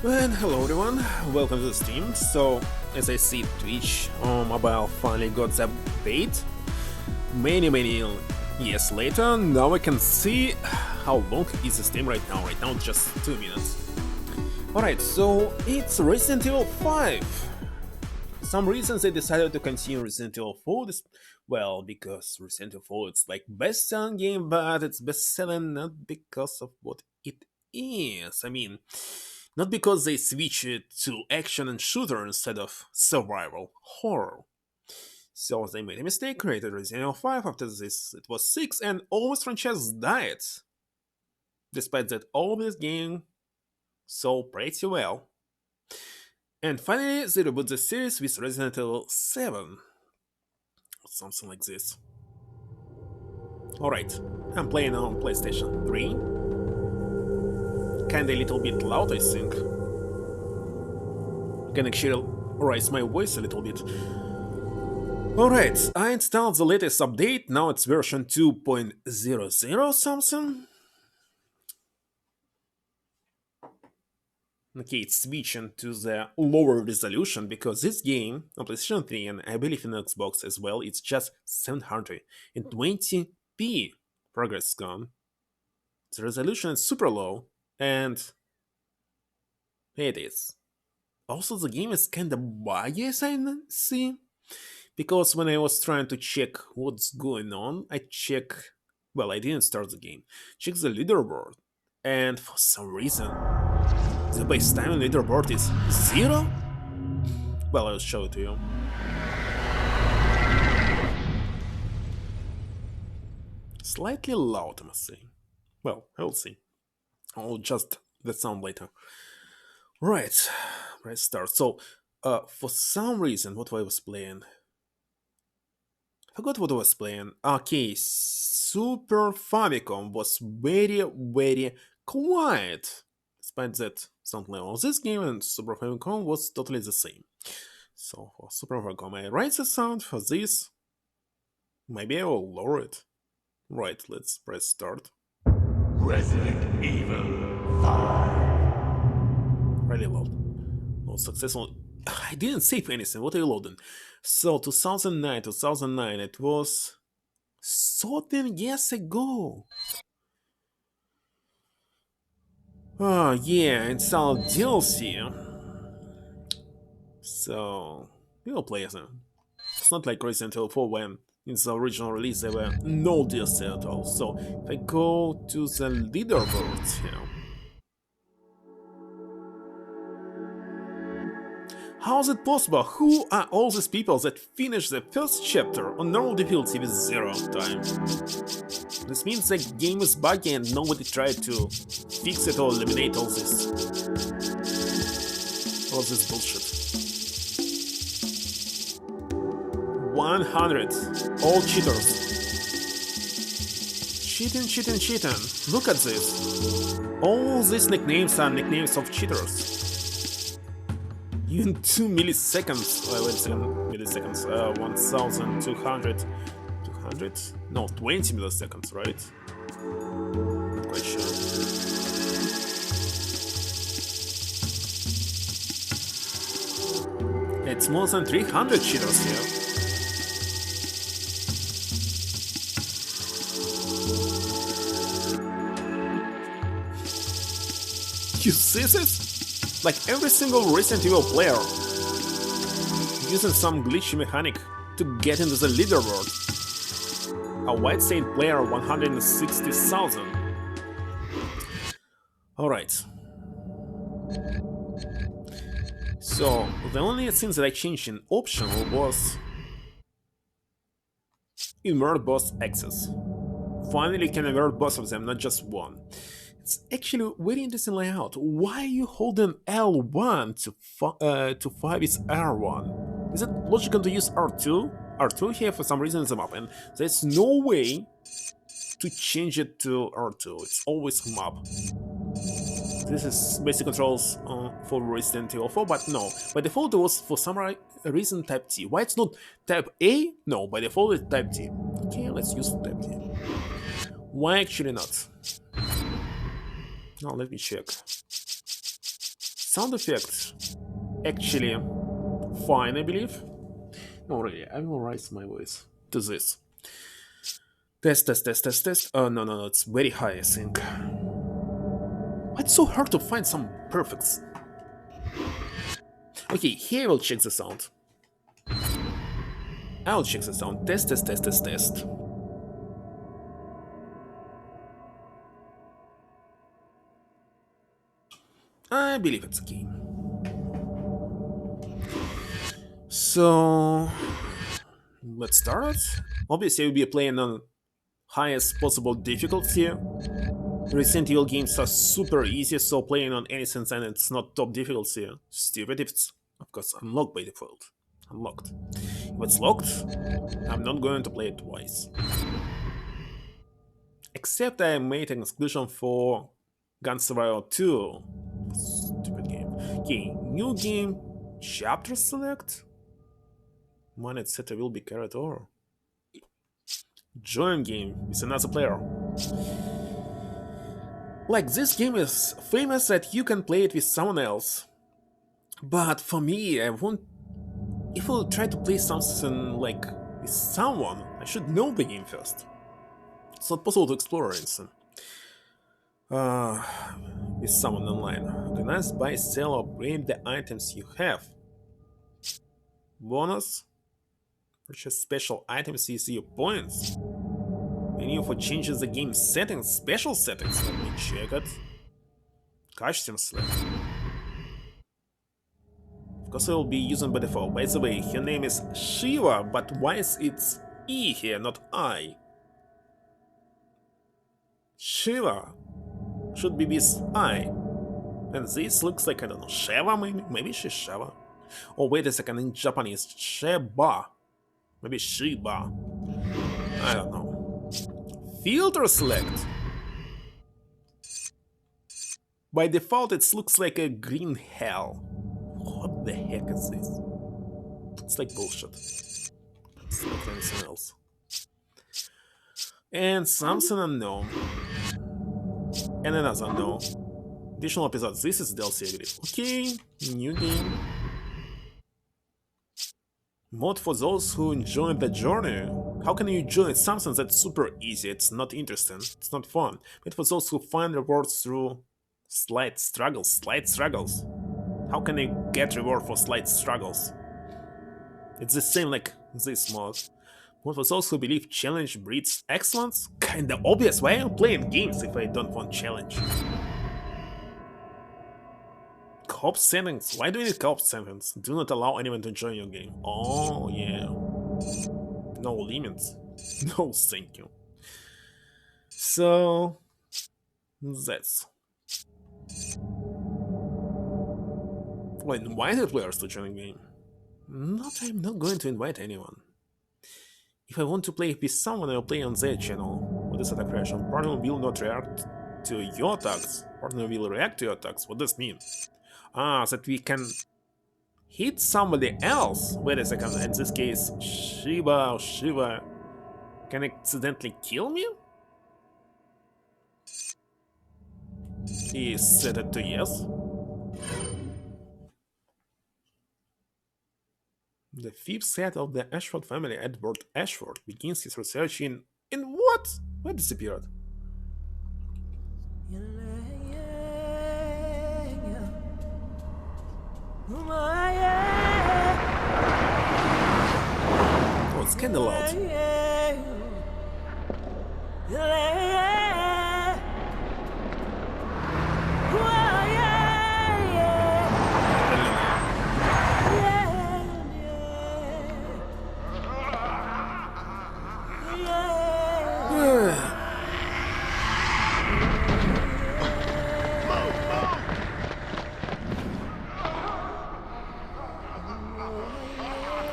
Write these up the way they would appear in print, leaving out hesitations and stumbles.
And hello everyone, welcome to the stream. So, as I see, Twitch on mobile finally got the update. Many years later, now I can see how long is the stream right now. Right now, it's just 2 minutes. Alright, so it's Resident Evil 5. For some reasons, they decided to continue Resident Evil 4. Well, because Resident Evil 4 it's like best-selling game, but it's best-selling not because of what it is. I mean, not because they switched it to action and shooter instead of survival horror. So they made a mistake, created Resident Evil 5. After this, it was 6, and almost franchise died. Despite that, all this game sold pretty well. And finally, they reboot the series with Resident Evil 7. Something like this. Alright, I'm playing on PlayStation 3. Kinda a little bit loud, I think. Can actually raise my voice a little bit. Alright, I installed the latest update, now it's version 2.00 something. Okay, it's switching to the lower resolution because this game on PlayStation 3 and I believe in Xbox as well, it's just 720p progress gone. The resolution is super low and it is. Also, the game is kinda buggy as I see, because when I was trying to check what's going on, I didn't start the game, check the leaderboard, and for some reason, the base time leaderboard is 0? Well, I'll show it to you. Slightly loud, I must say. Well, I will see. I'll adjust the sound later. Right, let's start. So, for some reason, what I was playing? I forgot what I was playing. Okay, Super Famicom was very quiet. Despite that sound level, this game and Super Famicom was totally the same. So for Super Famicom, I raise the sound. For this, maybe I will lower it. Right, let's press start. Resident Evil 5. Really loud. Not successful. I didn't save anything. What are you loading? So 2009, it was 13 years ago. Oh yeah, installed DLC. So we'll play it. It's not like Resident Evil 4 when in the original release there were no DLC at all. So if I go to the leaderboard here. How is it possible? Who are all these people that finished the first chapter on normal difficulty with 0 time? This means the game is buggy and nobody tried to fix it or eliminate all this bullshit. 100. All cheaters. Cheating. Look at this. All these nicknames are nicknames of cheaters. Even 2 milliseconds. Wait a second. Milliseconds. 1200. 200? No, 20 milliseconds, right? Not quite sure. It's more than 300 cheaters here. You see this? Like every single Resident Evil player using some glitchy mechanic to get into the leaderboard. A White Saint player 160,000. Alright. So, the only thing that I changed in optional was invert boss access. Finally, you can invert both of them, not just one. It's actually a very interesting layout. Why are you holding L1 to 5 is R1? Is it logical to use R2? R2 here for some reason is a map, and there's no way to change it to R2. It's always map. This is basic controls for Resident Evil 4, but no. By default it was for some reason type T. Why it's not type A? No, by default it's type T. Okay, let's use type T. Why actually not? Now let me check. Sound effects actually fine, I believe. No, really, I will raise my voice to this. Test, test, test, test, test. Oh, no, no, no, it's very high, I think. It's so hard to find some perfects. Okay, here we'll check the sound. I'll check the sound. Test, test, test, test, test. I believe it's okay. So let's start. Obviously, we'll be playing on highest possible difficulty. Resident Evil games are super easy, so playing on anything and it's not top difficulty. Stupid if it's, of course, unlocked by default. Unlocked. If it's locked, I'm not going to play it twice. Except I made an exclusion for Gun Survivor 2. Stupid game. Okay, new game, chapter select. When it's set, will be carried over. Join game with another player. Like, this game is famous that you can play it with someone else. But for me, I want... If I try to play something like with someone, I should know the game first. It's not possible to explore anything. With someone online. Organize, buy, sell, or upgrade the items you have. Bonus. Purchase special items, you see your points. Menu for changes the game settings, special settings. Let me check it. Costume select. Of course, I will be using by default. By the way, her name is Shiva, but why is it E here, not I? Shiva should be with I. And this looks like, I don't know, Sheva maybe? Maybe she's Sheva. Oh, wait a second, in Japanese, Sheba. Maybe Shiba. I don't know. Filter select. By default, it looks like a green hell. What the heck is this? It's like bullshit. It's like anything else. And something unknown. And another unknown. Additional episodes. This is DLC, I believe. Okay, new game. Mod for those who enjoy the journey. How can you enjoy something that's super easy? It's not interesting, it's not fun. But for those who find rewards through slight struggles. How can you get reward for slight struggles? It's the same like this mod. Mod for those who believe challenge breeds excellence? Kinda obvious, why am I playing games if I don't want challenge? Co-op settings. Why do you need co-op settings? Do not allow anyone to join your game. Oh, yeah. No limits. No, thank you. So, that's... Well, invite the players to join the game. I'm not going to invite anyone. If I want to play with someone, I will play on their channel. What is attack reaction? Partner will not react to your attacks. Partner will react to your attacks. What does this mean? Ah, that we can hit somebody else. Wait a second, in this case, Shiva can accidentally kill me? He set it to yes. The fifth set of the Ashford family, Edward Ashford, begins his research in what? Where disappeared? Oh, it's kinda loud.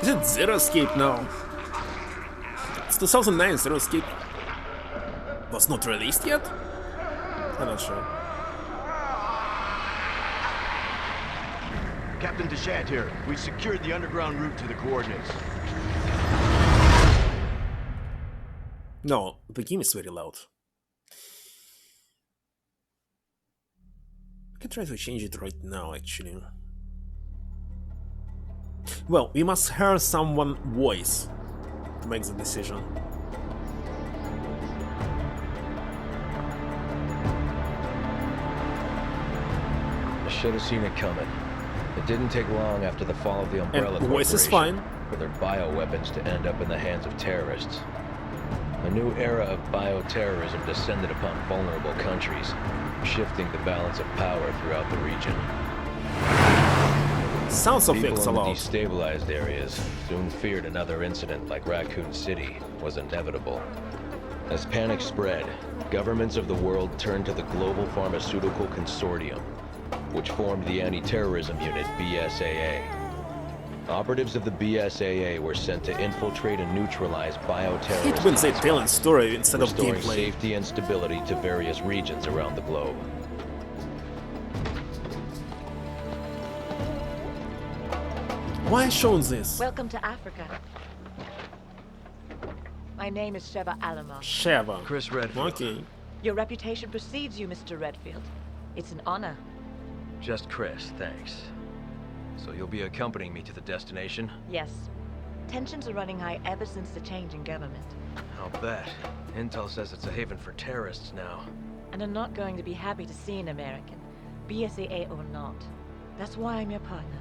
Is it Zero Escape now? It's 2009, Zero Escape was not released yet? I'm not sure. Captain Deshant here. We've secured the underground route to the coordinates. No, the game is very loud. can try to change it right now, actually. Well, we must hear someone's voice to make the decision. I should have seen it coming. It didn't take long after the fall of the Umbrella And voice is Corporation fine. for their bioweapons to end up in the hands of terrorists. A new era of bioterrorism descended upon vulnerable countries, shifting the balance of power throughout the region. Sounds of People effects in the allowed. destabilized areas soon feared another incident like Raccoon City was inevitable. As panic spread, governments of the world turned to the Global Pharmaceutical Consortium, which formed the anti-terrorism unit BSAA. Operatives of the BSAA were sent to infiltrate and neutralize bioterrorists, It when they tell a story instead of restoring gameplay. safety and stability to various regions around the globe. Why shown this? Welcome to Africa. My name is Sheva Alama. Sheva. Chris Redfield. Okay. Your reputation precedes you, Mr. Redfield. It's an honor. Just Chris, thanks. So you'll be accompanying me to the destination? Yes. Tensions are running high ever since the change in government. I'll bet. Intel says it's a haven for terrorists now. And I'm not going to be happy to see an American, BSAA or not. That's why I'm your partner.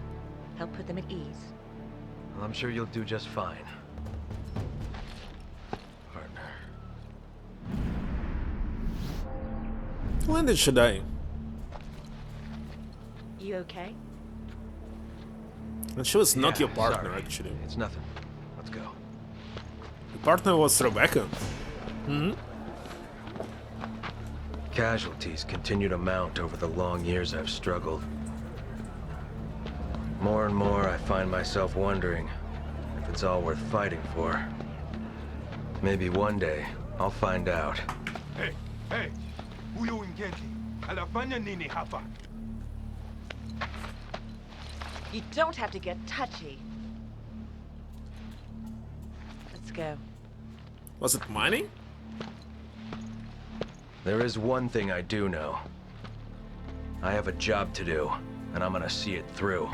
Help put them at ease. Well, I'm sure you'll do just fine. Partner. When did she die? You okay? And she was not Yeah, your partner, sorry. actually. It's nothing. Let's go. Your partner was Rebecca. Casualties continue to mount over the long years I've struggled. More and more, I find myself wondering if it's all worth fighting for. Maybe one day, I'll find out. Hey, hey! Huyo mgeni anafanya nini hapa? You don't have to get touchy. Let's go. Was it mining? There is one thing I do know. I have a job to do, and I'm gonna see it through.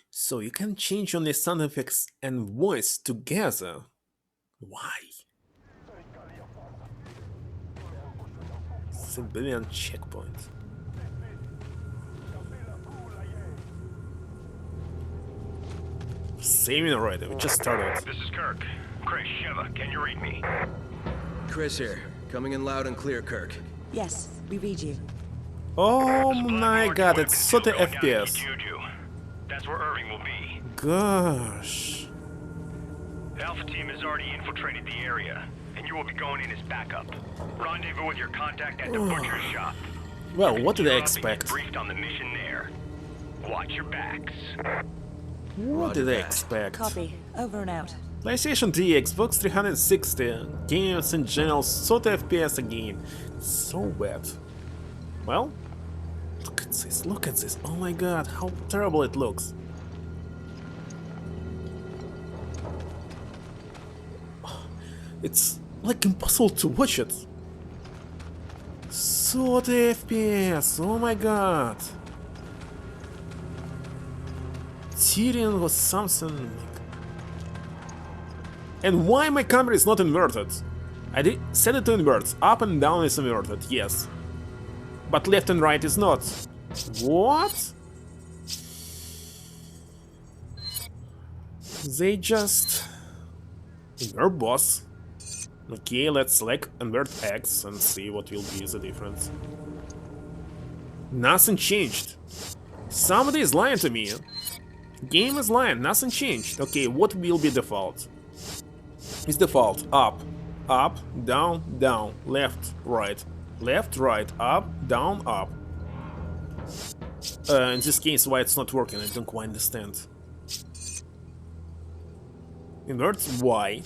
So you can change only sound effects and voice together. Why? Civilian checkpoint. Saving already, we just started. This is Kirk. Chris, Sheva, can you read me? Chris here, coming in loud and clear, Kirk. Yes, we read you. Oh There's a black my marked god, weapon it's still 30 going down in FPS. Juju. That's where Irving will be. Gosh. The Alpha team has already infiltrated the area, and you will be going in as backup. Rendezvous with your contact at the butcher's shop. Well, what did I Drop and get expect? briefed on the mission there. Watch your backs. What did I that. expect? Copy. Over and out. PlayStation 3, Xbox 360, games in general, 30 FPS again. So bad. Well, look at this, look at this. Oh my god, how terrible it looks. It's like impossible to watch it. 30 FPS, oh my god. Tyrion was something. And why my camera is not inverted? I did set it to invert. Up and down is inverted, yes. But left and right is not. What? They just... Invert boss. Okay, let's select invert X and see what will be the difference. Nothing changed. Somebody is lying to me. Game is lying, nothing changed. Okay, what will be default? It's default. Up, up, down, down, left, right, up, down, up. In this case, why it's not working, I don't quite understand. Invert Y.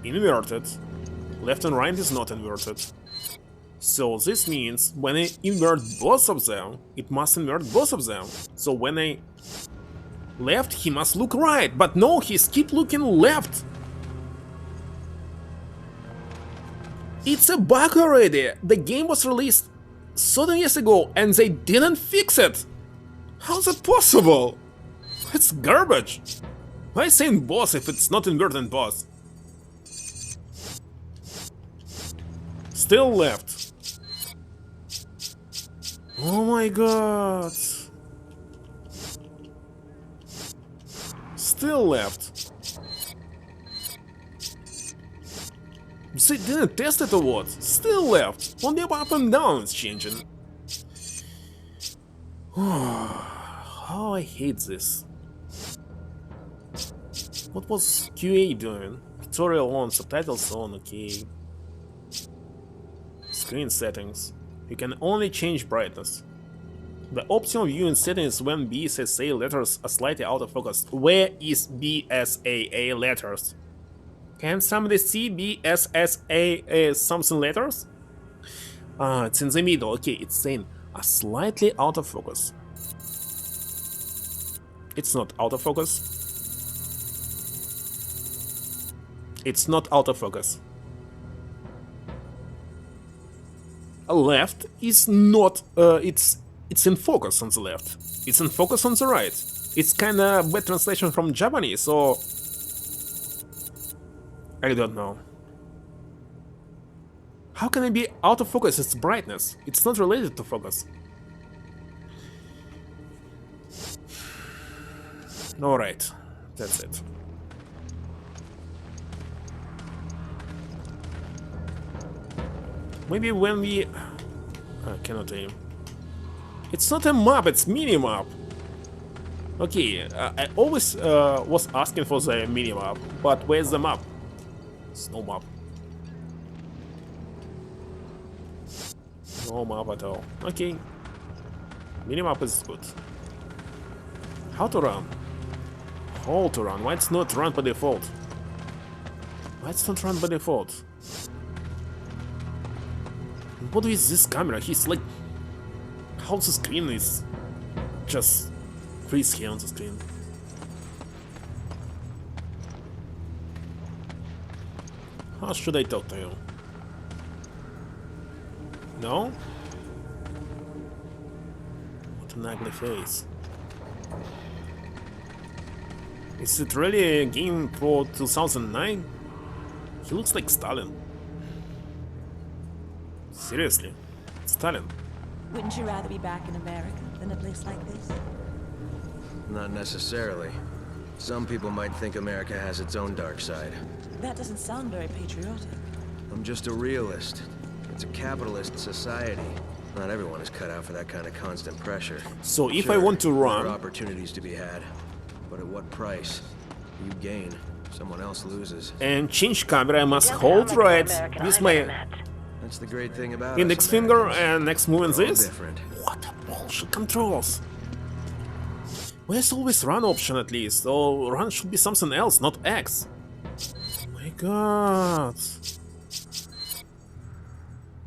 Inverted. Left and right is not inverted. So this means when I invert both of them, it must invert both of them. So when I left, he must look right, but no, he's keep looking left. It's a bug already. The game was released 7 years ago and they didn't fix it. How's it possible? It's garbage. Why saying boss if it's not inverted boss? Still left. Oh my god. Still left. They didn't test it or what? Still left. Only up and down is changing. Oh, I hate this. What was QA doing? Tutorial on, subtitles on, okay. Screen settings. You can only change brightness. The optional viewing settings when BSAA letters are slightly out of focus. Where is BSAA letters? Can somebody see BSAA something letters? It's in the middle. Okay, it's saying are slightly out of focus. It's not out of focus. It's not out of focus. Left is not. It's in focus on the left. It's in focus on the right. It's kind of bad translation from Japanese, so I don't know. How can it be out of focus? It's brightness. It's not related to focus. Alright, that's it. Maybe when we... I cannot aim. It's not a map, it's mini-map. Okay, I always was asking for the mini-map, but where's the map? It's no map. No map at all. Okay. Minimap is good. How to run? How to run? Why it's not run by default? Why it's not run by default? What is this camera? He's like... How the screen is... Just... freeze here on the screen. How should I talk to you? No? What an ugly face. Is it really a game for 2009? He looks like Stalin. Seriously, Stalin. Wouldn't you rather be back in America than a place like this? Not necessarily. Some people might think America has its own dark side. That doesn't sound very patriotic. I'm just a realist. It's a capitalist society. Not everyone is cut out for that kind of constant pressure. So if Sure, I want to there run... are opportunities to be had. But at what price? You gain, someone else loses. And change camera, I must hold right with my That's the great thing about index us finger Americans. and next moving We're all this. different. What bullshit controls? Where's always run option at least? Or run should be something else, not X. Oh my god.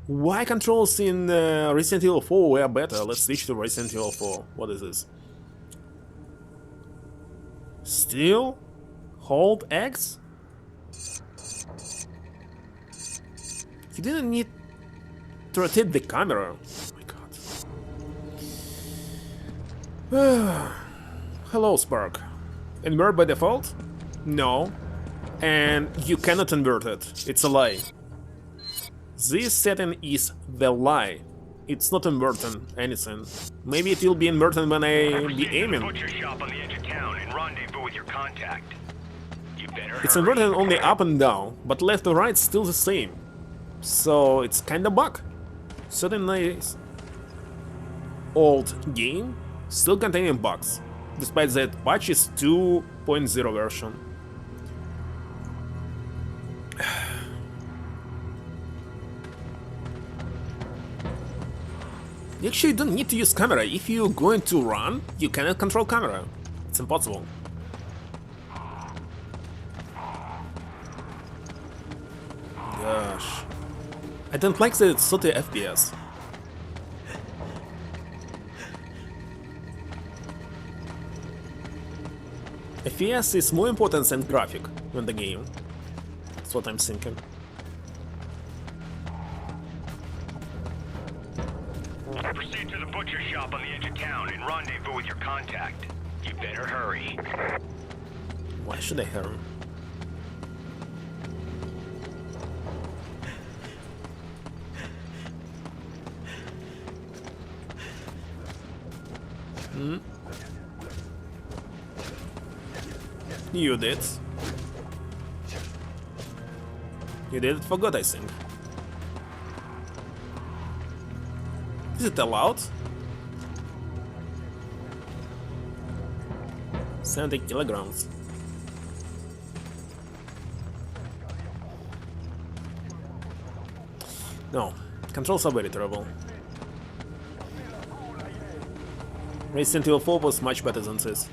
Why controls in Resident Evil 4 were better? Let's switch to Resident Evil 4. What is this? Still? Hold X? You didn't need to rotate the camera. Oh my god. Hello, Spark. Invert by default? No. And you cannot invert it. It's a lie. This setting is the lie. It's not inverting anything. Maybe it will be inverting when I be aiming. Butcher shop on the edge of town and rendezvous with your contact. You better It's hurry. inverting only up and down, but left and right still the same. So it's kinda bug. Certain nice old game still containing bugs, despite that patch is 2.0 version. Actually, you don't need to use camera. If you're going to run, you cannot control camera. It's impossible. Gosh. I don't like that it's 30 FPS. FPS is more important than graphic in the game. That's what I'm thinking. Proceed to the butcher shop on the edge of town and rendezvous with your contact. You better hurry. Why should I hurry? You did. You did it for good, I think. Is it allowed? 70 kilograms. No, controls are very terrible. Resident Evil 4 was much better than this.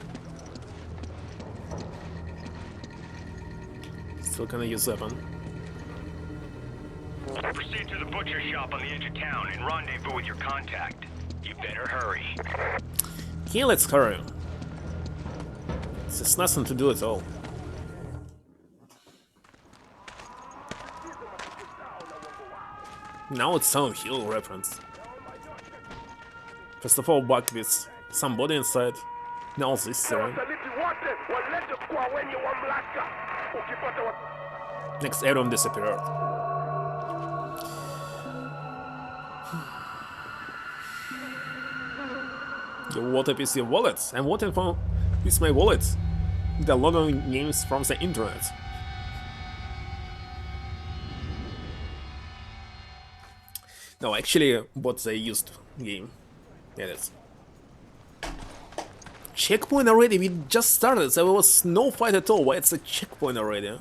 Still gonna use weapon. Proceed to the butcher shop on the edge of town and rendezvous with your contact. You better hurry. Okay, let's hurry. There's nothing to do at all. Now it's Silent Hill reference. First of all, back with somebody inside. Now this siren. Next Aaron disappeared. Your wallet is your wallet. I'm voting for with my wallet. The logo names from the internet. No, actually, what they used game. Yeah, that's. Checkpoint already? We just started, there was no fight at all. Why it's a checkpoint already?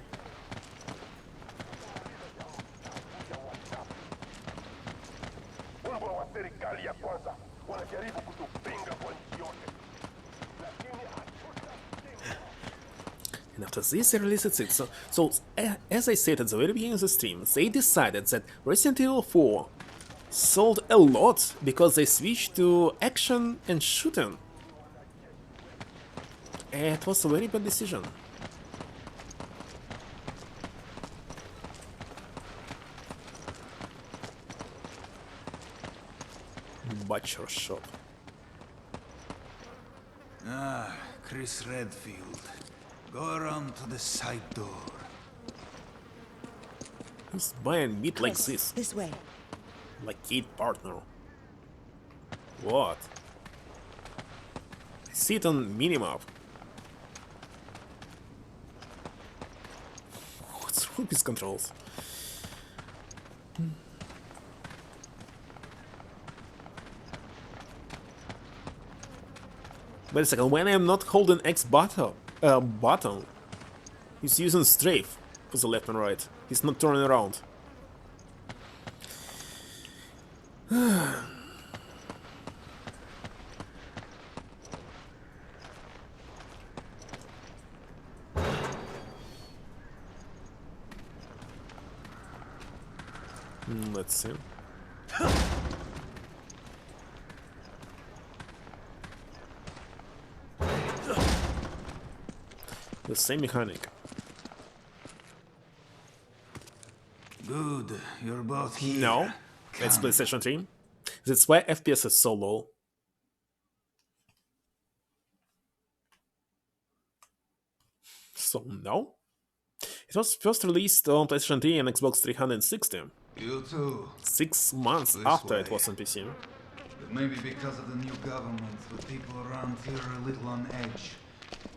And after this, they released it. So, as I said at the very beginning of the stream, they decided that Resident Evil 4 sold a lot because they switched to action and shooting. It was a very bad decision. Butcher shop. Ah, Chris Redfield. Go around to the side door. Who's buying meat like this? This way. Like Kate Partner. What? I see it on minimap. What's wrong with controls? Wait a second, when I'm not holding X button, he's using strafe for the left and right. He's not turning around. Let's see. The same mechanic. Good, you're both here. No, it's PlayStation 3. That's why FPS is so low. So, no. It was first released on PlayStation 3 and Xbox 360. You too. 6 months This after way. it was on PC. But maybe because of the new government, the people around here are a little on edge.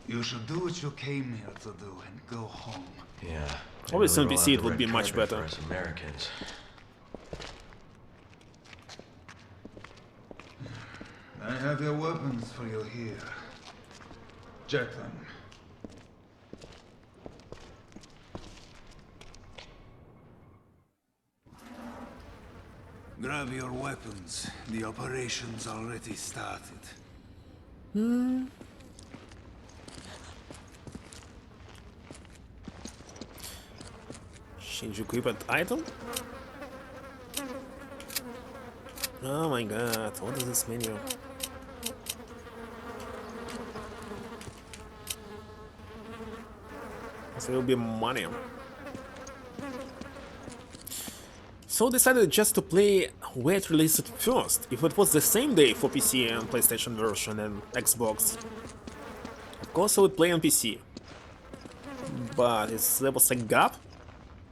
You should do what you came here to do and go home. Yeah. Obviously on really PC it roll out would the be red much carpet better. for us Americans. I have your weapons for you here. Check them. Grab your weapons. The operation's already started. Change equipment item? Oh my god, what is this menu? So it will be money. So decided just to play where it released it first. If it was the same day for PC and PlayStation version and Xbox, of course I would play on PC. But there was a gap.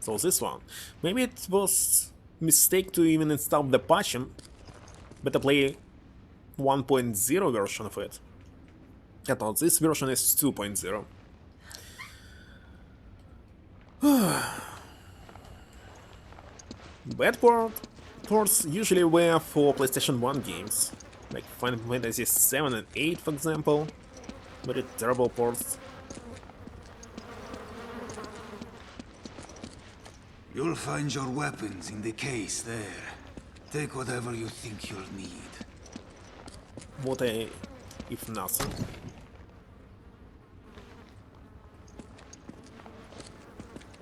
So this one. Maybe it was mistake to even install the patch and better play 1.0 version of it. I thought this version is 2.0. Bad ports usually were for PlayStation 1 games, like Final Fantasy 7 and 8 for example. Very terrible ports. You'll find your weapons in the case there. Take whatever you think you'll need. What if nothing?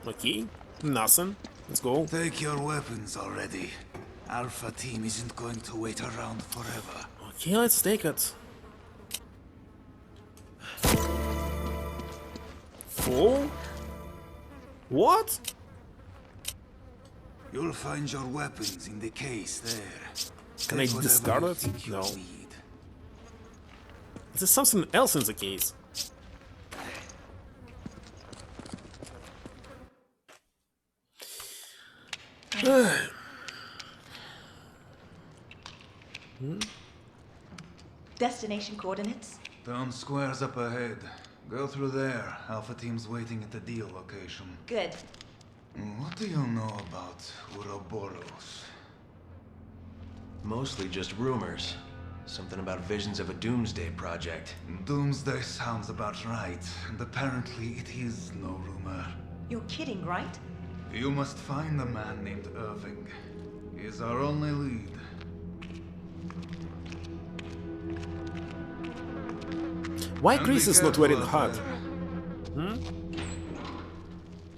Okay, nothing. Let's go. Take your weapons already. Alpha Team isn't going to wait around forever. Okay, let's take it. Full? What? You'll find your weapons in the case there. Can I Take whatever discard you it? think you'll No. need. There's something else in the case. Destination coordinates? Town square's up ahead. Go through there. Alpha Team's waiting at the deal location. Good. What do you know about Ouroboros? Mostly just rumors. Something about visions of a doomsday project. Doomsday sounds about right, and apparently it is no rumor. You're kidding, right? You must find a man named Irving. He is our only lead. Why And Chris be is not careful wearing out hat? there.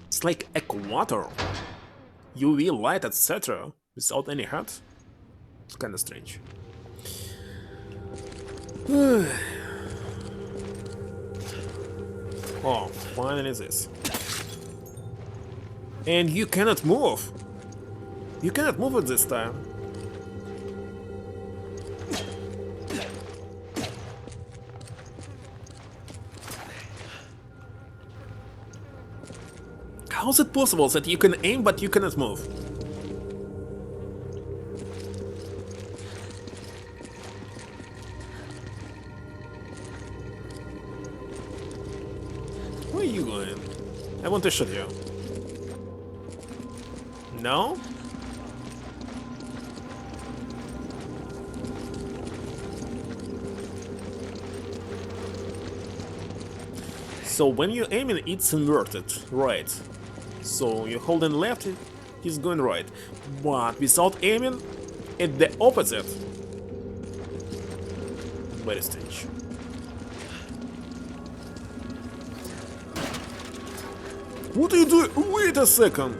It's like Equator. UV light, etc. Without any hat? It's kinda strange. Oh, finally this. And you cannot move! You cannot move it this time. How is it possible that you can aim but you cannot move? Where are you going? I want to shoot you. No? So when you aim it, it's inverted, right? So you hold in left, he's going right. But without aiming, it's the opposite. Very strange. What are you doing? Wait a second!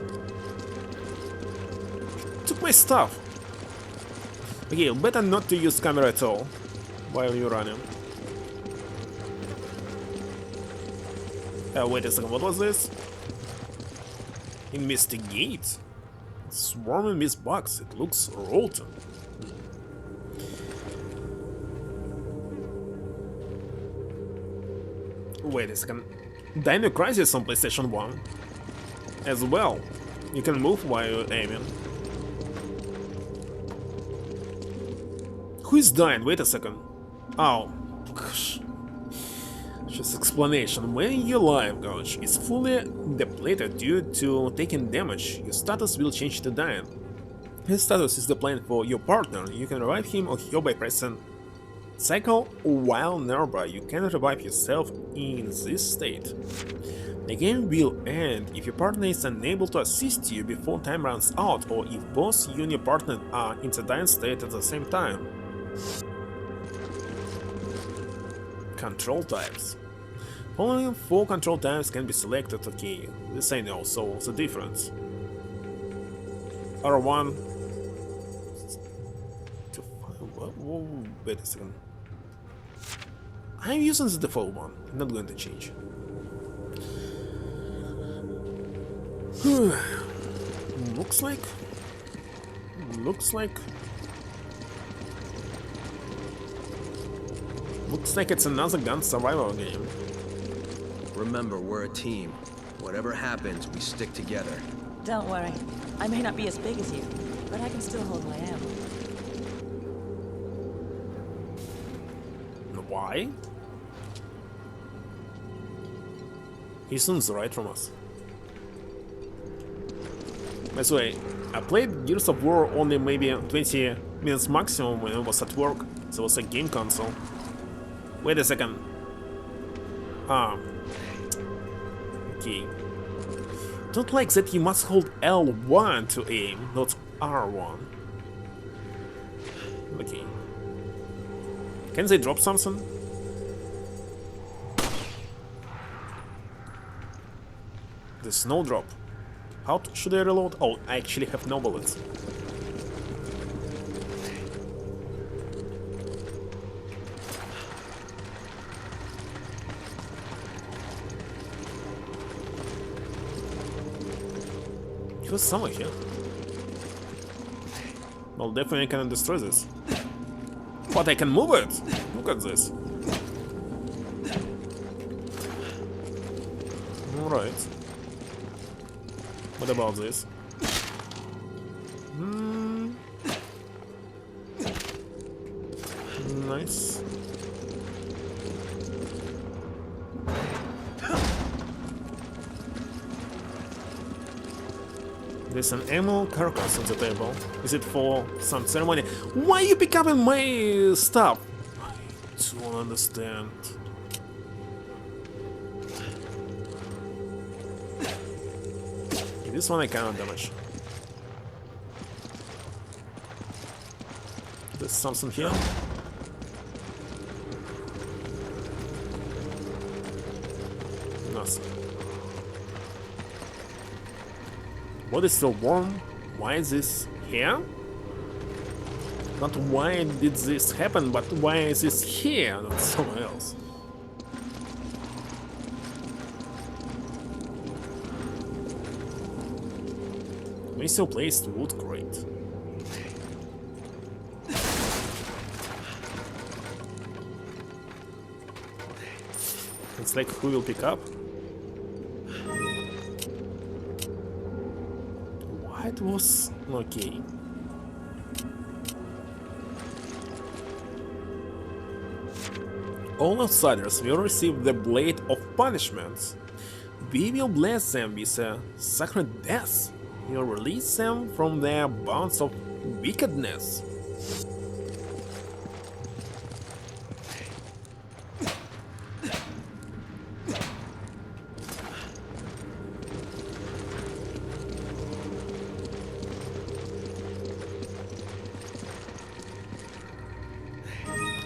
Took my stuff. Okay, better not to use camera at all while you're running. Wait a second, what was this? Investigate? Swarming with bugs, it looks rotten. Wait a second. Dino Crisis on PlayStation 1 as well. You can move while you're aiming. Who is dying? Wait a second. Oh, gosh. Just explanation. When your life gauge is fully depleted due to taking damage, your status will change to dying. His status is the plan for your partner. You can revive him or her by pressing cycle while nearby. You can revive yourself in this state. The game will end if your partner is unable to assist you before time runs out, or if both you and your partner are in the dying state at the same time. Control types. Only 4 control types can be selected. Okay, this I know, so what's the difference? R1 to Whoa, wait a second. I'm using the default one. I'm not going to change. Looks like it's another gun survival game. Remember, we're a team. Whatever happens, we stick together. Don't worry. I may not be as big as you, but I can still hold my ammo. Why? Houston's right from us. By the way, I played Gears of War only maybe 20 minutes maximum when I was at work. So it was a game console. Wait a second. Okay. Don't like that you must hold L1 to aim, not R1. Okay. Can they drop something? There's no drop. How should I reload? Oh, I actually have no bullets. There's someone here. Well, definitely I can destroy this. But I can move it! Look at this. Alright. What about this? Nice. There's an ammo carcass on the table. Is it for some ceremony? Why are you pick up my stuff? I don't understand. This one I cannot damage. There's something here. Nothing. What is so warm? Why is this here? Not why did this happen, but why is this here, not somewhere else? We still placed wood crate. It's like who will pick up? What was okay? All outsiders will receive the Blade of Punishment. We will bless them with a sacred death. You'll release them from their bonds of wickedness.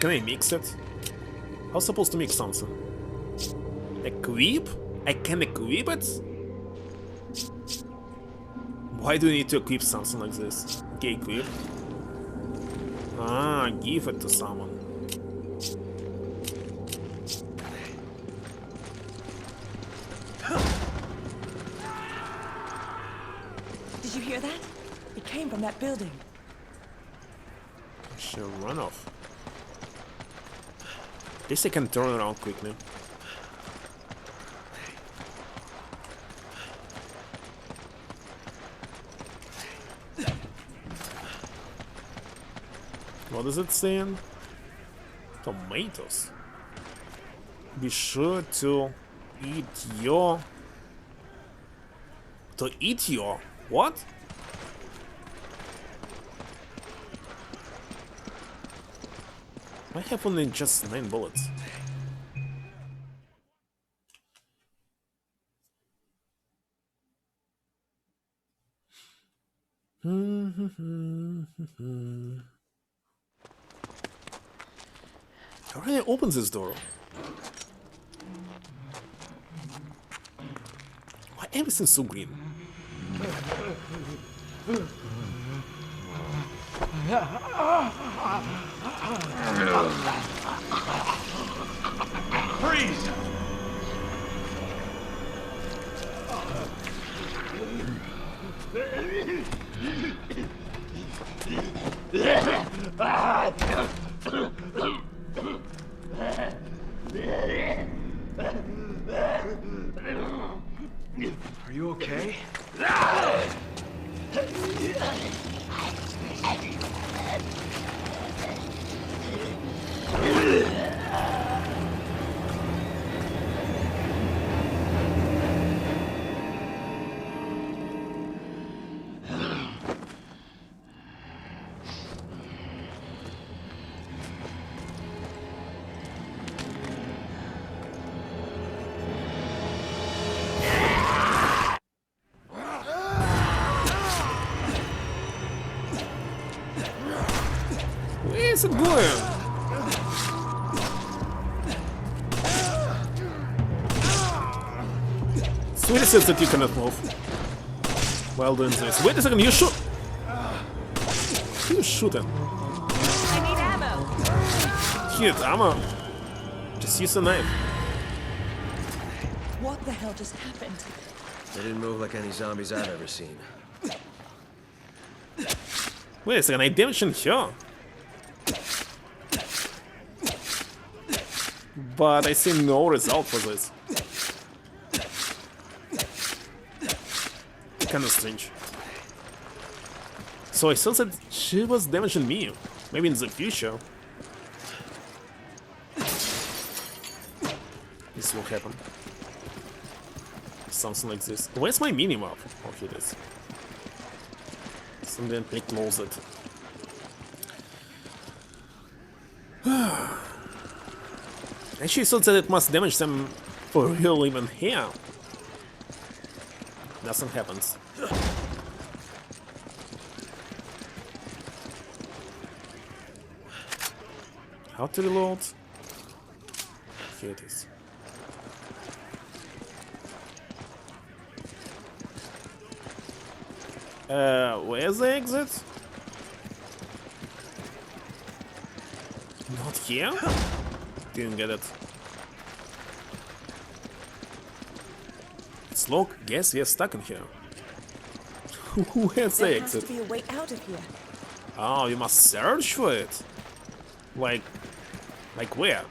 Can I mix it? How supposed to mix something? Equip? I can equip it? Why do you need to equip something like this? Okay, equip. Ah, give it to someone. Did you hear that? It came from that building. I should run off. At least I can turn around quickly. What is it saying? Tomatoes. Be sure to eat your... To eat your... What? I have only just 9 bullets. How do I open this door? Why everything's so green? Freeze! Are you okay? Where is it going? Sweetie says that you cannot move while doing this. Wait a second, you shoot! Who's shooting? I need ammo. Hit ammo. Just use a knife. What the hell just happened? They didn't move like any zombies I've ever seen. Wait a second, I damaged in here. But I see no result for this. Kinda strange. So I saw that she was damaging me. Maybe in the future this will happen. Something like this. Where's my minimap? Oh, here it is. Something pretty close it. Actually, thought that it must damage them for real even here. Nothing happens. How to reload? Here it is. Where's the exit? Not here? Didn't get it. It's locked. Guess we are stuck in here. Where's the There has exit? to be a way out of here. Oh, you must search for it. Like where?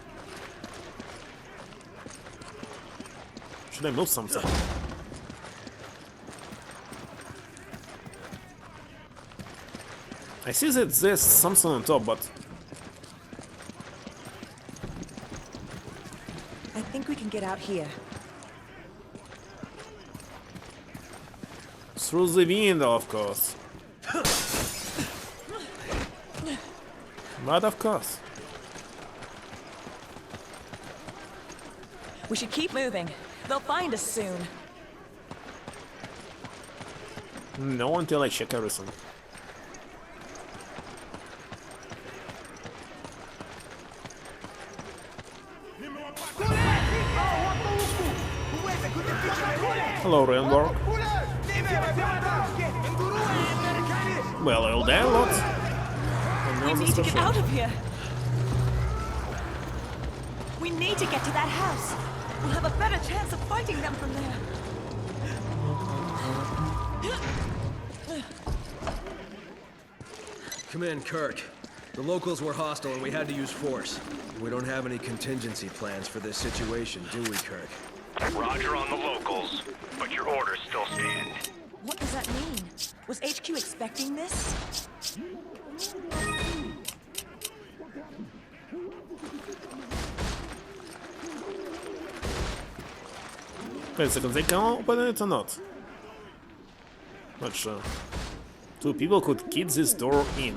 Should I move something? I see that there's something on top, but I think we can get out here. through the window, of course. But of course. We should keep moving. They'll find us soon. No, until I check everything. Hello, Rainbow. Well, I'll die a lot. We need to get out of here. We need to get to that house. We'll have a better chance of fighting them from there. Come in, Kirk. The locals were hostile and we had to use force. We don't have any contingency plans for this situation, do we, Kirk? Roger on the locals, but your orders still stand. What does that mean? Was HQ expecting this? Wait a second, they can open it or not? Not sure. Two people could keep this door in.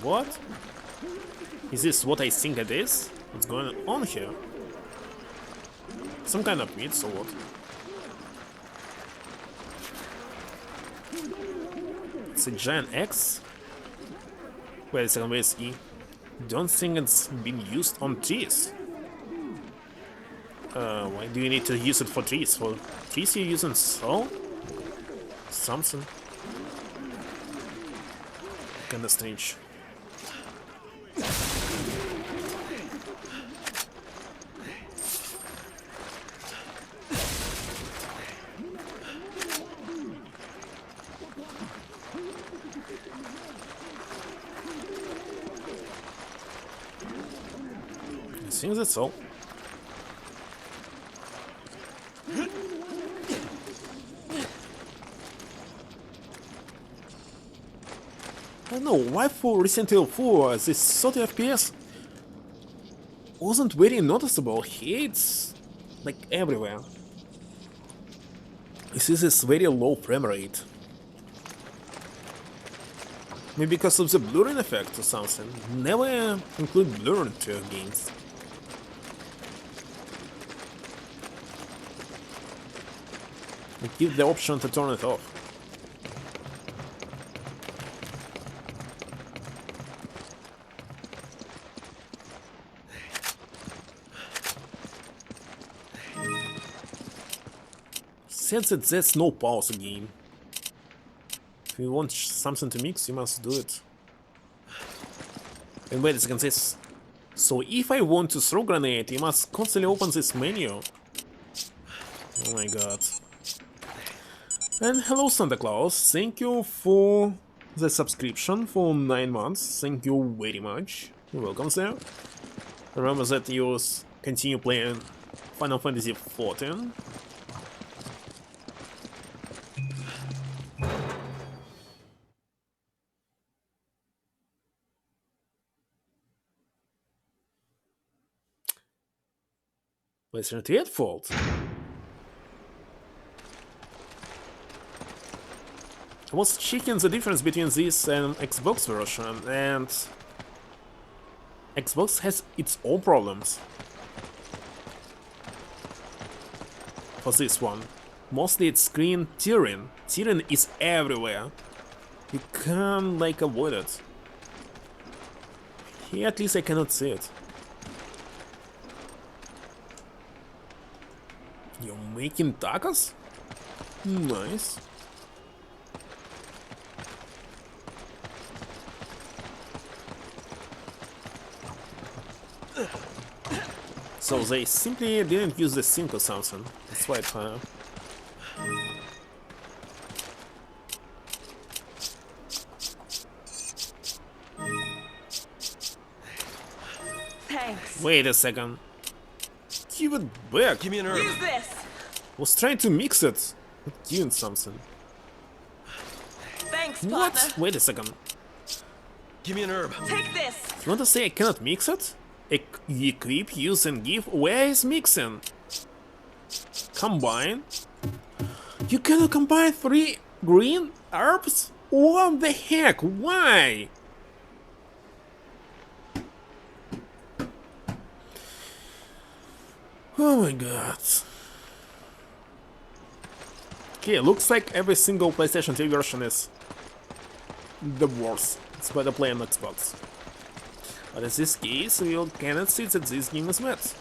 What? Is this what I think it is? What's going on here? Some kind of meat, so what? It's a giant X? Wait a second, where's E? Don't think it's been used on this. Why do you need to use it for trees? For trees you're using soul? Something. Kinda strange. I think that's all. I don't know why for Resident Evil 4 this 30 FPS wasn't very noticeable. Here it's like everywhere. This is this very low frame rate. Maybe because of the blurring effect or something. Never include blurring to your games. Give the option to turn it off. Since there's no pause game. If you want something to mix, you must do it. And wait a second, this. So if I want to throw grenade, you must constantly open this menu. Oh my god. And hello Santa Claus, thank you for the subscription for 9 months, thank you very much. You're welcome, sir. Remember that you continue playing Final Fantasy XIV. PlayStation 3 at fault. I was checking the difference between this and Xbox version, and Xbox has its own problems. For this one, mostly it's screen tearing. Tearing is everywhere. You can't like avoid it. Here at least I cannot see it. You're making tacos? Nice. So they simply didn't use the sink or something. That's why it's Thanks. Wait a second. Give it back. Give me an herb. Use this. Was trying to mix it. Not doing something. Thanks, What? partner. Wait a second. Give me an herb. Take this. You want to say I cannot mix it? Equip, use and give? Where is mixing? Combine? You cannot combine 3 green herbs? What the heck? Why? Oh my god. Okay, looks like every single PlayStation 3 version is the worst. It's better play on Xbox. But in this case, we cannot see that this game is met.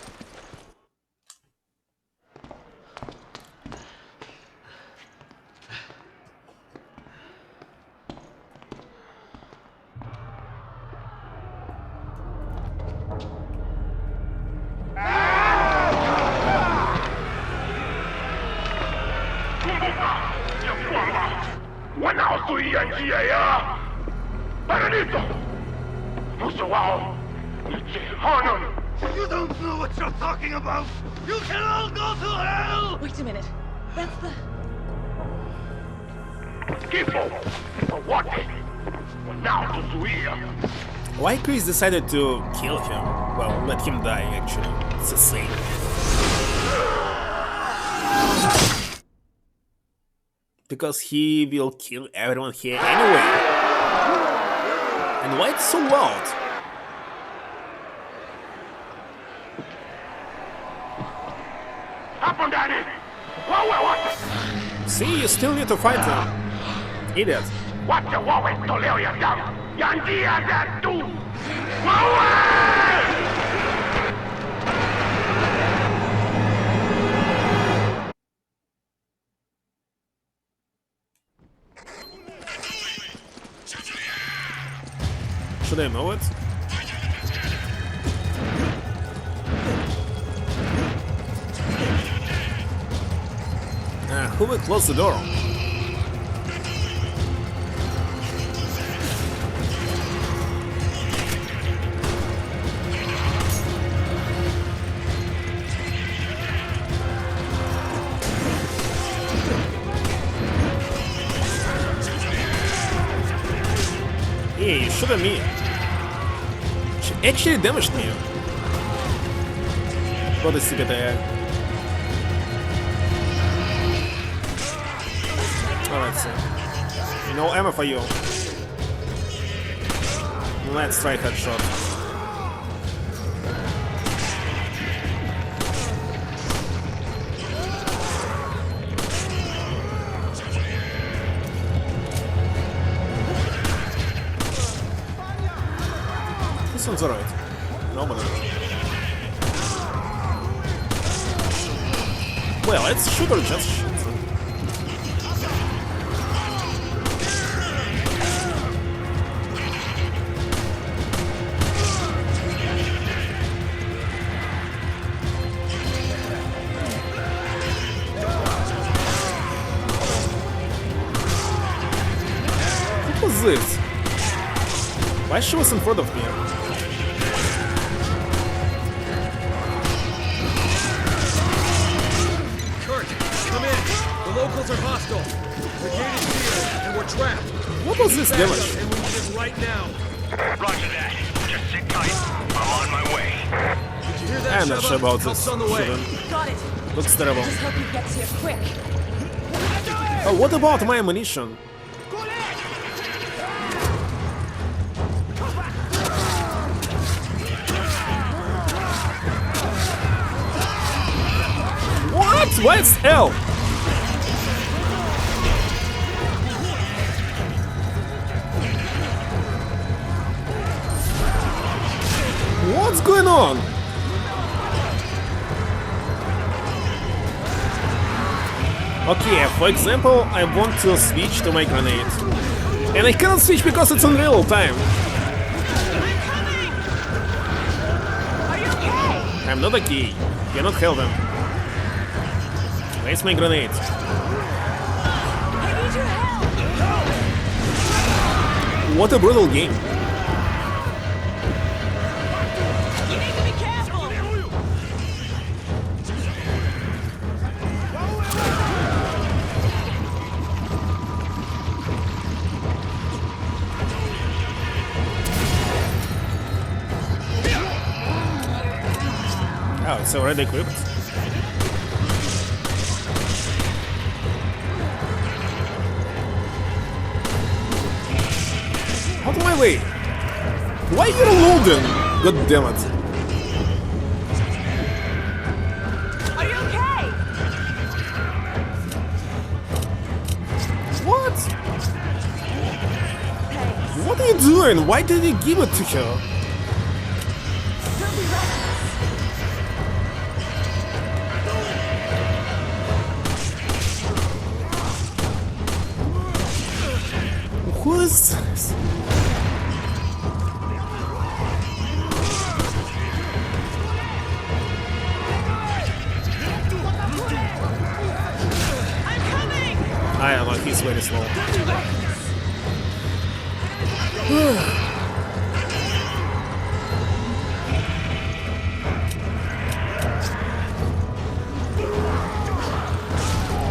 You don't know what you're talking about! You can all go to hell! Wait a minute. That's the... Why Chris decided to kill him? Well, let him die, actually. It's the same. Because he will kill everyone here anyway. And why it's so loud? See, you still need to fight them. Idiot. Should I move it? Who will close the door? Hey, you shot at me. She actually damaged me. What is it? Oh, let's see. No ammo for you. Let's try headshot. This one's alright. Nobody. Well, it's shoot or just shoot. What was this? Why she was in front of me? Kurt, come in. The locals are hostile. The gate is sealed, and we're trapped. What was this damage? And we need it right now. Roger that. Just sit tight. I'm on my way. Did you hear that, I'm not sure about Help's this. on the way. Shouldn't. Got it. Looks terrible. Just hope he gets here quick. Oh, what about my ammunition? What? Where's L? What's going on? Okay, for example, I want to switch to my grenade. And I cannot switch because it's in real time. Are you okay? I'm not okay. Cannot help him. Where's my grenade? I need your help. What a brutal game. You need to be careful. Oh, it's already equipped. Out of my way! Why are you loading? God damn it. Are you okay? What? Thanks. What are you doing? Why did you give it to her? Don't be reckless. Who is this? I'm coming. I don't know, he's very slow. Don't be reckless.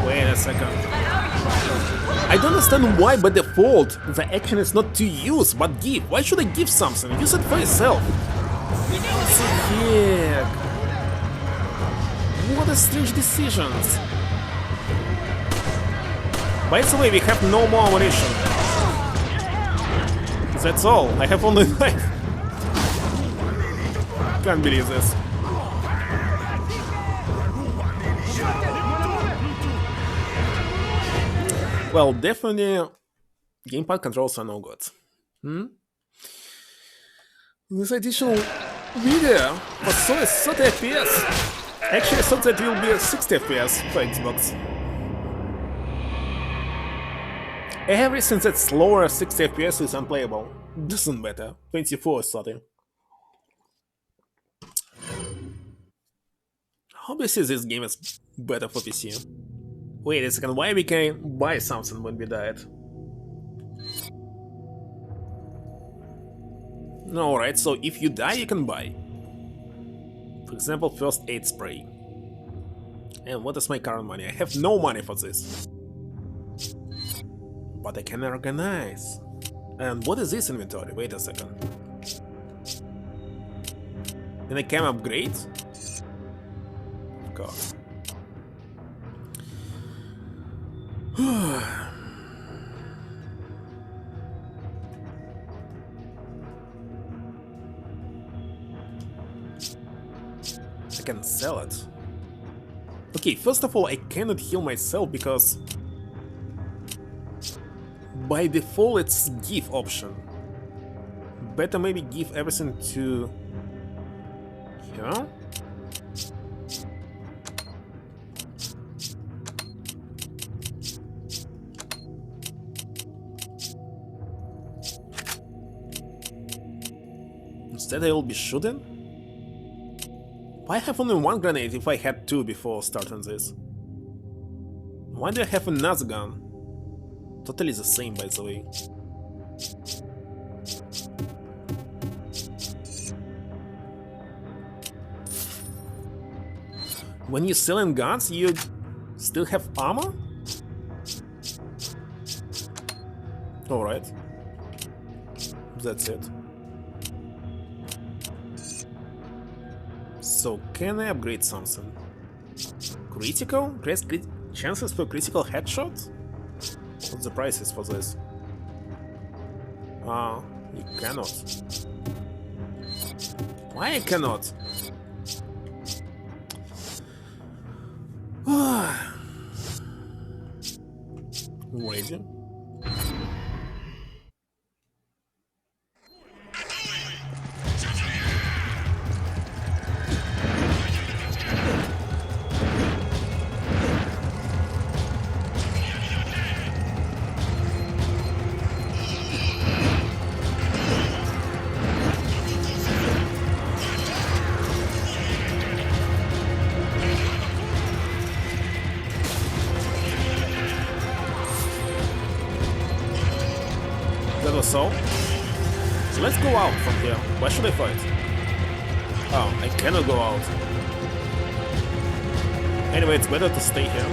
Wait a second. I don't understand why by default the action is not to use but give. Why should I give something? Use it for yourself. Heck. What a strange decisions. By the way, we have no more ammunition. That's all. I have only 9. Can't believe this. Well, definitely gamepad controls are no good. This additional video was only 30 FPS. Actually, I thought that will be 60 FPS for Xbox. Everything that's lower 60 FPS is unplayable. Doesn't matter. 24 starting. Obviously this game is better for PC. Wait a second, why we can buy something when we died? Alright, so if you die you can buy. For example, first aid spray. And what is my current money? I have no money for this. But I can organize. And what is this inventory? Wait a second. And I can upgrade? Of course. I can sell it. Okay, first of all, I cannot heal myself because by default it's give option. Better maybe give everything to... Yeah? Instead I will be shooting? Why have only one grenade if I had two before starting this? Why do I have another gun? Totally the same, by the way. When you're selling guns, you still have armor? Alright. That's it. So, can I upgrade something? Critical? Great chances for critical headshot? What's the prices for this? You cannot. Why I cannot? Ready? So let's go out from here. Why should I fight? Oh, I cannot go out. Anyway, it's better to stay here.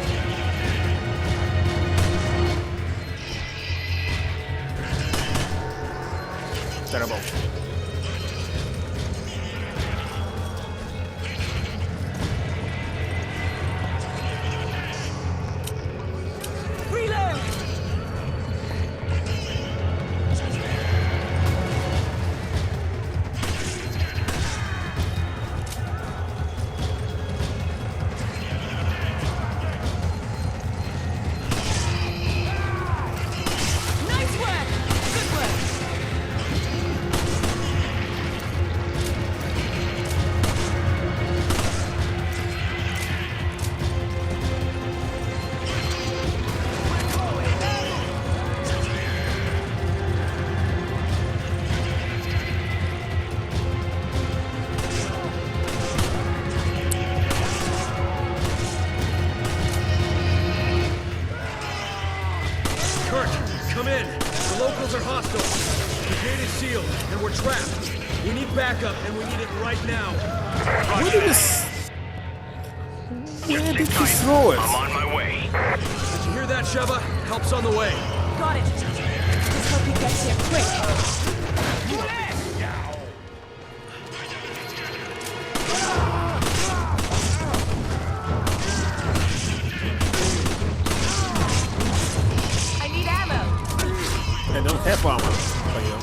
Terrible. Come in. The locals are hostile. The gate is sealed, and we're trapped. We need backup, and we need it right now. Where did he throw it? I'm on my way. Did you hear that, Sheva? Help's on the way. Got it. Let's hope he gets here quick. I don't have armor for you.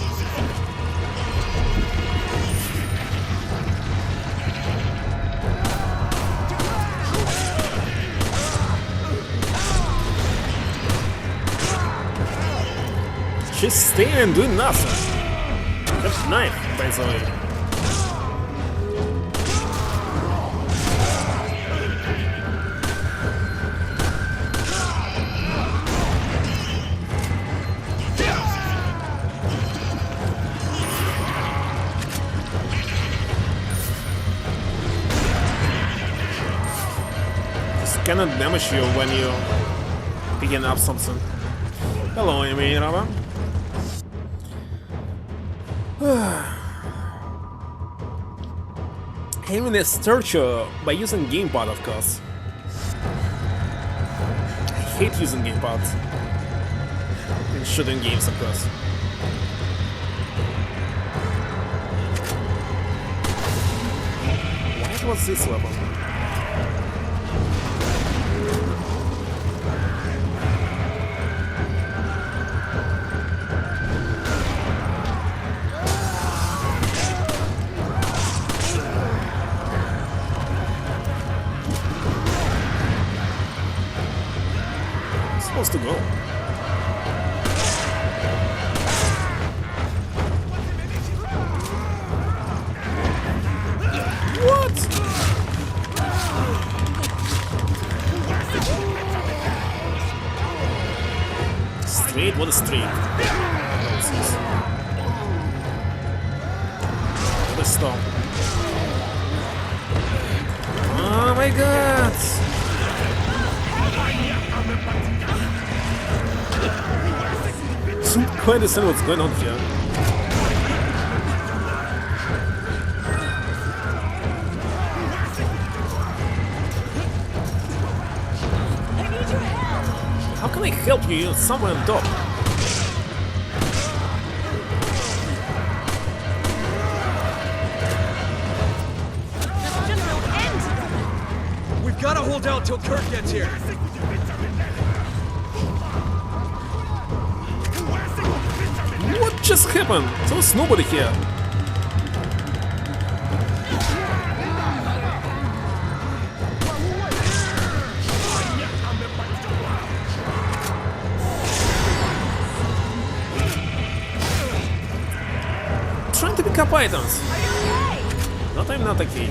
She's staying and doing nothing. That's knife, by the way. cannot damage you when you picking up something. Hello, Mirava. Aiming a statue by using gamepad, of course. I hate using gamepads in shooting games, of course. What was this weapon? Supposed to go. What? Straight? What is straight? What is stop? Oh my god! Quite understand what's going on here. How can I help you? You're somewhere on top. We've got to hold out till Kurt gets here. What just happened? There's nobody here. Trying to pick up items. Not, I'm not okay.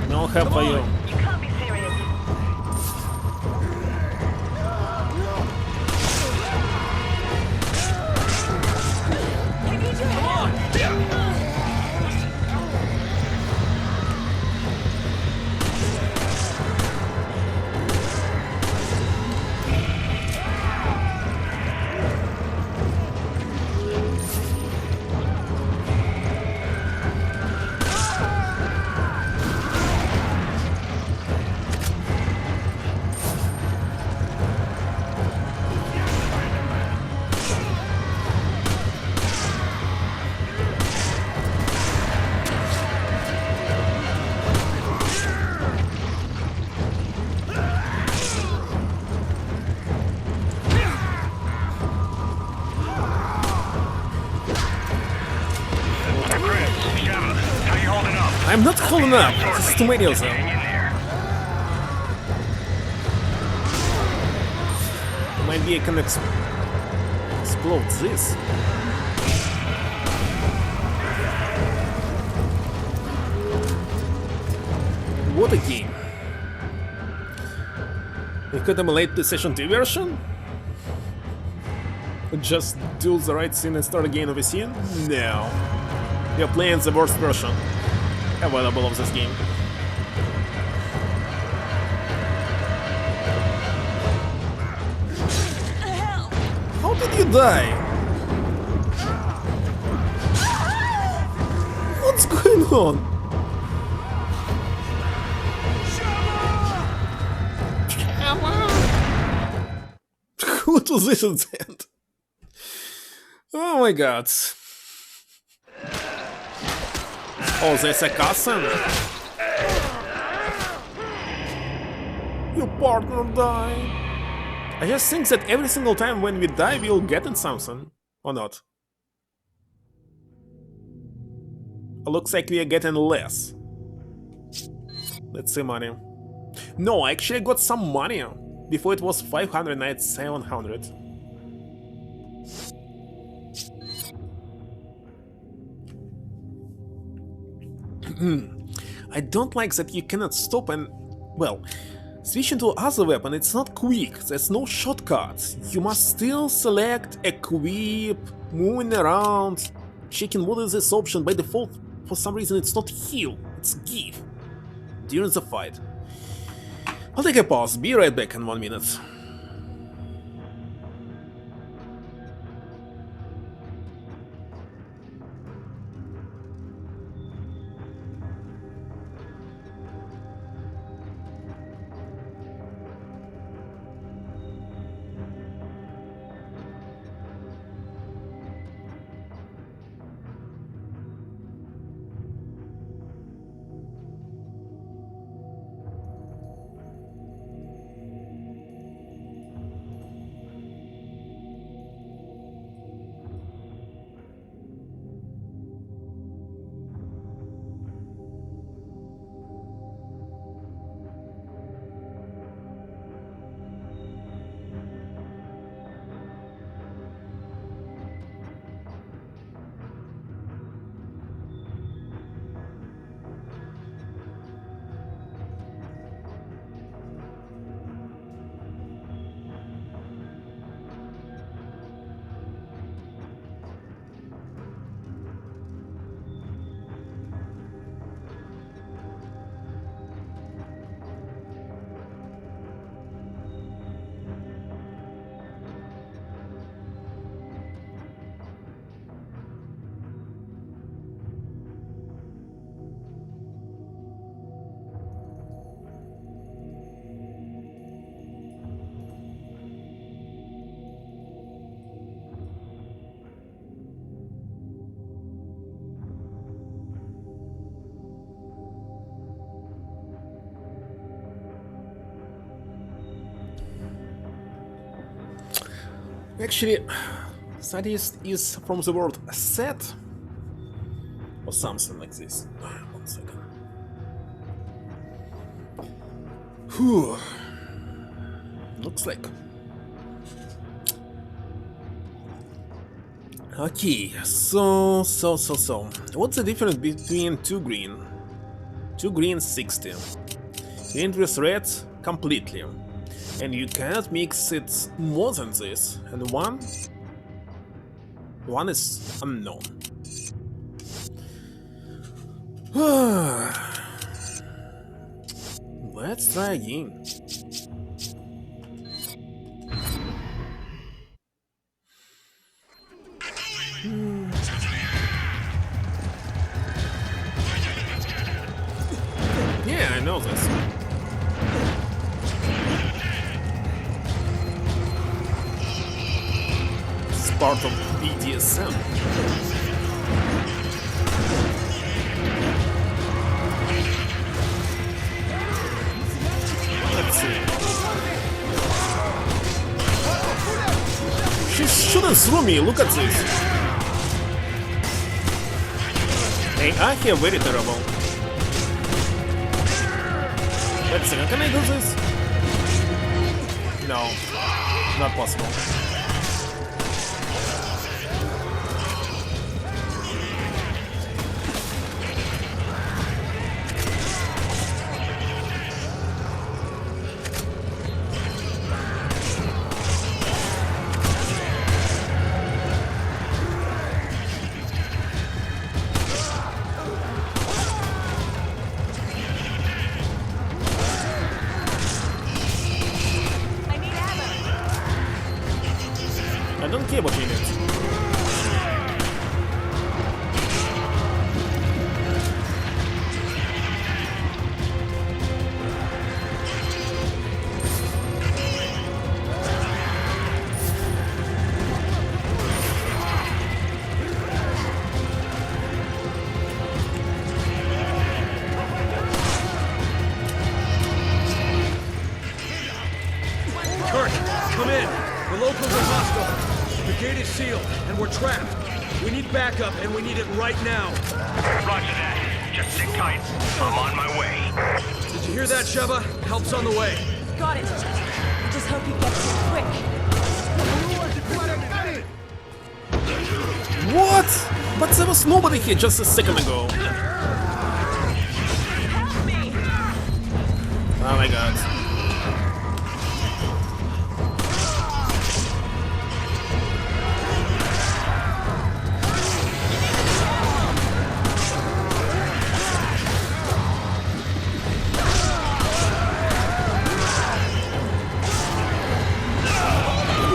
No help for you. You can't be serious. I need your help. I'm not holding up. This is tomatoes though. Maybe I can explode this. What a game. We could emulate the Session 2 version? Just do the right scene and start again of a scene? No. You're playing the worst version available of this game. How did you die? What's going on? What was this incident? Oh my god. Oh, there's a cousin? Your partner died. I just think that every single time when we die, we'll get in something. Or not. It looks like we are getting less. Let's see money. No, I actually got some money. Before it was 500, now it's 700. I don't like that you cannot stop and, well, switching to other weapon, it's not quick, there's no shortcuts. You must still select, equip, moving around, checking what is this option. By default, for some reason it's not heal, it's give during the fight. I'll take a pause, be right back in 1 minute. Actually, sadist is from the word set or something like this. 1 second. Whew. Looks like. Okay, so. What's the difference between 2 green? 2 green 60. Green with red completely. And you cannot mix it more than this. And one is unknown. Let's try again. Yeah, I know this. Part of BDSM. Let's see. She shouldn't throw me, look at this. They are here very terrible. Let's see, can I do this? No, not possible. I don't care about units. Kirk, come in. The locals are hostile. The gate is sealed, and we're trapped. We need backup, and we need it right now. Roger that. Just sit tight. I'm on my way. Did you hear that, Sheva? Help's on the way. Got it. I just hope you get here quick. What? But there was nobody here just a second ago. Oh my god.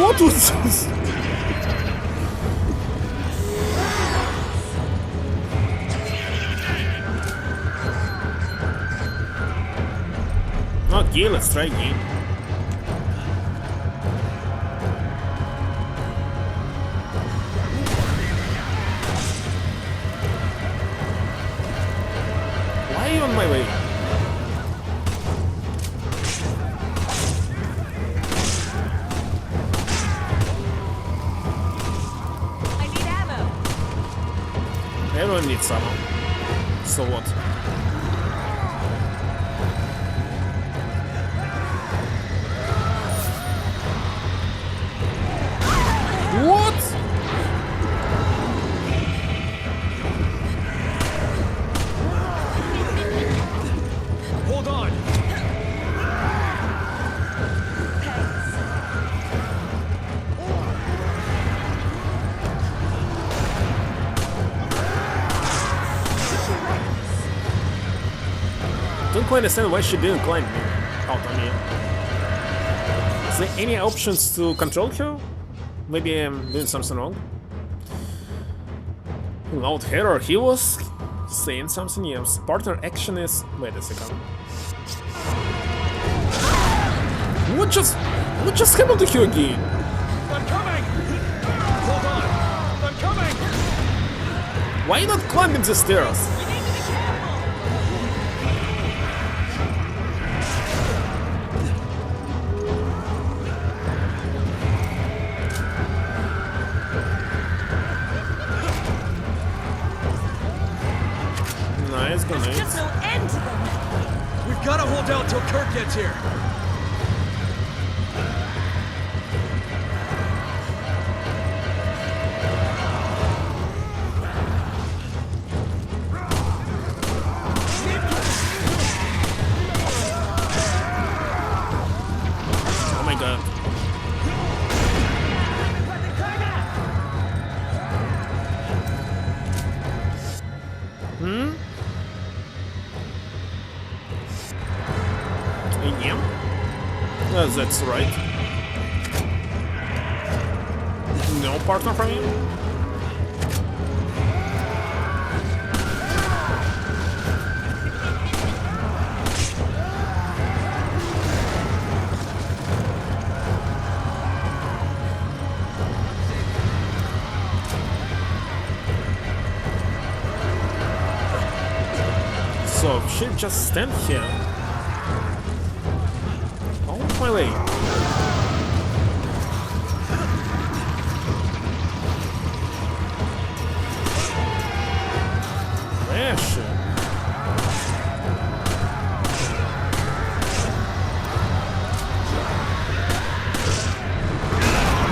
What was this? Okay, let's try again. Why are you on my way? I need ammo. Everyone needs ammo. So what? What? Hold on! Don't quite understand why she didn't climb me out on me. Is there any options to control her? Maybe I'm doing something wrong. Without her or he was saying something, yes. Partner action is... Wait a second. What just happened to you again? I'm coming! Hold on! I'm coming! Why not climbing the stairs? You need to be careful. Nice There's grenades. just no end to them. We've got to hold out till Kirk gets here. Oh my god. Yeah. That's right. No partner from you? So she'll just stand here. Oh my way. Where is she?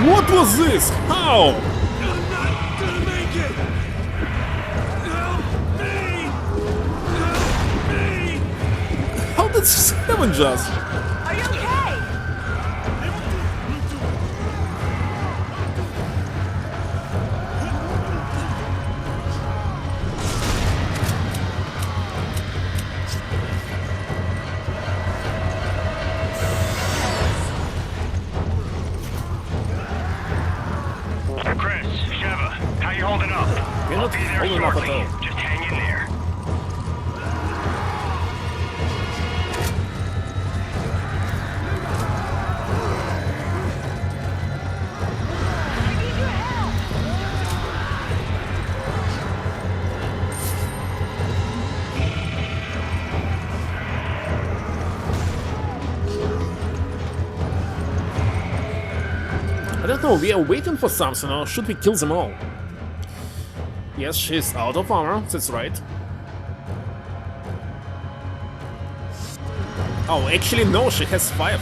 What was this? How? I'm not gonna make it! Help me! Help me! How did this happen just? Are you okay? Chris, Sheva, how you holding up? You're I'll not be there holding up at shortly. all. Just hang in there. I need your help. I don't know, we are waiting for something, or should we kill them all? Yes, she's out of armor, that's right. Oh, actually no, she has 5.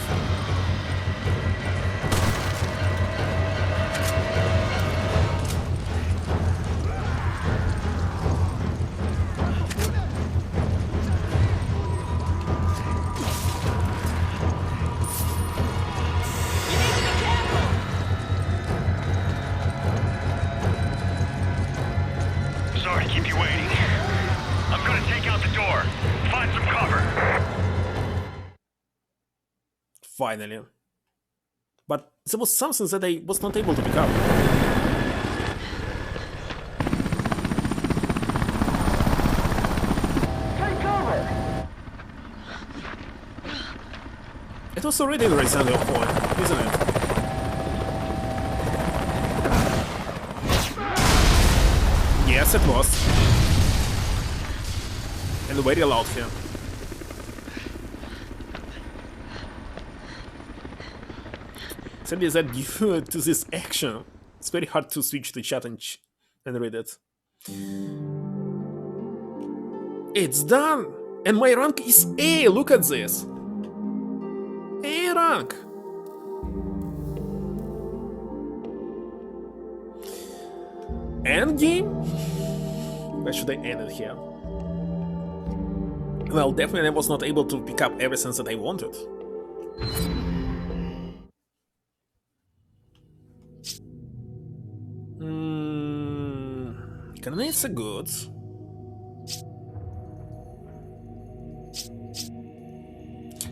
Finally. But there was something that I was not able to pick up. It was already in Resident Evil 4, isn't it? Yes, it was. And very loud here. Sadly, that due to this action, it's very hard to switch to chat and read it. It's done! And my rank is A! Look at this! A rank! End game? Where should I end it here? Well, definitely I was not able to pick up everything that I wanted. Grenades are good.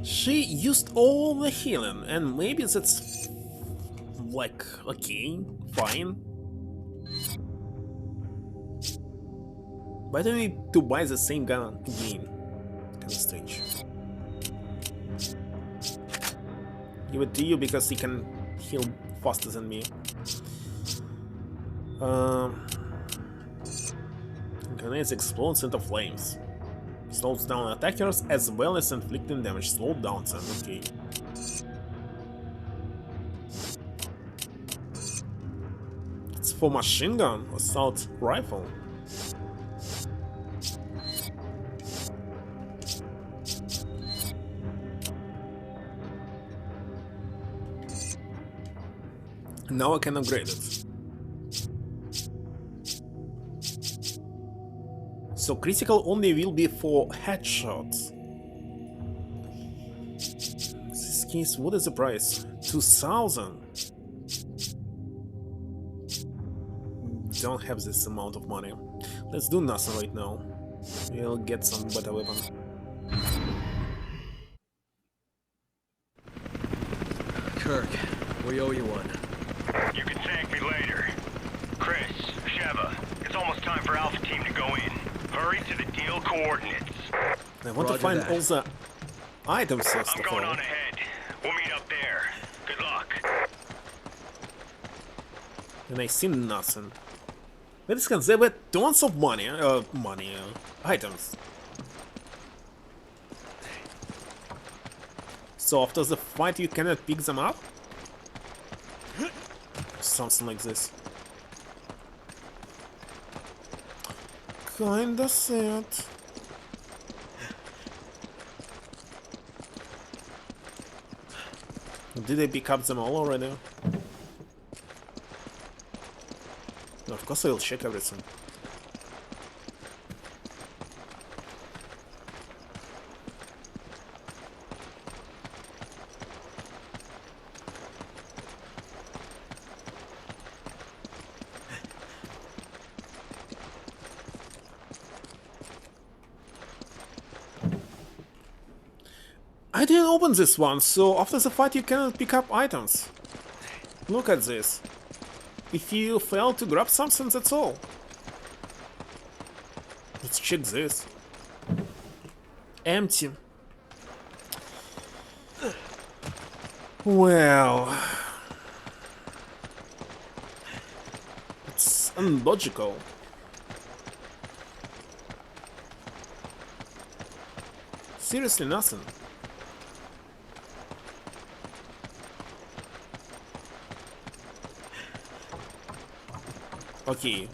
She used all the healing, and maybe that's like okay, fine. But I need to buy the same gun again. Kind of strange. Give it to you because he can heal faster than me. Grenades explodes into flames. Slows down attackers as well as inflicting damage. Slow down them, okay. It's for machine gun, assault rifle. Now I can upgrade it. So critical only will be for headshots. In this case, what is the price? 2,000. Don't have this amount of money. Let's do nothing right now. We'll get some better weapon. Kirk, we owe you one. You can thank me later. Chris, Sheva, it's almost time for Alpha Team to go in. Hurry to the deal coordinates. I want Roger to find that. all the items first I'm of going all. on ahead. We'll meet up there. Good luck. And I see nothing. Wait a second, there were tons of items. So after the fight you cannot pick them up? Something like this. Kinda sad. Did I pick up them all already? No, of course I will check everything. I didn't open this one, so after the fight you cannot pick up items. Look at this. If you fail to grab something, that's all. Let's check this. Empty. Well... It's unlogical. Seriously, nothing. Okay.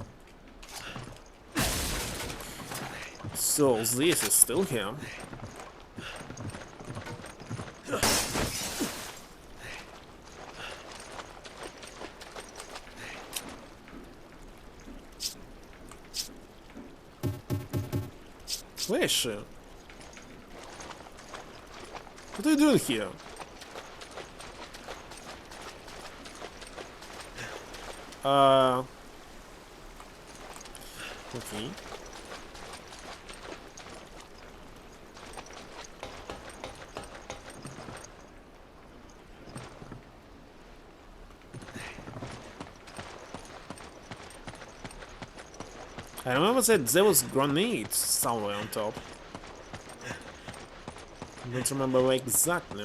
So this is still here. Where is she? What are you doing here? Okay. I remember that there was grenades somewhere on top. I don't remember where exactly.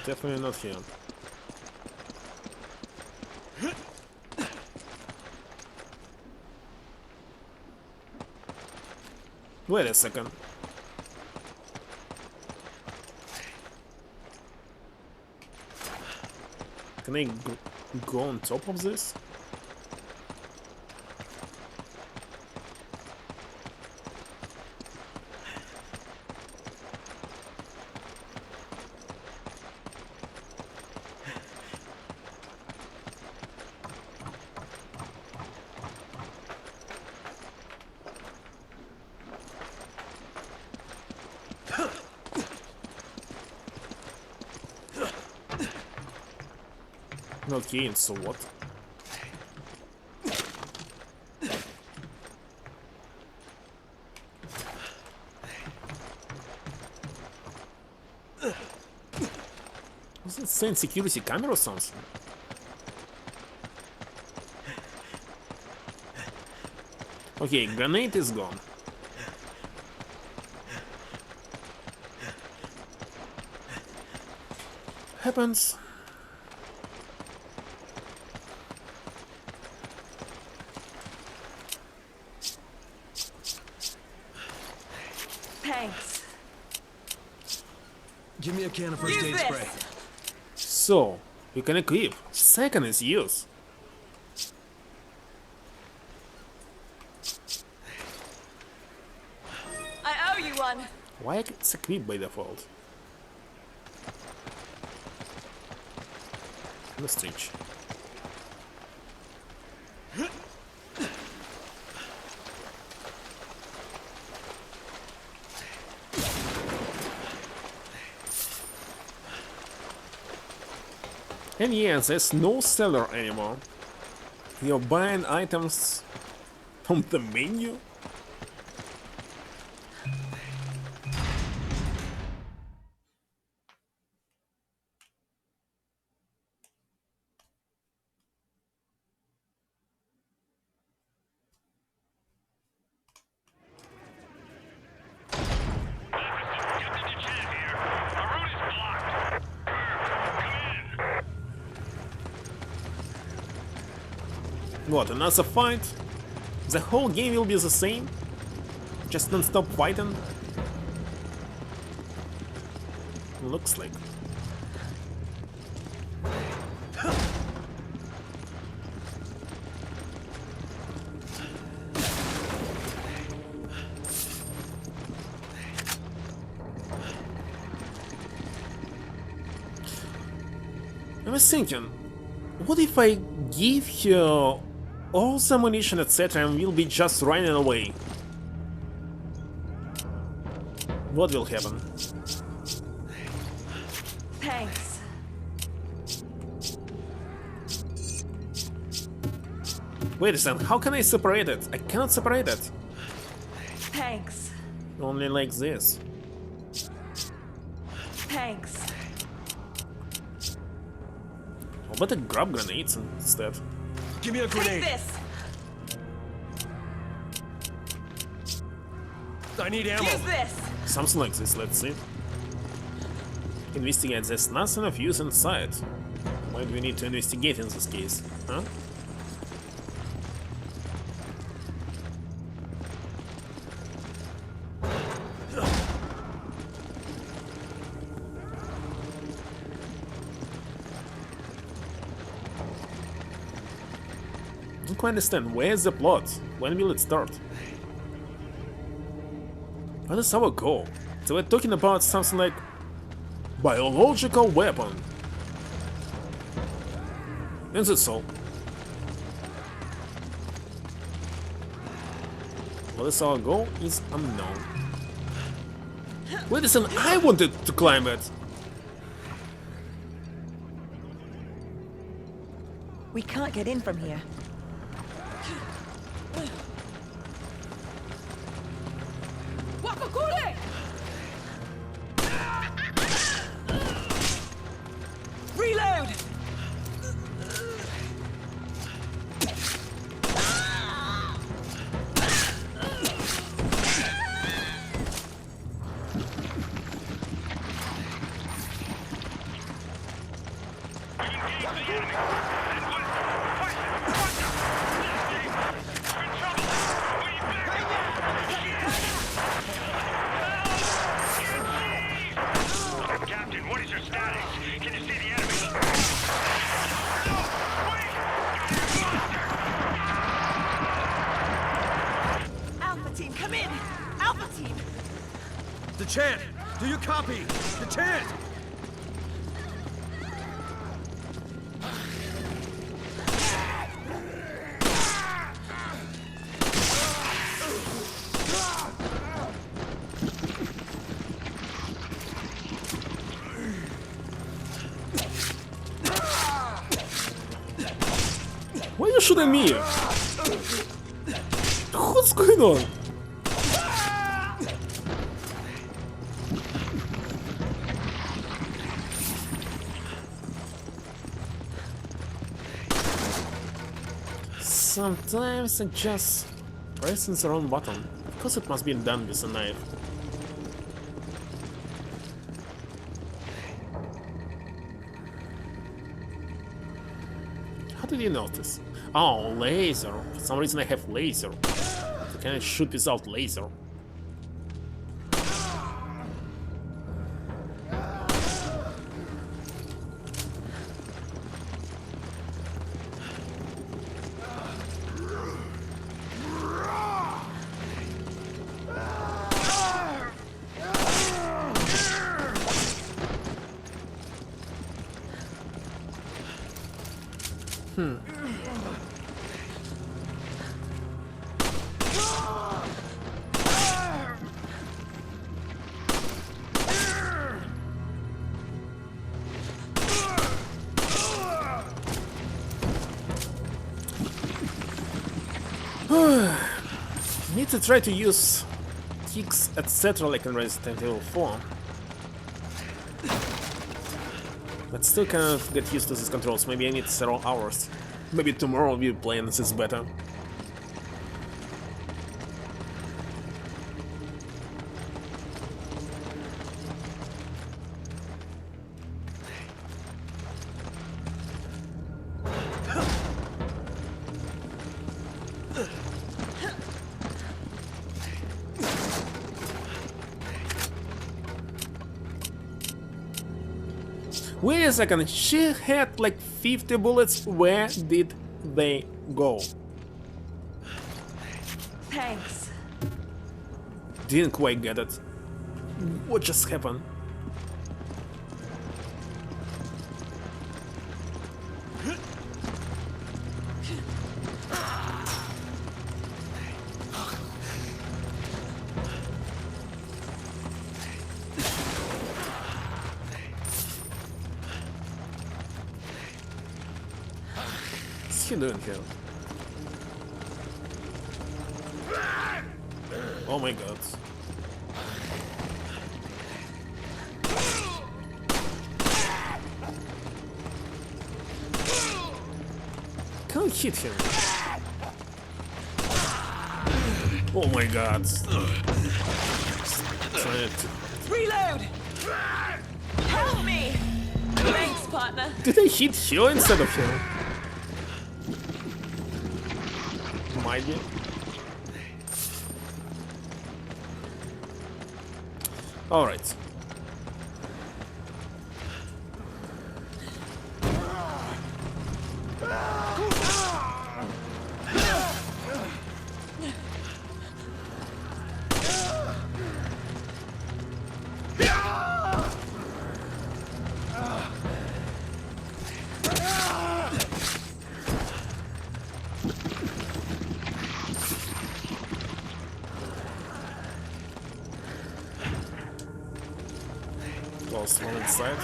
Definitely not here. Wait a second. Can I go on top of this? Okay, and so what? Is it saying security camera or something? Okay, grenade is gone. Happens. Thanks. Give me a can of first aid Use spray. this. So, you can equip. Second is use. I owe you one. Why it's equipped by default? Let's change. And yeah, there's no seller anymore. You're buying items from the menu? What, another fight? The whole game will be the same? Just non-stop fighting? Looks like. I was thinking, what if I give her all the ammunition, etc., and we'll be just running away? What will happen? Thanks. Wait a second, how can I separate it? I cannot separate it. Thanks. Only like this. Thanks. How about I grab grenades instead? Give me a Take grenade. this. I need ammo. Use this. Something like this, let's see. Investigate, there's nothing of use inside. Why do we need to investigate in this case? Huh? I don't quite understand. Where's the plot? When will it start? What is our goal? So we're talking about something like biological weapon. And that's all. What is our goal is unknown. Wait a second, I wanted to climb it! We can't get in from here. Chant, do you copy? The chant! Why are you shooting me? What's going on? Sometimes I just pressing the wrong button, because it must be done with a knife. How did you notice? Oh, laser. For some reason I have laser. So can I shoot without laser? Need to try to use kicks, etc. like in Resident Evil 4. But still cannot get used to these controls. Maybe I need several hours. Maybe tomorrow we'll be playing this better. Wait a second, she had like 50 bullets. Where did they go? Thanks. Didn't quite get it. What just happened? What's he doing here? Oh my god. Can't hit him. Oh my god. Trying to... Reload! Help me! Thanks, partner. Did I hit you instead of him? Might be. Alright. Close one inside.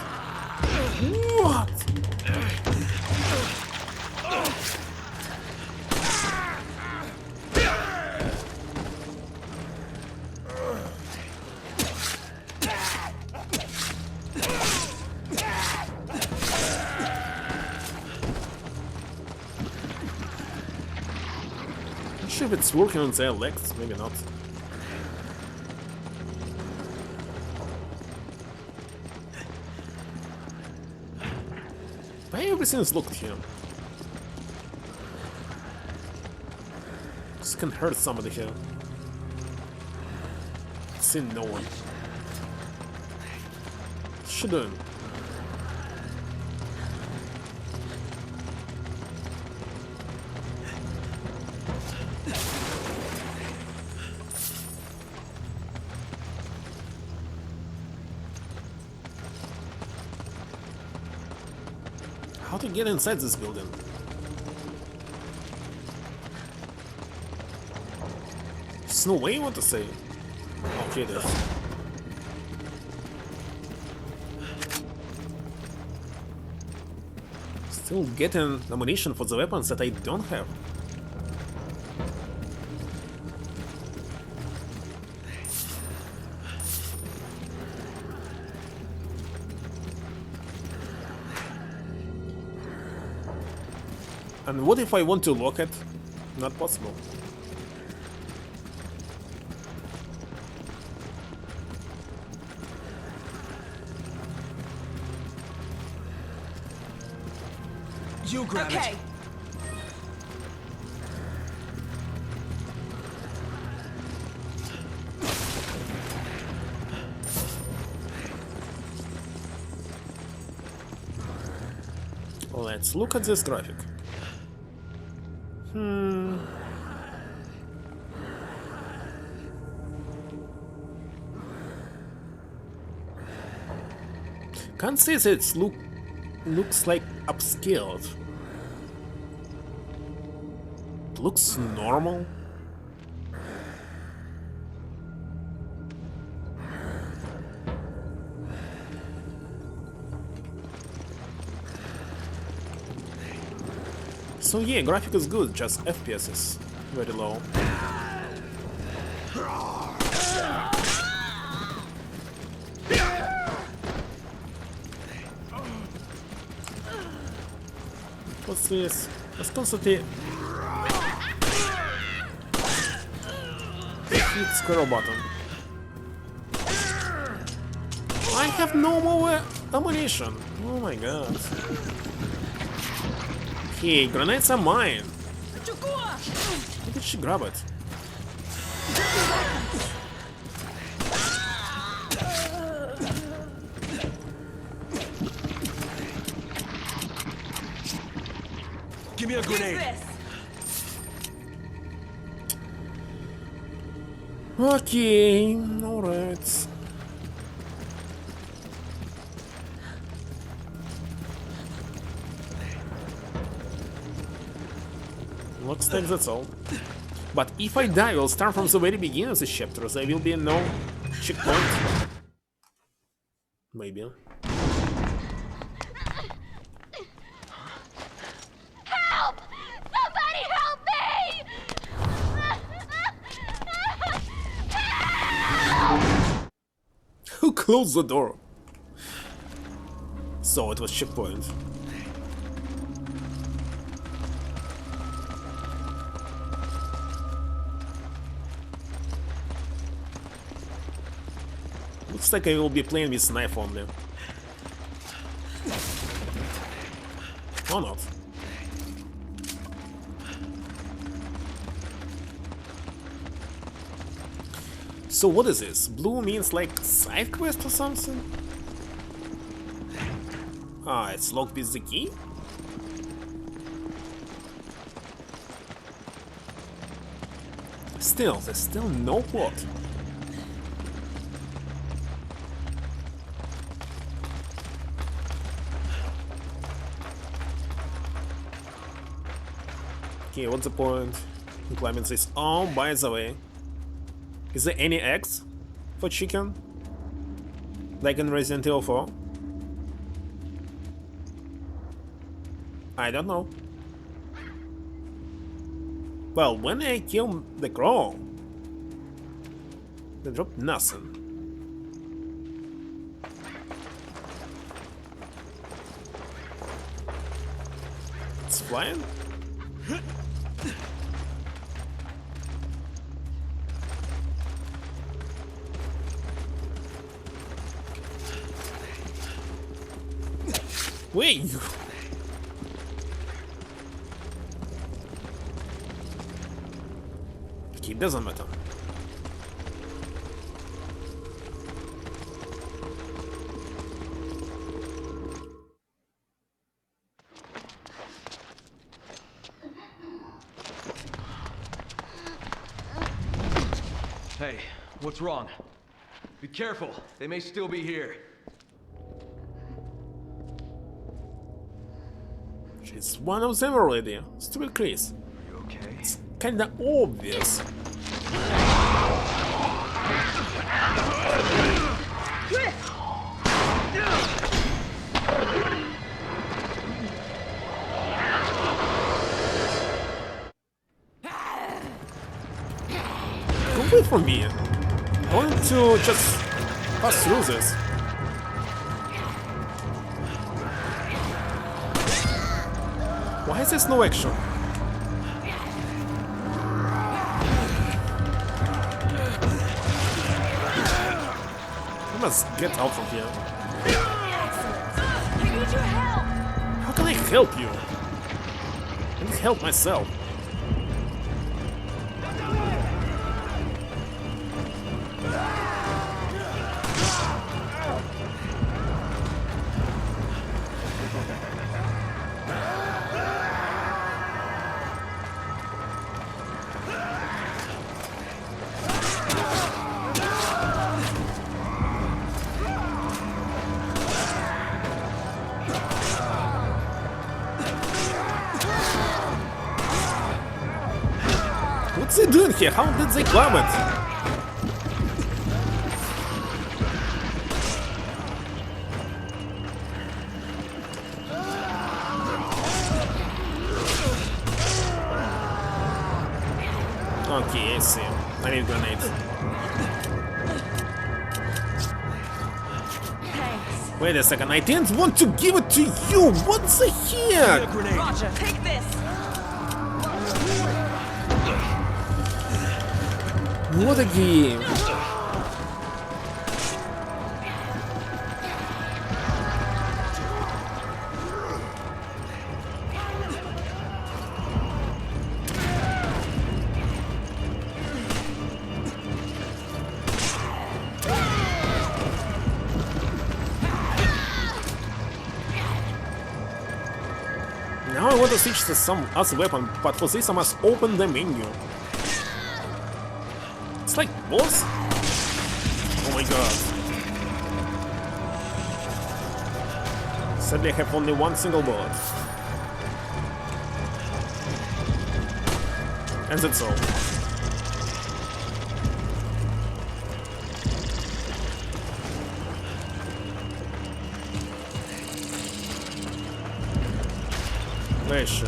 What? Not sure if it's working on their legs, maybe not. Why everything's locked here? This can hurt somebody here. See no one. Shouldn't. to get inside this building. There's no way you want to say. Okay, there is. Still getting ammunition for the weapons that I don't have. And what if I want to lock it? Not possible. You grab it. Let's look at this graphic. Can't say that it looks like upscaled. It looks normal. So yeah, graphic is good, just FPS is very low. What's this? Let's constantly hit square button. I have no more ammunition. Oh my god. Hey, grenades are mine. How did she grab it? Give me a grenade. Okay, alright. Looks like that's all. But if I die, I'll start from the very beginning of the chapter. There will be no checkpoint. Maybe. Help! Somebody help me! Who closed the door? So it was checkpoint. Looks like I will be playing with knife only. Or not. So what is this? Blue means like side quest or something? Ah, it's locked with the key? Still, there's still no plot. Okay, what's the point? Clement says, oh, by the way, is there any eggs for chicken? Like in Resident Evil 4? I don't know. Well, when I kill the crow, they drop nothing. It's flying? Wait! Okay, it doesn't matter. Hey, what's wrong? Be careful, they may still be here. It's one of them already. Stupid Chris. You okay? It's kinda obvious. Go away from me. I want to just pass through this. Why is there no action? I must get out from here. I need your help! How can I help you? I need help myself. What's he doing here? How did they grab it? Okay, I see. I need grenades. Thanks. Wait a second, I didn't want to give it to you! What the heck? Grenade. Roger, take this. What a game! Now I want to switch to some other weapon, but for this I must open the menu. It's like boss? Oh my god. Sadly I have only one single bullet. And that's all. Вещи.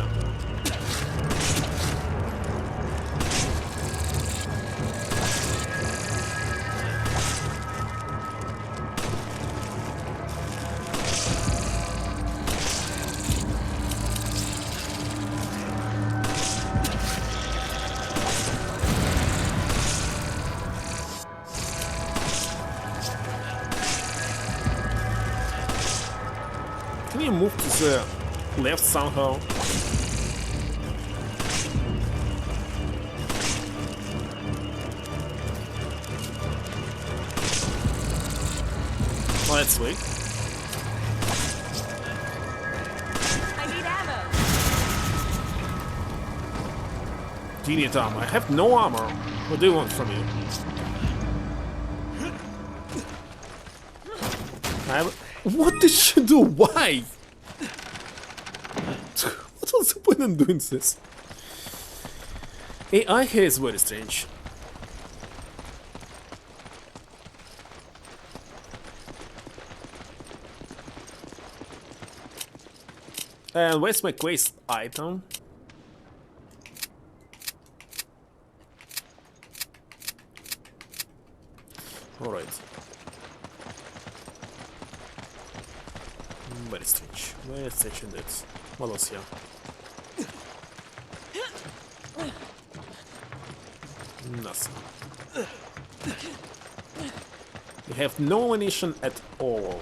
Can you move to the left somehow? Oh, that's sweet. I need ammo. Do you need armor? I have no armor. What do you want from me? What did she do? Why? What was the point in doing this? AI here is very strange. And where's my quest item? Alright. Very strange. Very strange indeed. What else here? Nothing. We have no ammunition at all.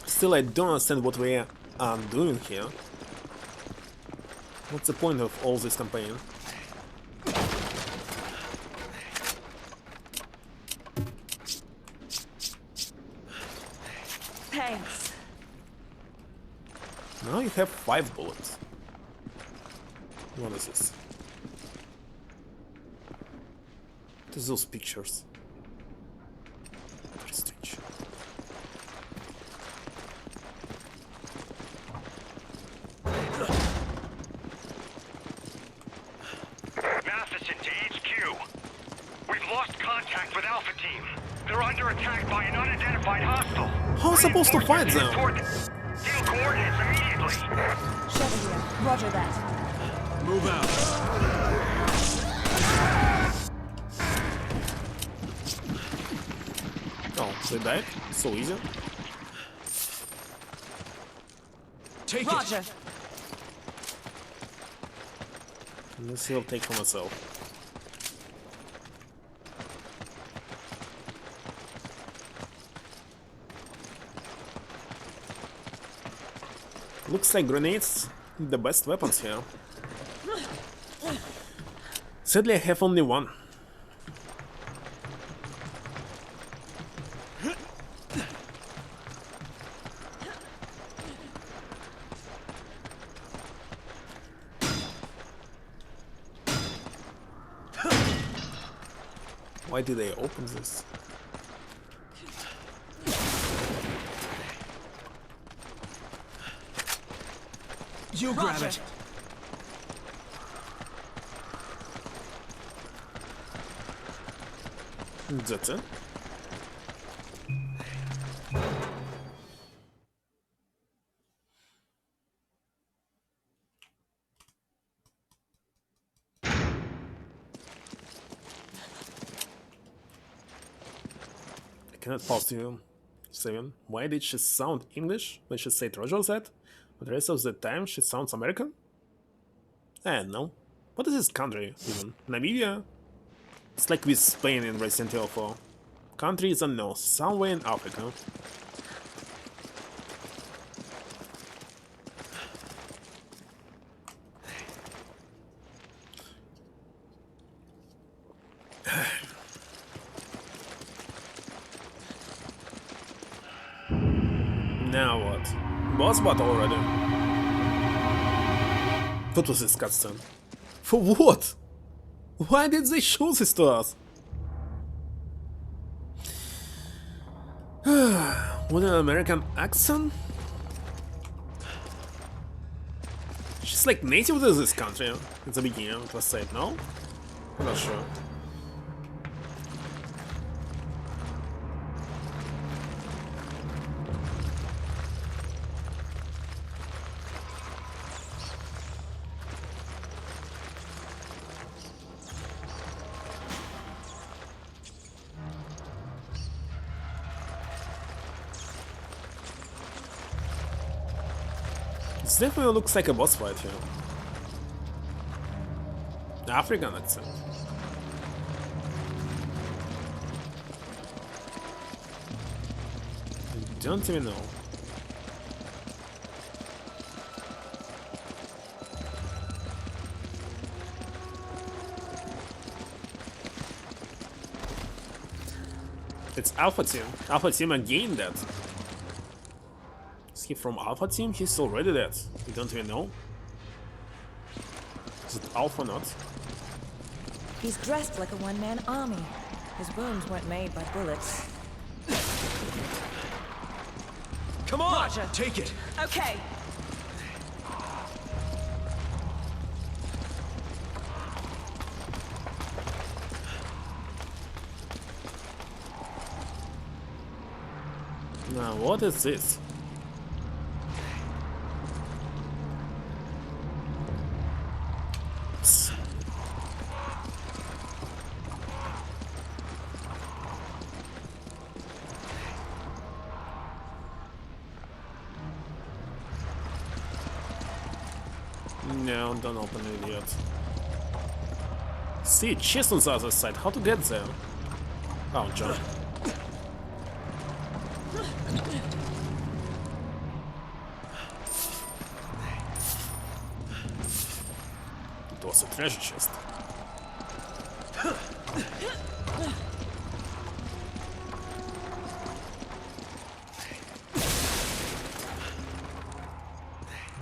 Still, I don't understand what we are doing here. What's the point of all this campaign? Thanks. Now you have 5 bullets. What is this? What is those pictures? Very strange. under attack by an unidentified hostile. How am I supposed to fight them? Deal coordinates immediately. Sheva here. Roger that. Move out. Oh, they died? So easy. Take Roger. it. This he'll take for myself. Looks like grenades the best weapons here. Sadly, I have only one. Why did they open this? You grab it. That's it. I cannot pause you, Steven. Why did she sound English when she said Roger said, but the rest of the time she sounds American? I don't know. What is this country, even? Namibia? It's like with Spain in Resident Evil 4. Country is unknown, somewhere in Africa. Now what? Boss battle already. What was this cutscene? For what? Why did they show this to us? With an American accent? She's like native to this country. At the beginning it was said, no? I'm not sure. This definitely looks like a boss fight here. African accent. I don't even know. It's Alpha Team. Alpha Team again dead. Is he from Alpha Team? He's already dead. We don't even know. Is it Alpha or not? He's dressed like a one-man army. His wounds weren't made by bullets. Come on, Roger. take it. Okay. Now, what is this? No, don't open it yet. See, chest on the other side. How to get there? Oh, jump. It was a treasure chest.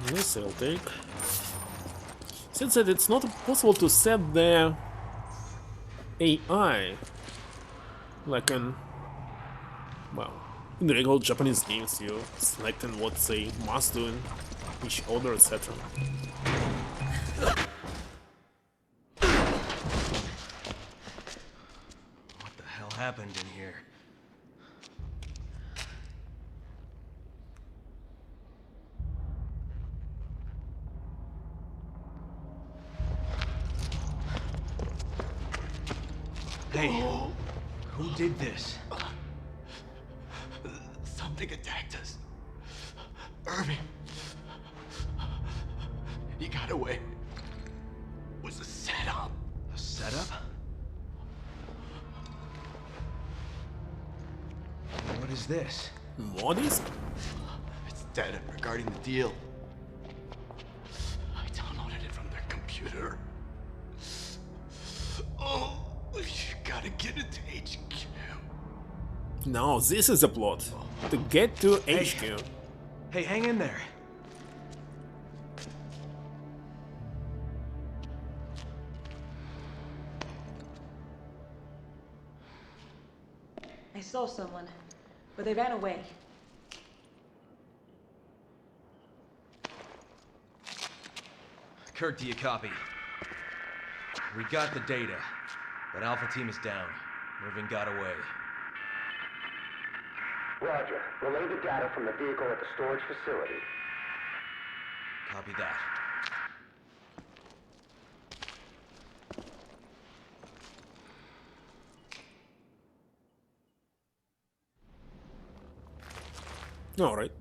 This I'll take. Since that it's not possible to set the AI like in, well, in the regular Japanese games, you selecting what they must do in each order, etc. What the hell happened in here? Hey, who did this? Something attacked us. Irving. He got away. It was a setup. A setup? What is this? What is? It's data regarding the deal. I downloaded it from their computer. Oh, you gotta get it to HQ. No, this is the plot. To get to HQ. Hey, hang in there. I saw someone, but they ran away. Kirk, do you copy? We got the data, but Alpha Team is down. Irving got away. Roger. Relay the data from the vehicle at the storage facility. Copy that. Alright.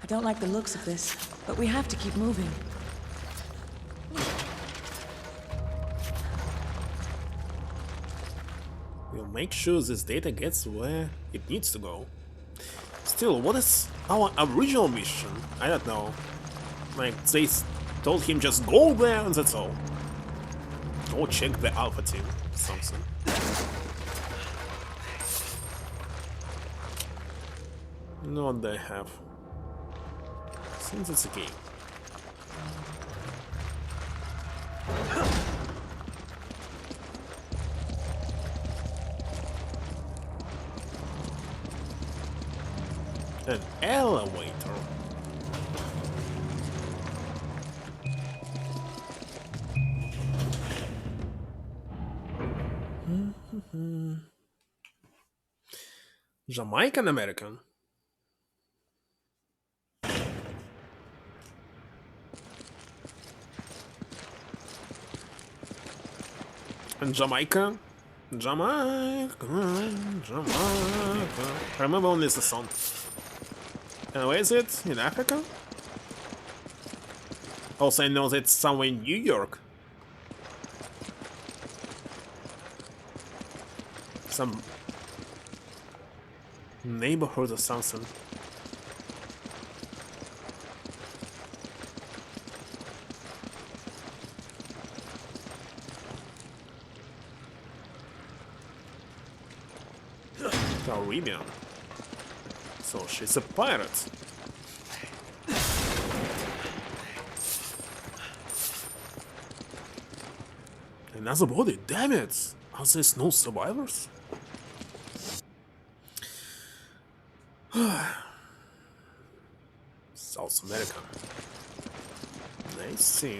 I don't like the looks of this, but we have to keep moving. We'll make sure this data gets where it needs to go. Still, what is our original mission? I don't know. Like, they told him just go there and that's all. Go check the Alpha Team. Something. No, what they have. Since it's a game. An elevator. Jamaican American. And Jamaica. Jamaica. I remember only the song. And where is it? In Africa? Also, I know that it's somewhere in New York. Some neighborhood or something. Caribbean. So she's a pirate. Another body, damn it! Are there no survivors? South America. I see.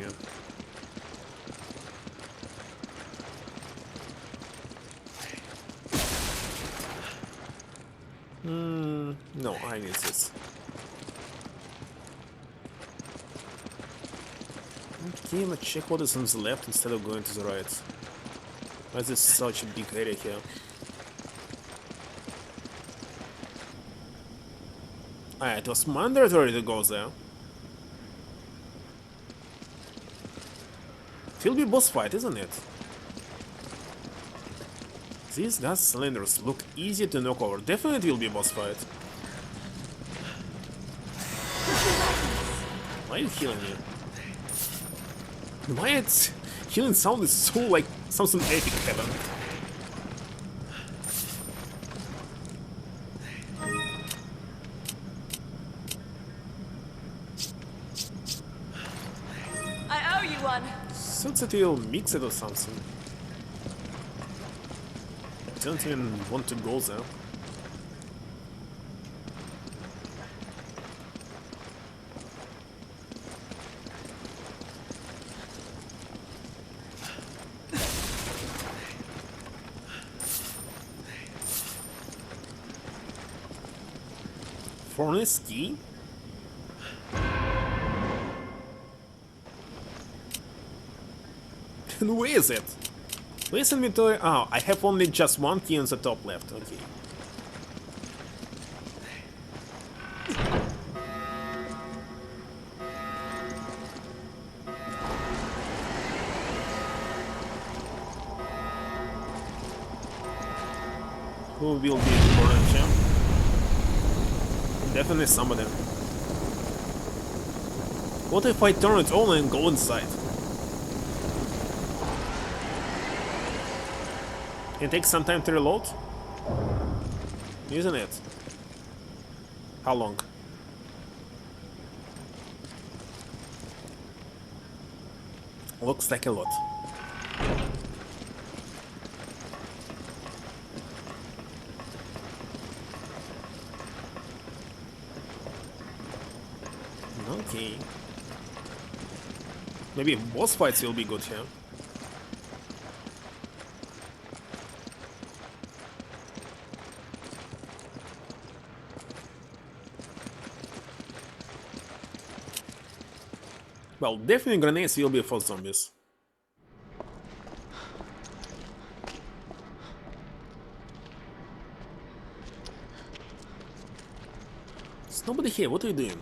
No, I need this. Okay, let's check what is on the left instead of going to the right. Why is this such a big area here? Ah, it was mandatory to go there. It will be boss fight, isn't it? These gas cylinders look easy to knock over. Definitely will be boss fight. Why are you healing me? Why its healing sound is so like something epic happened? I owe you one. Seems that you'll mix it or something. I don't even want to go there. Furnace key? And where is it? Space inventory. Oh, I have only just one key on the top left. Okay. Who will be important champ? Definitely somebody. What if I turn it on and go inside? It takes some time to reload, isn't it? How long? Looks like a lot. Okay. Maybe boss fights will be good here. Well, definitely grenades will be for zombies. There's nobody here, what are you doing?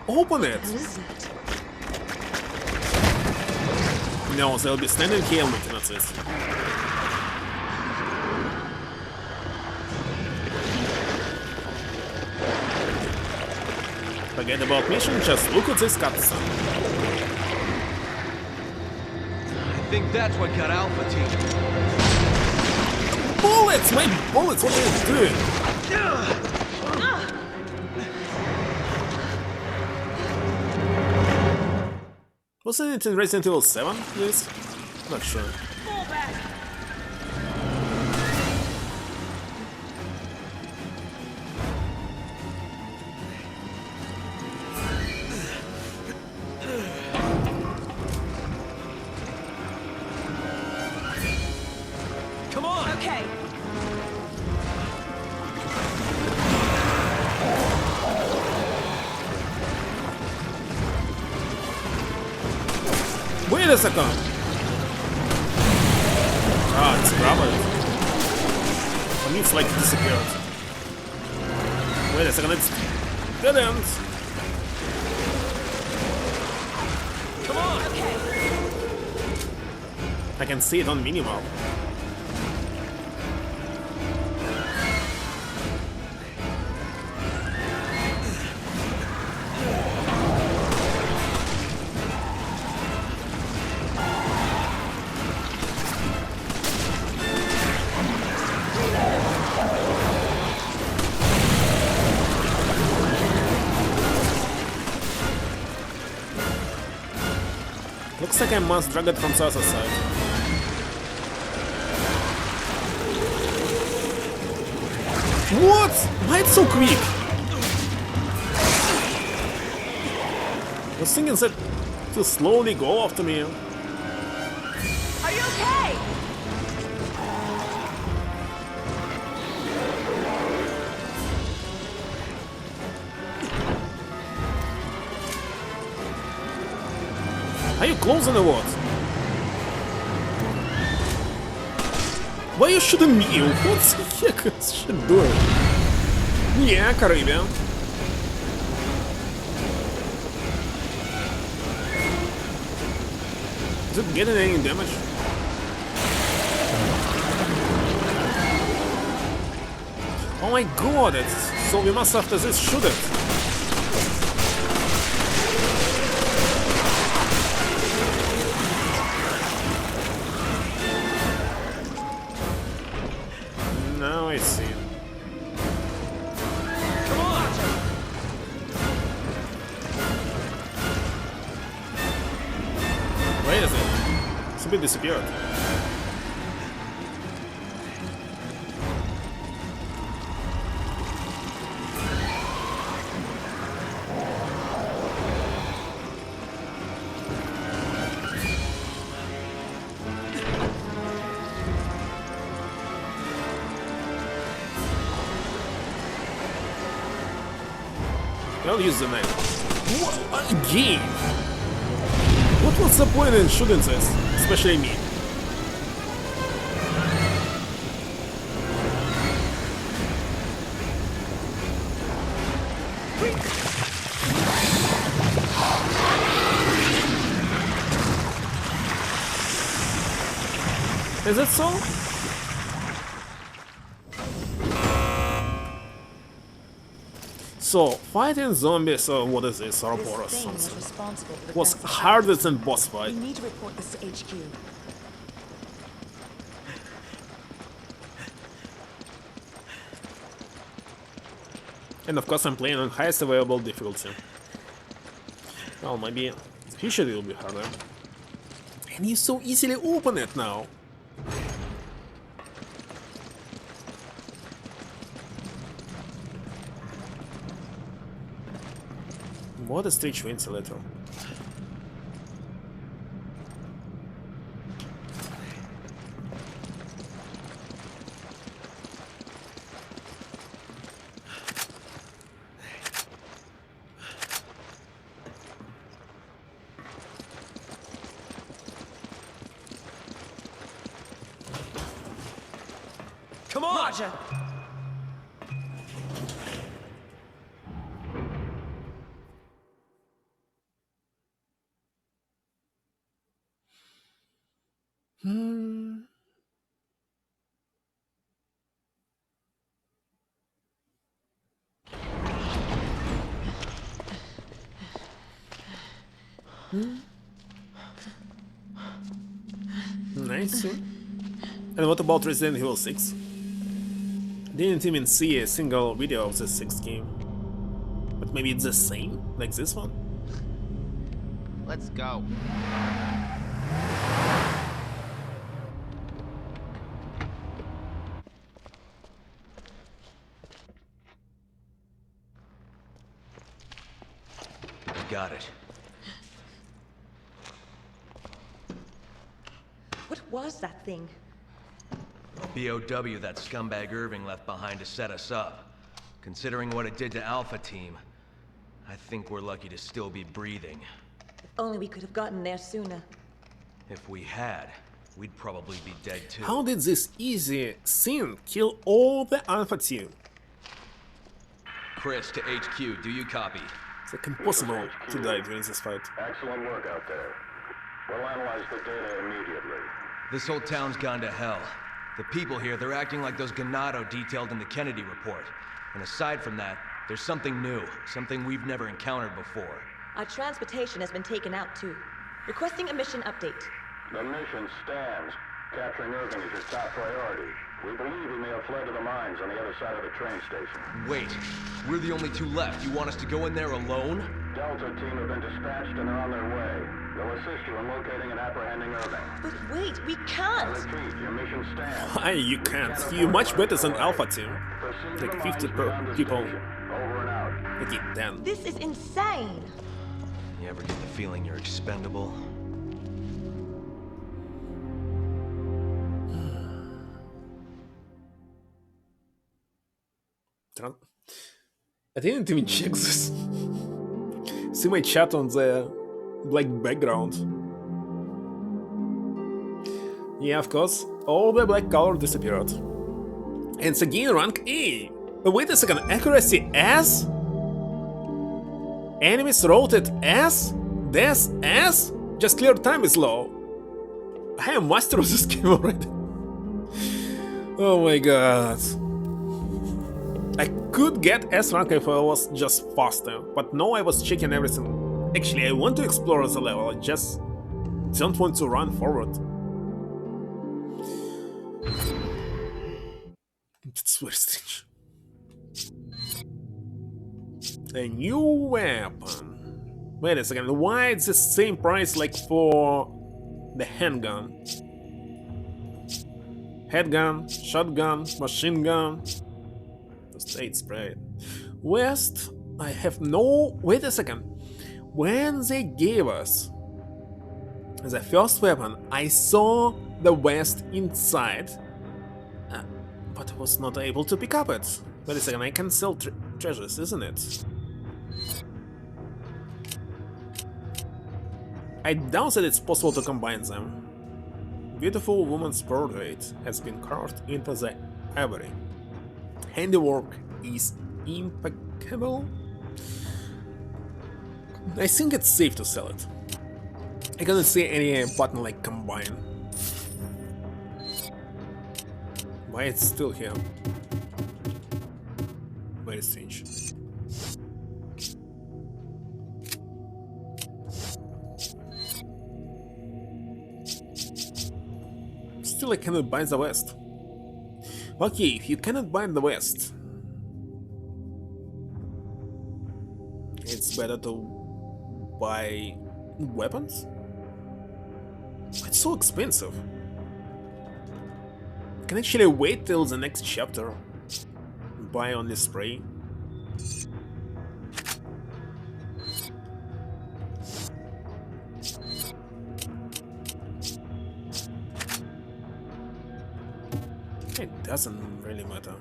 Open it! What is it? No, they'll be standing here looking at this. Forget about mission, just look at this cutscene. I think that's what got Alpha Team. Bullets! My bullets! What are you doing? Wasn't it in Resident Evil 7, this? Not sure. Come on! Okay. Wait a second! Ah, it's grabbed. For me, it's like disappeared. Wait a second, it's dead end. Come on! Okay. I can see it on minimal. Looks like I must drag it from the other side. What? Why it's so quick? I was thinking that to slowly go after me. Are you okay? Are you closing or what? Why are you shooting me? What the heck is she doing? Yeah, Caribbean. Is it getting any damage? Oh my god, so we must after this shoot it. Now I see. Come on! Wait a second. It's a bit disappeared. I'll use the knife. What? Again? What was the point in shooting this? Especially me. Is it so? So, fighting zombies, or what is this, or or something, was harder than boss fight. We need to report this to HQ. And of course I'm playing on highest available difficulty. Well, maybe in the future it will be harder. And you so easily open it now. What a strange ventilator. Come on! Roger. Nice. And what about Resident Evil 6? Didn't even see a single video of the 6th game. But maybe it's the same, like this one? Let's go. Got it. What was that thing? A BOW that scumbag Irving left behind to set us up. Considering what it did to Alpha Team, I think we're lucky to still be breathing. If only we could have gotten there sooner. If we had, we'd probably be dead too. How did this easy scene kill all the Alpha Team? Chris to HQ, do you copy? It's like impossible to die during this fight. Excellent work out there. We'll analyze the data immediately. This whole town's gone to hell. The people here, they're acting like those Ganado detailed in the Kennedy report. And aside from that, there's something new, something we've never encountered before. Our transportation has been taken out too. Requesting a mission update. The mission stands. Capturing Irving is your top priority. We believe he may have fled to the mines on the other side of the train station. Wait, we're the only two left. You want us to go in there alone? Delta team have been dispatched and are on their way. They'll assist you in locating and apprehending Irving. But wait, we I can't! repeat, your mission stands. Why you can't? You're much better than Alpha Team. Proceed to Like the 50 mines beyond the people. station. Over and out. Like it 10. This is insane! You ever get the feeling you're expendable? I didn't even check this. See my chat on the black background. Yeah, of course, all the black color disappeared. And it's again rank A. Wait a second, accuracy S? Enemies rotate S? Death S? Just clear time is low. I am master of this game already. Oh my god. I could get S rank if I was just faster, but no, I was checking everything. Actually, I want to explore the level, I just don't want to run forward. It's very strange. A new weapon. Wait a second, why it's the same price like for the handgun? Headgun, shotgun, machine gun. State spray. West, I have no... Wait a second. When they gave us the first weapon, I saw the West inside, but was not able to pick up it. Wait a second, I can sell treasures, isn't it? I doubt that it's possible to combine them. Beautiful woman's portrait has been carved into the ivory. Handiwork is impeccable. I think it's safe to sell it. I couldn't see any button like combine. Why it's still here? Very strange. Still I cannot buy the West. Okay, if you cannot buy the West, it's better to buy weapons? It's so expensive. I can actually wait till the next chapter. Buy only spray. It doesn't really matter.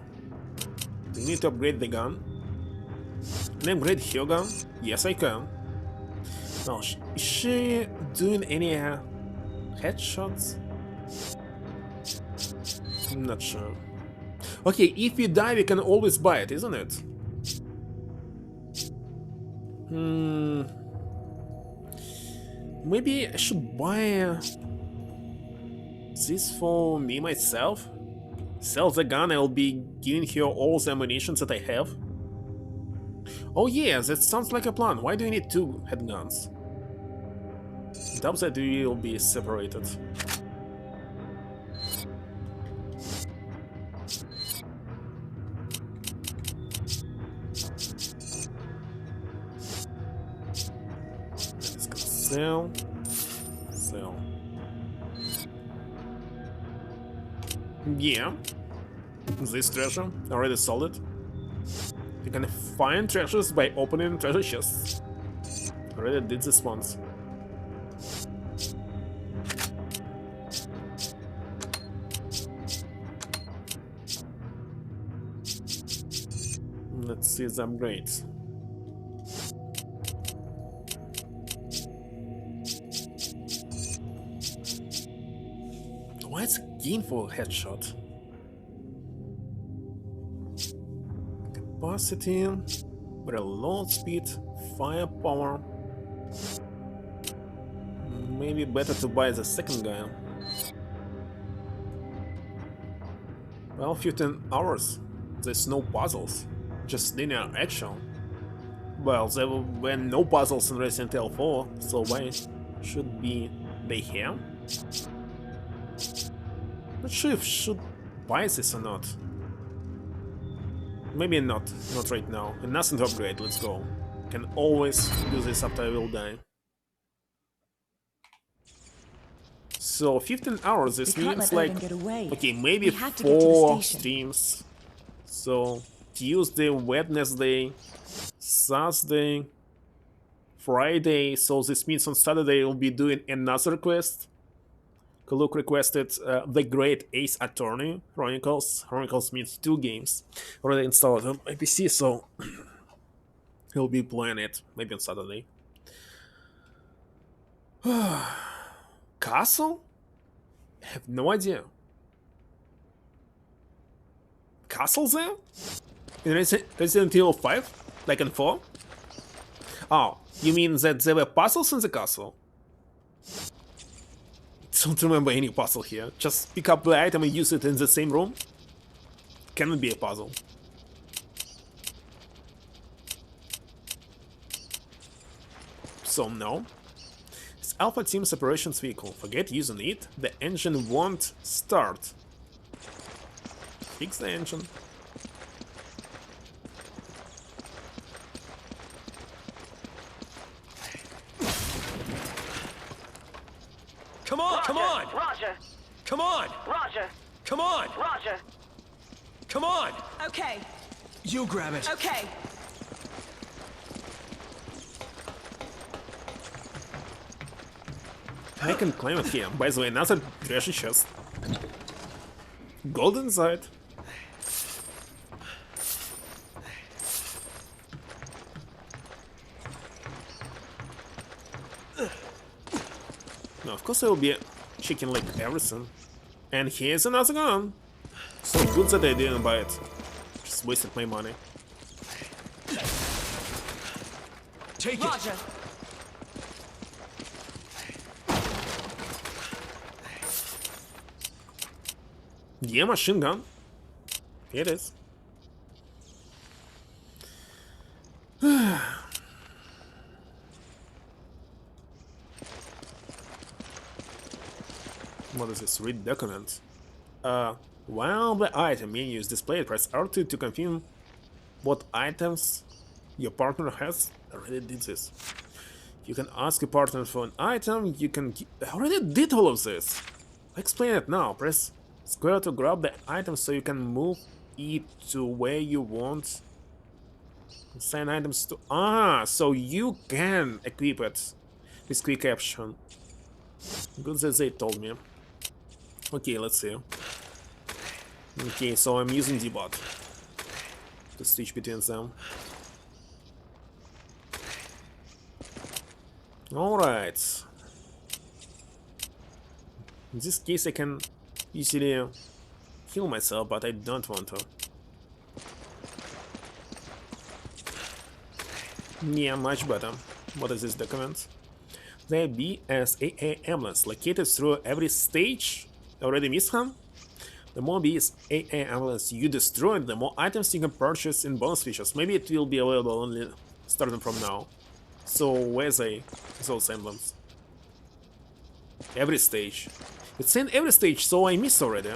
Do you need to upgrade the gun? Can I upgrade her gun? Yes, I can. Now, is she doing any headshots? I'm not sure. Okay, if you die, we can always buy it, isn't it? Maybe I should buy this for me myself? Sell the gun, I'll be giving her all the ammunition that I have. Oh yeah, that sounds like a plan. Why do you need two handguns? Doubt that we will be separated. Let's go sell. Sell. Yeah. This treasure, already sold it. You can find treasures by opening treasure chests. Already did this once. Let's see the upgrades. Why is it gainful headshot? Capacity, reload speed, firepower. Maybe better to buy the second guy. Well, 15 hours. There's no puzzles, just linear action. Well, there were no puzzles in Resident Evil 4, so why should be they here? Not sure if I should buy this or not. Maybe not right now. And nothing to upgrade, let's go. Can always do this after I will die. So 15 hours, this means like, okay, maybe 4 streams. So Tuesday, Wednesday, Thursday, Friday. So this means on Saturday we'll be doing another quest. Kaluk requested The Great Ace Attorney Chronicles. Chronicles means 2 games. Already installed on my PC, so he'll be playing it maybe on Saturday. Castle? I have no idea. Castle there? In Resident Evil 5? Like in 4? Oh, you mean that there were puzzles in the castle? Don't remember any puzzle here. Just pick up the item and use it in the same room? Cannot be a puzzle. So no. It's Alpha Team's operations vehicle. Forget using it. The engine won't start. Fix the engine. Come on, come on! Roger. Come on! Roger. Come on! Roger. Come on! Okay. You grab it. Okay. I can climb it here. By the way, another treasure chest. Gold inside. No, of course I will be checking like everything. And here's another gun. So good that I didn't buy it. Just wasted my money. Take it. Roger. Yeah, machine gun. Here it is. What is this? Read document. While the item menu is displayed, press R2 to confirm what items your partner has. I already did this. You can ask your partner for an item. You can. I already did all of this. Explain it now. Press square to grab the item so you can move it to where you want. Assign items to. Ah, so you can equip it with quick option. Good that they told me. Okay, let's see. Okay, so I'm using D-bot to switch between them. Alright. In this case I can easily heal myself, but I don't want to. Yeah, much better. What is this document? The BSAA ambulance located through every stage. Already missed him? The more BSAA ambulance you destroy, the more items you can purchase in bonus features. Maybe it will be available only starting from now. So where's those emblems? Every stage. It's in every stage, so I missed already.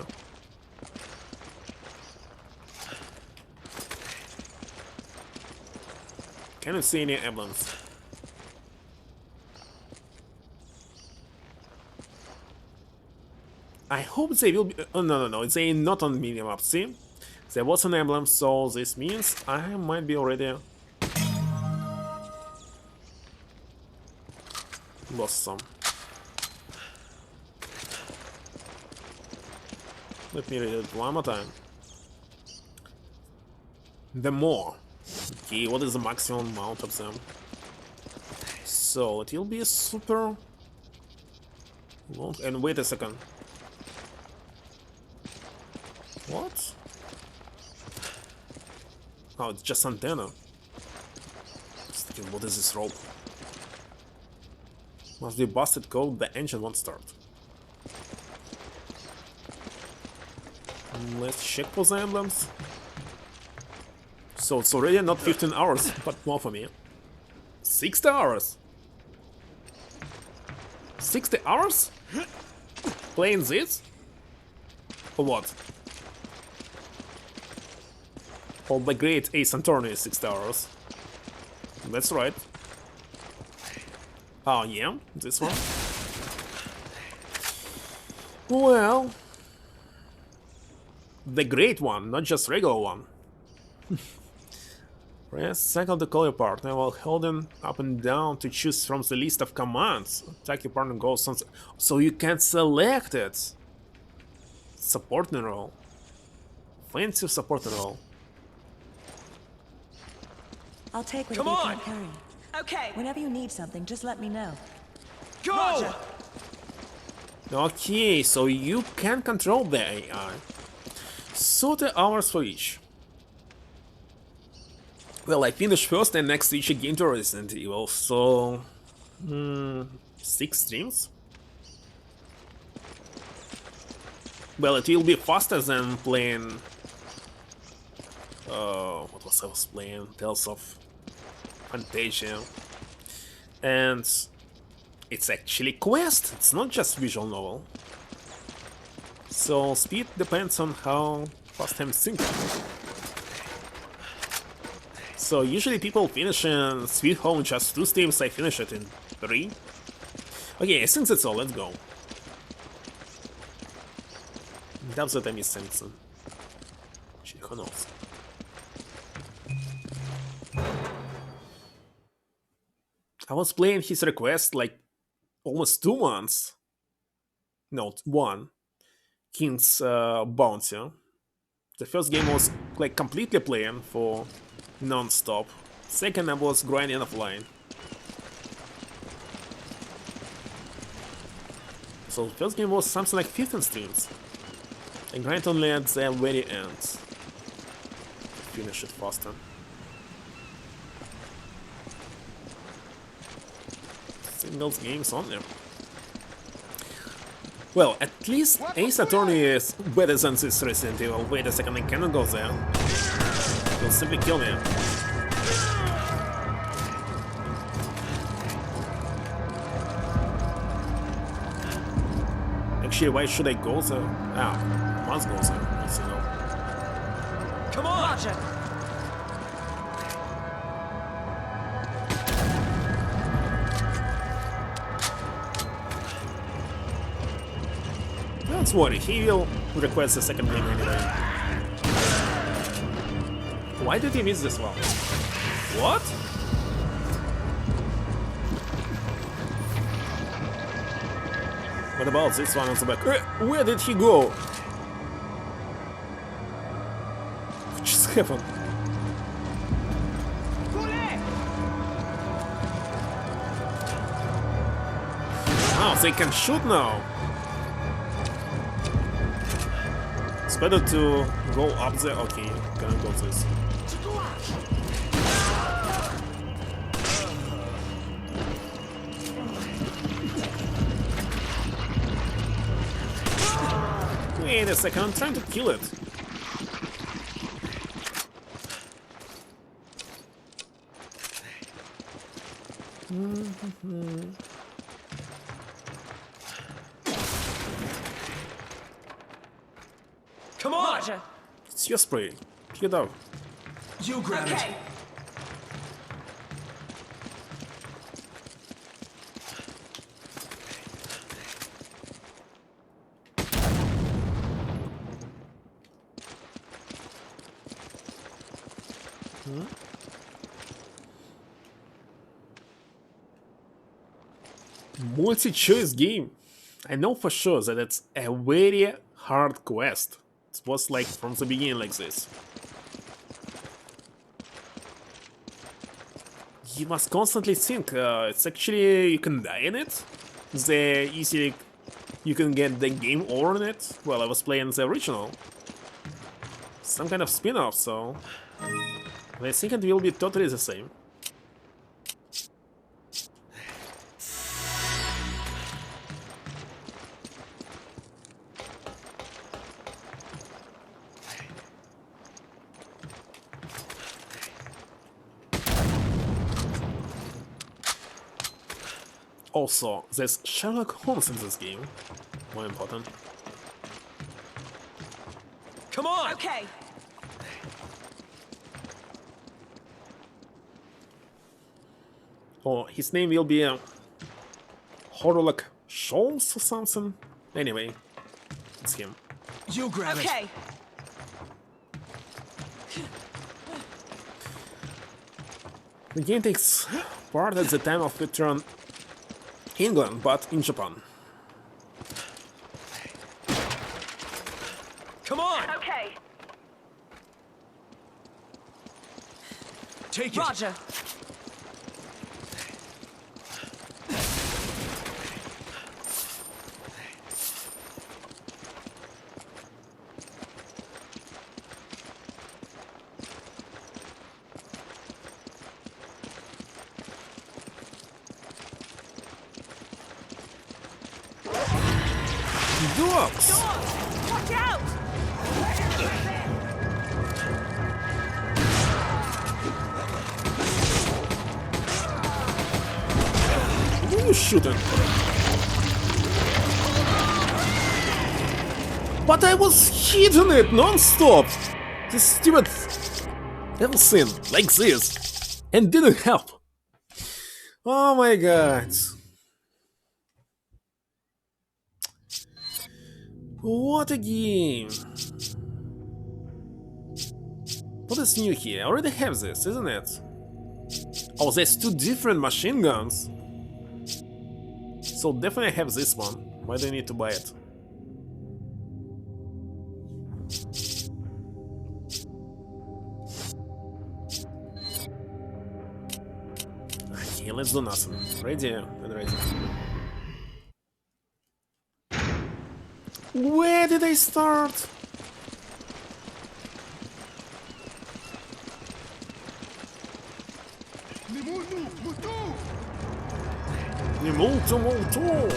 Cannot see any emblems. I hope they will be. Oh, no, it's not on minimap. See, there was an emblem, so this means I might be already lost some. Let me read it one more time. The more. Okay, what is the maximum amount of them? So it will be super long. And wait a second. What? Oh, it's just antenna. Just thinking, what is this rope? Must be busted code, the engine won't start. Let's check for the emblems. So it's already not 15 hours, but more for me. 60 hours! 60 hours? Playing this? Or what? Oh, the great Ace Attorney is 60 hours. That's right. Oh, yeah? This one? Well... the great one, not just regular one. Press cycle to call your partner while holding up and down to choose from the list of commands. Attack your partner goes on... So you can select it! Supporting role. Offensive supporting role. I'll take whatever you can't carry. Okay. Whenever you need something, just let me know. Go! Roger. Okay, so you can control the AI. 30 hours for each. Well, I finished first and next switch again to Resident Evil, so... 6 streams? Well, it will be faster than playing... what was I was playing? Tales of Fantasia. And... it's actually quest, it's not just visual novel. So speed depends on how fast I'm thinking. So usually people finish in Sweet Home in just 2 streams, I finish it in 3. Okay, I think that's all, let's go. Doubt that I missed something. Actually, who knows? I was playing his request like almost 2 months. No, 1. King's Bounty. The first game was like completely playing for non-stop. Second I was grinding offline. So the first game was something like 15 streams. And grind only at the very end. Finish it faster. Singles games only. Well, at least Ace Attorney is better than this Resident Evil. Wait a second, I cannot go there. He'll simply kill me. Actually, why should I go there? Ah, I must go there. Yes, I know. Come on! Roger. Don't worry, he will request a second game anyway. Why did he miss this one? What? What about this one on the back? Where did he go? What just happened? Oh, they can shoot now. It's better to go up there. Okay, gonna go this. Wait a second, I'm trying to kill it. Come on! Roger. It's your spray. Pick it up. You grab it. Multi-choice game. I know for sure that it's a very hard quest. It was like from the beginning like this. You must constantly think. It's actually you can die in it. The easily you can get the game over in it. Well, I was playing the original. Some kind of spin-off, so I think it will be totally the same. Also, there's Sherlock Holmes in this game. More important. Come on! Okay. Oh, his name will be Sherlock Holmes or something. Anyway, it's him. You grab it. Okay. The game takes part at the time of Veteran England, but in Japan. Come on! Okay. Take it. Roger. Dogs! Watch out! Who are you shooting? But I was hitting it non-stop! This stupid everything like this and didn't help. Oh my god. What a game! What is new here? I already have this, isn't it? Oh, there's two different machine guns. So definitely have this one. Why do I need to buy it? Okay, let's do nothing. Ready and ready. Where did I start? Multo, multo!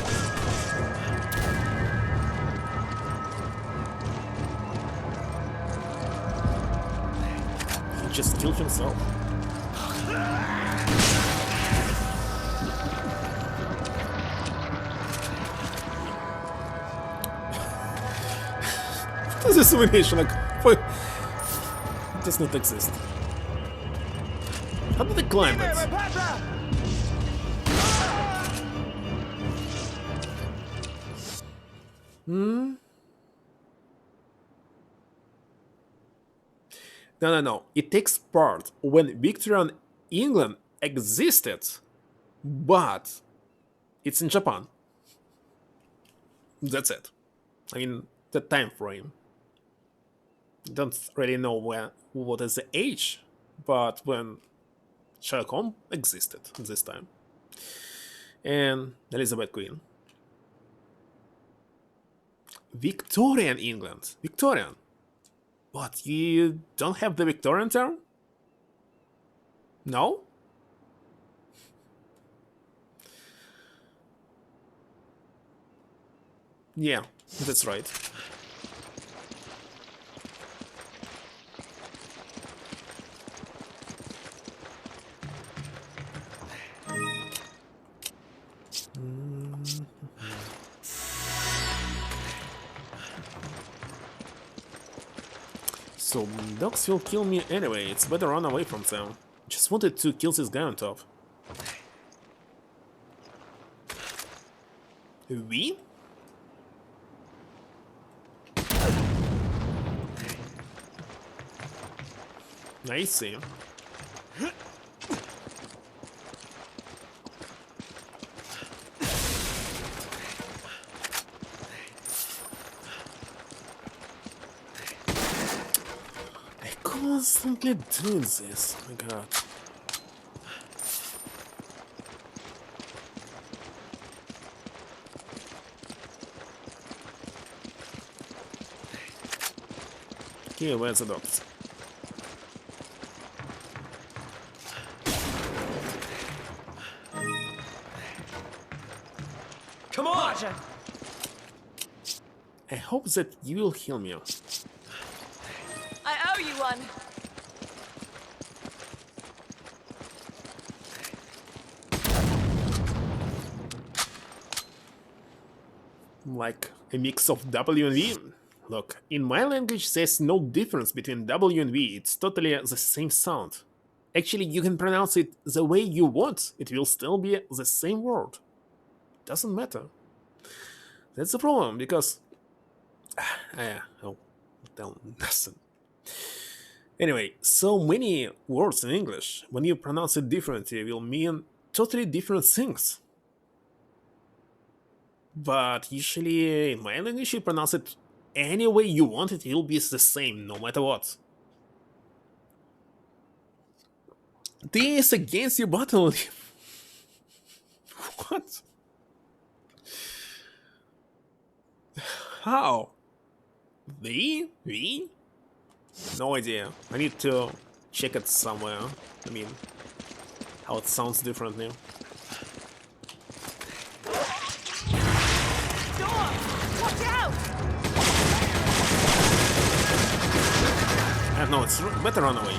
He just killed himself. This simulation, like, it does not exist. How did they climb it? Hmm? No. It takes part when Victorian England existed, but it's in Japan. That's it. I mean, the time frame. Don't really know what is the age, but when Sherlock Holmes existed this time. And Elizabeth Queen. Victorian England. Victorian. What, you don't have the Victorian term? No? Yeah, that's right. So, dogs will kill me anyway, it's better run away from them. Just wanted to kill this guy on top. We? I see. Constantly doing this, oh my god. Okay, where's the dogs? Come on! I hope that you will heal me. I owe you one. Like a mix of W and V? Look, in my language there's no difference between W and V, it's totally the same sound. Actually, you can pronounce it the way you want, it will still be the same word. Doesn't matter. That's the problem, because... oh, nothing. Anyway, so many words in English, when you pronounce it differently, will mean totally different things. But usually, in my language, you pronounce it any way you want it, will be the same, no matter what. This against your bottle. What? How? V? No idea. I need to check it somewhere. I mean, how it sounds differently. Watch out! I don't know, it's better run away.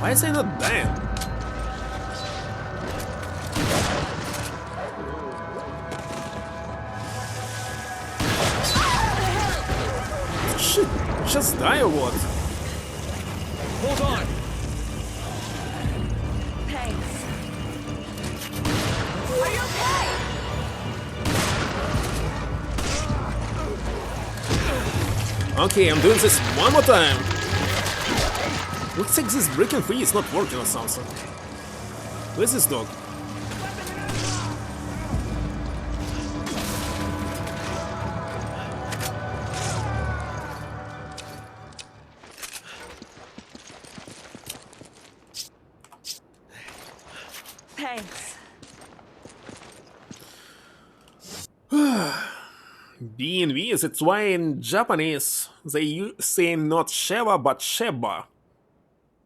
Why is he not dying? Shit, just die or what? Hold on! Thanks. Are you okay? Okay, I'm doing this one more time. Looks like this breaking free is not working or something. Where's this dog? B&Vs, it's why in Japanese they say not Sheva but Sheba,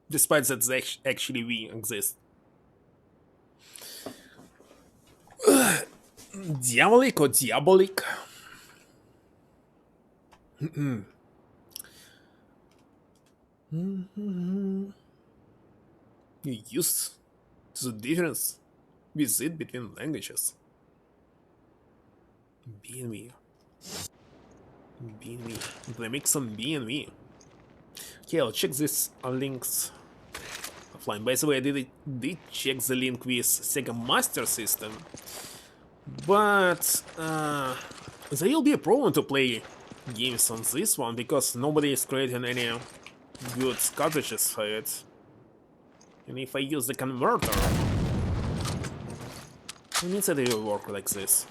despite that they actually V exist. Diabolic or Diabolic? You used to the difference with it between languages. B&V. B&V. They make some B&V. Okay, I'll check these links offline. By the way, I did check the link with Sega Master System, but there will be a problem to play games on this one because nobody is creating any good cartridges for it. And if I use the converter, it means that it will work like this.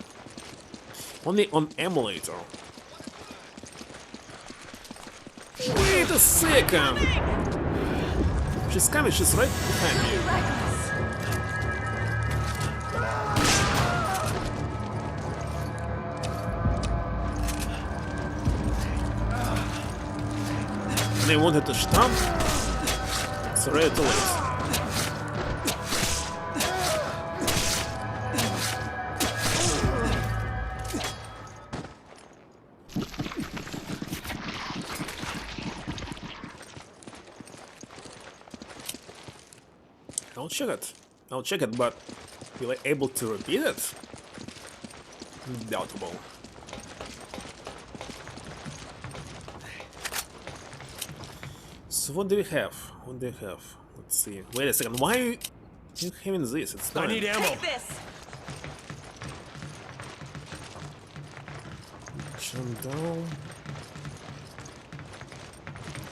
Only on emulator. Wait a second! She's coming, she's right behind me. They wanted to stamp. It's already too late. I'll check it, but will I able to repeat it? Doubtable. So what do we have? What do we have? Let's see. Wait a second. Why are you having this? It's not. I need ammo. Take this. Jump down.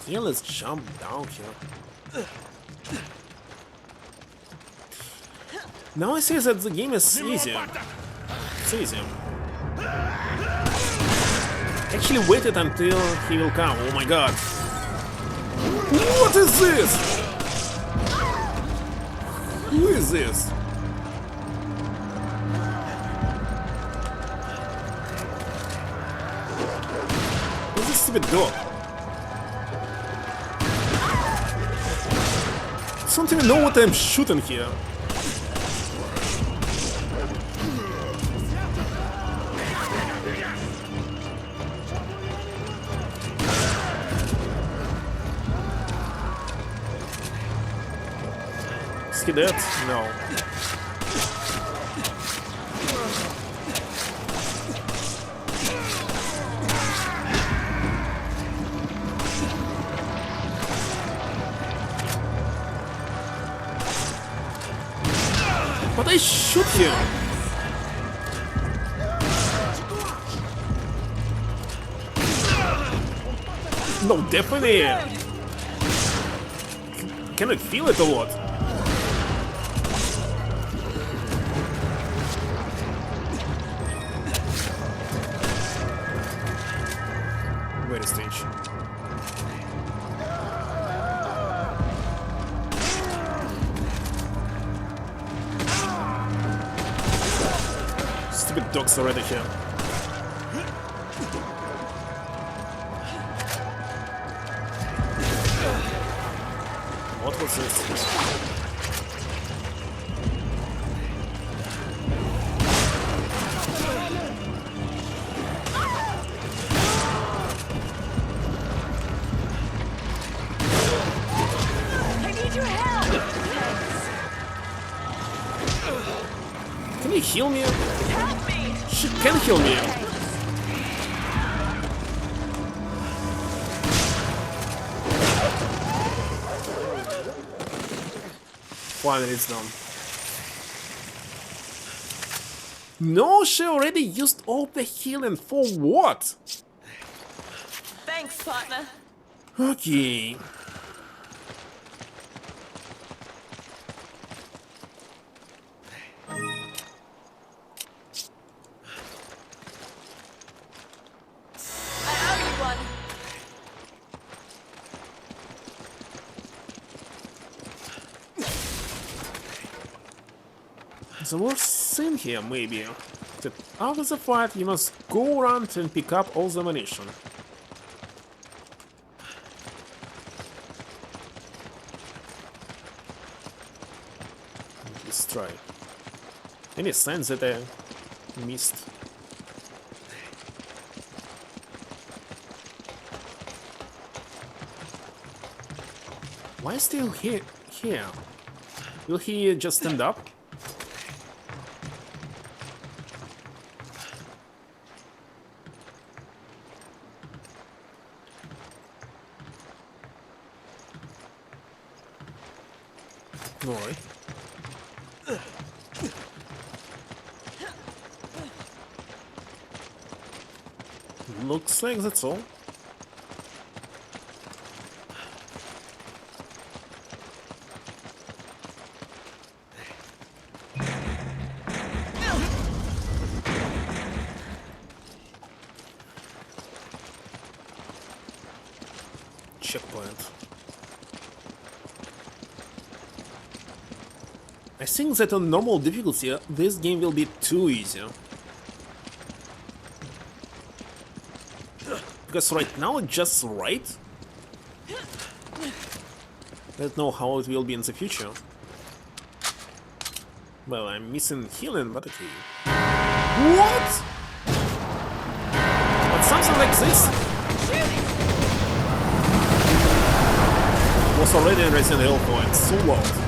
Yeah, let's jump down here. Now I see that the game is easy. It's easy. Actually waited until he will come. Oh my god. What is this? Who is this? Who's this stupid dog? I don't even know what I'm shooting here. Is he dead? No. But I shoot him! No, definitely! Can I feel it or what? Very strange. Stupid dogs already here. What was this? I need your help. Can you heal me? Help me. She can heal me. Finally, it's done. No, she already used all the healing. For what? Thanks, partner. Okay. I owe you one. There's a worse scene here, maybe. That after the fight, you must go around and pick up all the ammunition. Let's try. Any signs that I missed? Why still here? Will he just stand up? Alright. Looks like that's all. Checkpoint. I think that on normal difficulty, this game will be too easy. Because right now it's just right. I don't know how it will be in the future. Well, I'm missing healing, but okay. What? But something like this was already in Resident Evil 4 and so loud.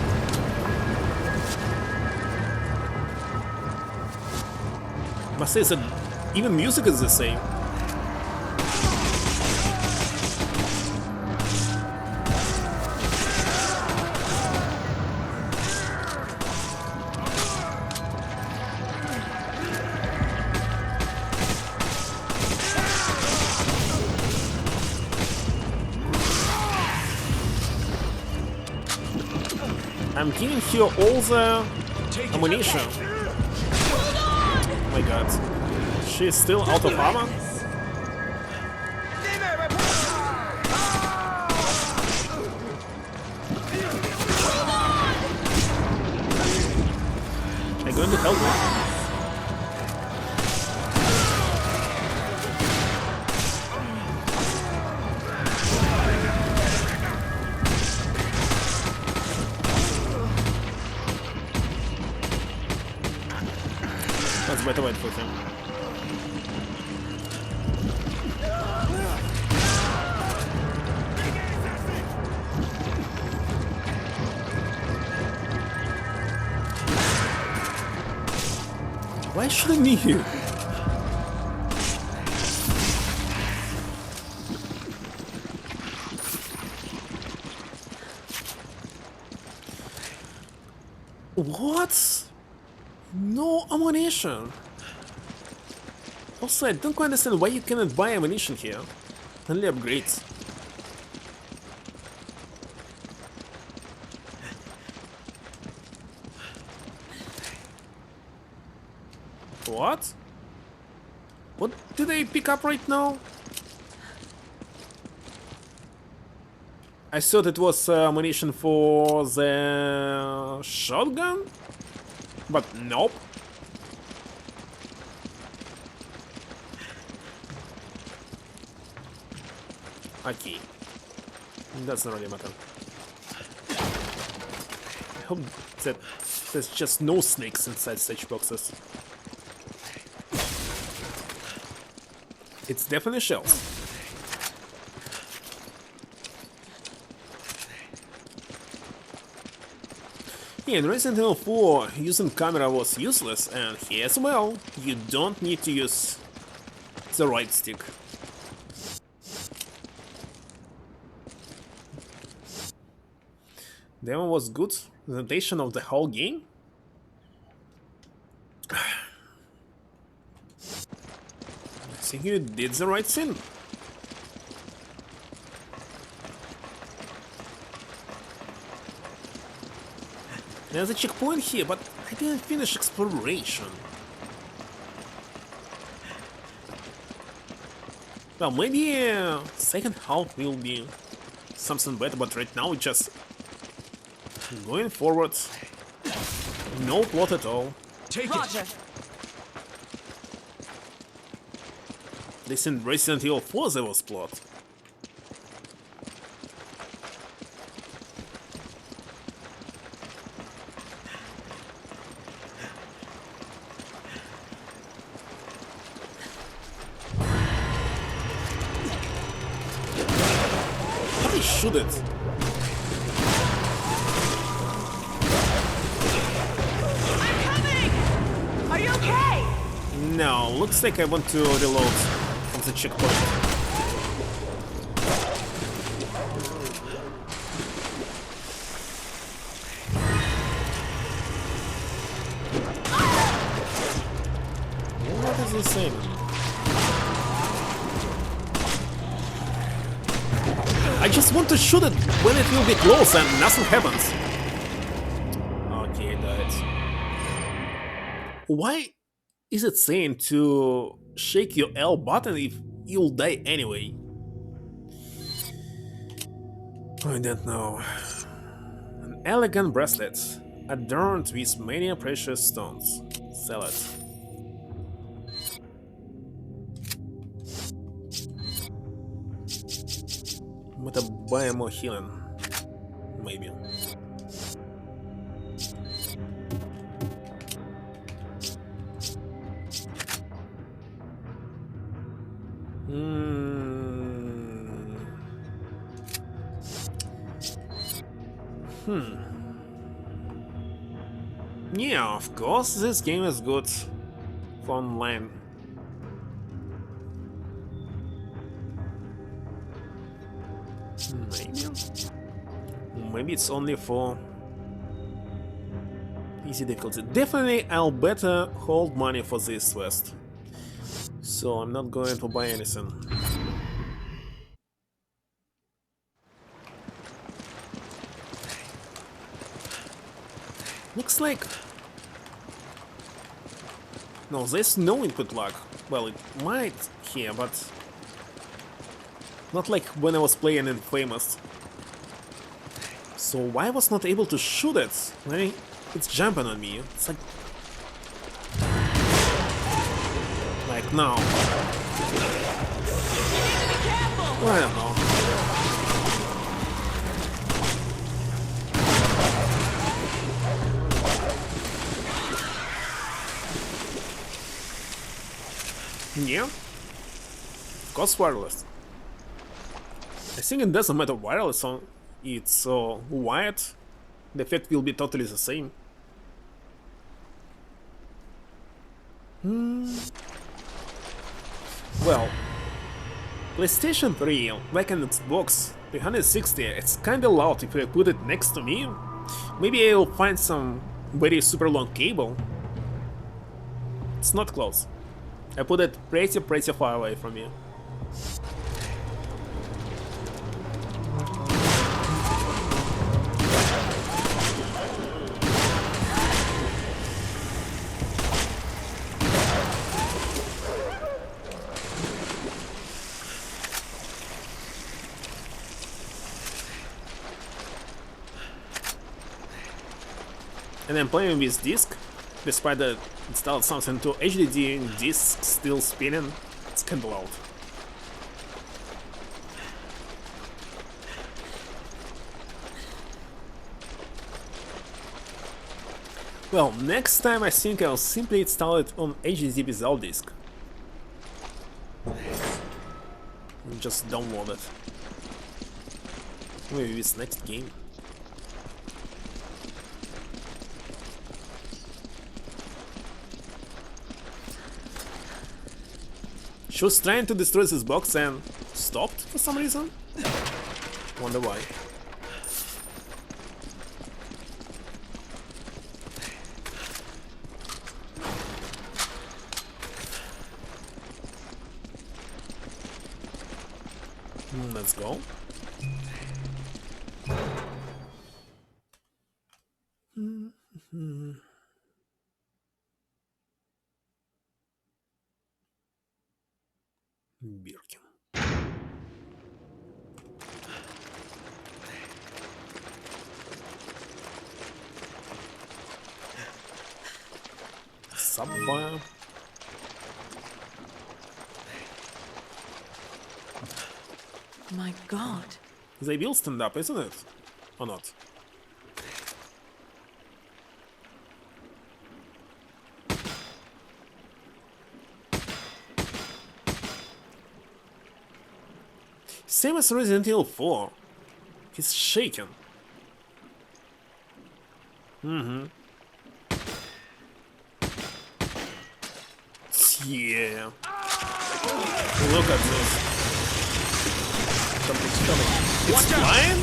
Must say that even music is the same. I'm giving her all the ammunition. Oh my god. She's still out of armor? I'm going to help her. Let's better wait for him. Why should I need you? What? No ammunition. Also, I don't quite understand why you cannot buy ammunition here. Only upgrades. What? What did I pick up right now? I thought it was ammunition for the shotgun, but nope. Okay, that's not really matter. I hope that there's just no snakes inside such boxes. It's definitely shells. Yeah, in Resident Evil 4, using camera was useless, and here as well, you don't need to use the right stick. Demo was good presentation of the whole game. I think you did the right thing. There's a checkpoint here, but I didn't finish exploration. Well, maybe second half will be something better, but right now it's just going forward. No plot at all. Take Roger. it. This in Resident Evil 4 there was plot. How do you shoot it? Are you okay? No, looks like I want to reload from the checkpoint. What is he saying? I just want to shoot it when it will be close and nothing happens. Okay, died. Why is it saying to shake your L button if you'll die anyway? I don't know. An elegant bracelet, adorned with many precious stones. Sell it. But I buy more healing. Maybe. Yeah, of course, this game is good for online. Maybe it's only for easy difficulty. Definitely, I'll better hold money for this quest. So I'm not going to buy anything. Looks like... No, there's no input lag. Well, it might here, but... not like when I was playing in Famous. So why I was not able to shoot it? When it's jumping on me. It's like... now. Well, I don't know. Yeah. Of course wireless. I think it doesn't matter wireless on it's wired. The effect will be totally the same. Well, PlayStation 3, like an Xbox 360, it's kinda loud if I put it next to me. Maybe I'll find some very super long cable. It's not close. I put it pretty far away from me. And I'm playing with disc, despite that installed something to HDD and disc still spinning. It's kinda loud. Well, next time I think I'll simply install it on HDD without disc. And just download it. Maybe this next game. She was trying to destroy this box and stopped for some reason. Wonder why. Let's go. Birkin. Sapphire. My God. They will stand up, isn't it? Or not? Same as Resident Evil 4. He's shaking. Yeah. Look at this. Something's coming. It's flying?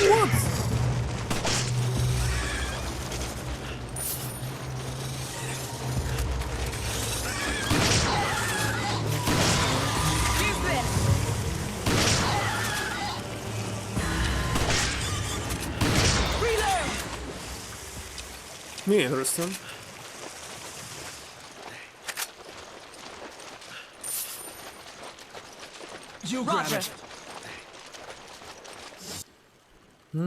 What? Me interesting. You grab it. I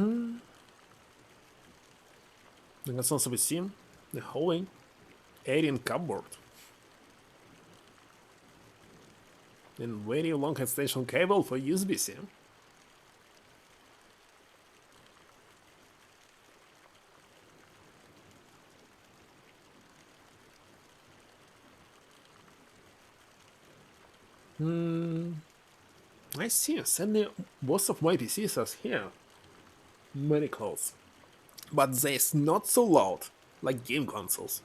can also be seen the hallway, alien cupboard, and very long extension cable for USB-C. I see. Sadly, most of my PCs are here. Many close. But they're not so loud, like game consoles,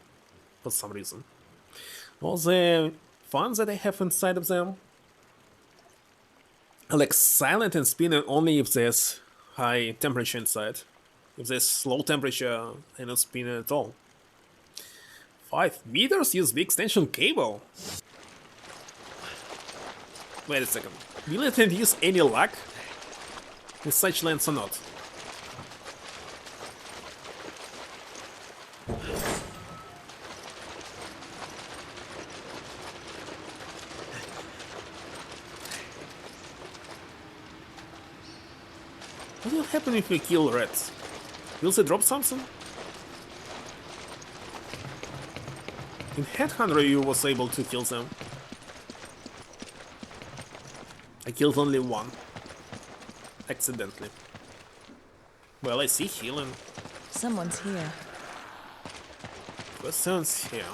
for some reason. All the fans that I have inside of them are like silent and spinning only if there's high temperature inside. If there's low temperature, they're not spinning at all. 5 meters USB extension cable? Wait a second. Will it induce any lag with such lengths or not? What will happen if we kill rats? Will they drop something? In Headhunter you was able to kill them. I killed only one. Accidentally. Well, I see healing. Someone's here. Questions here.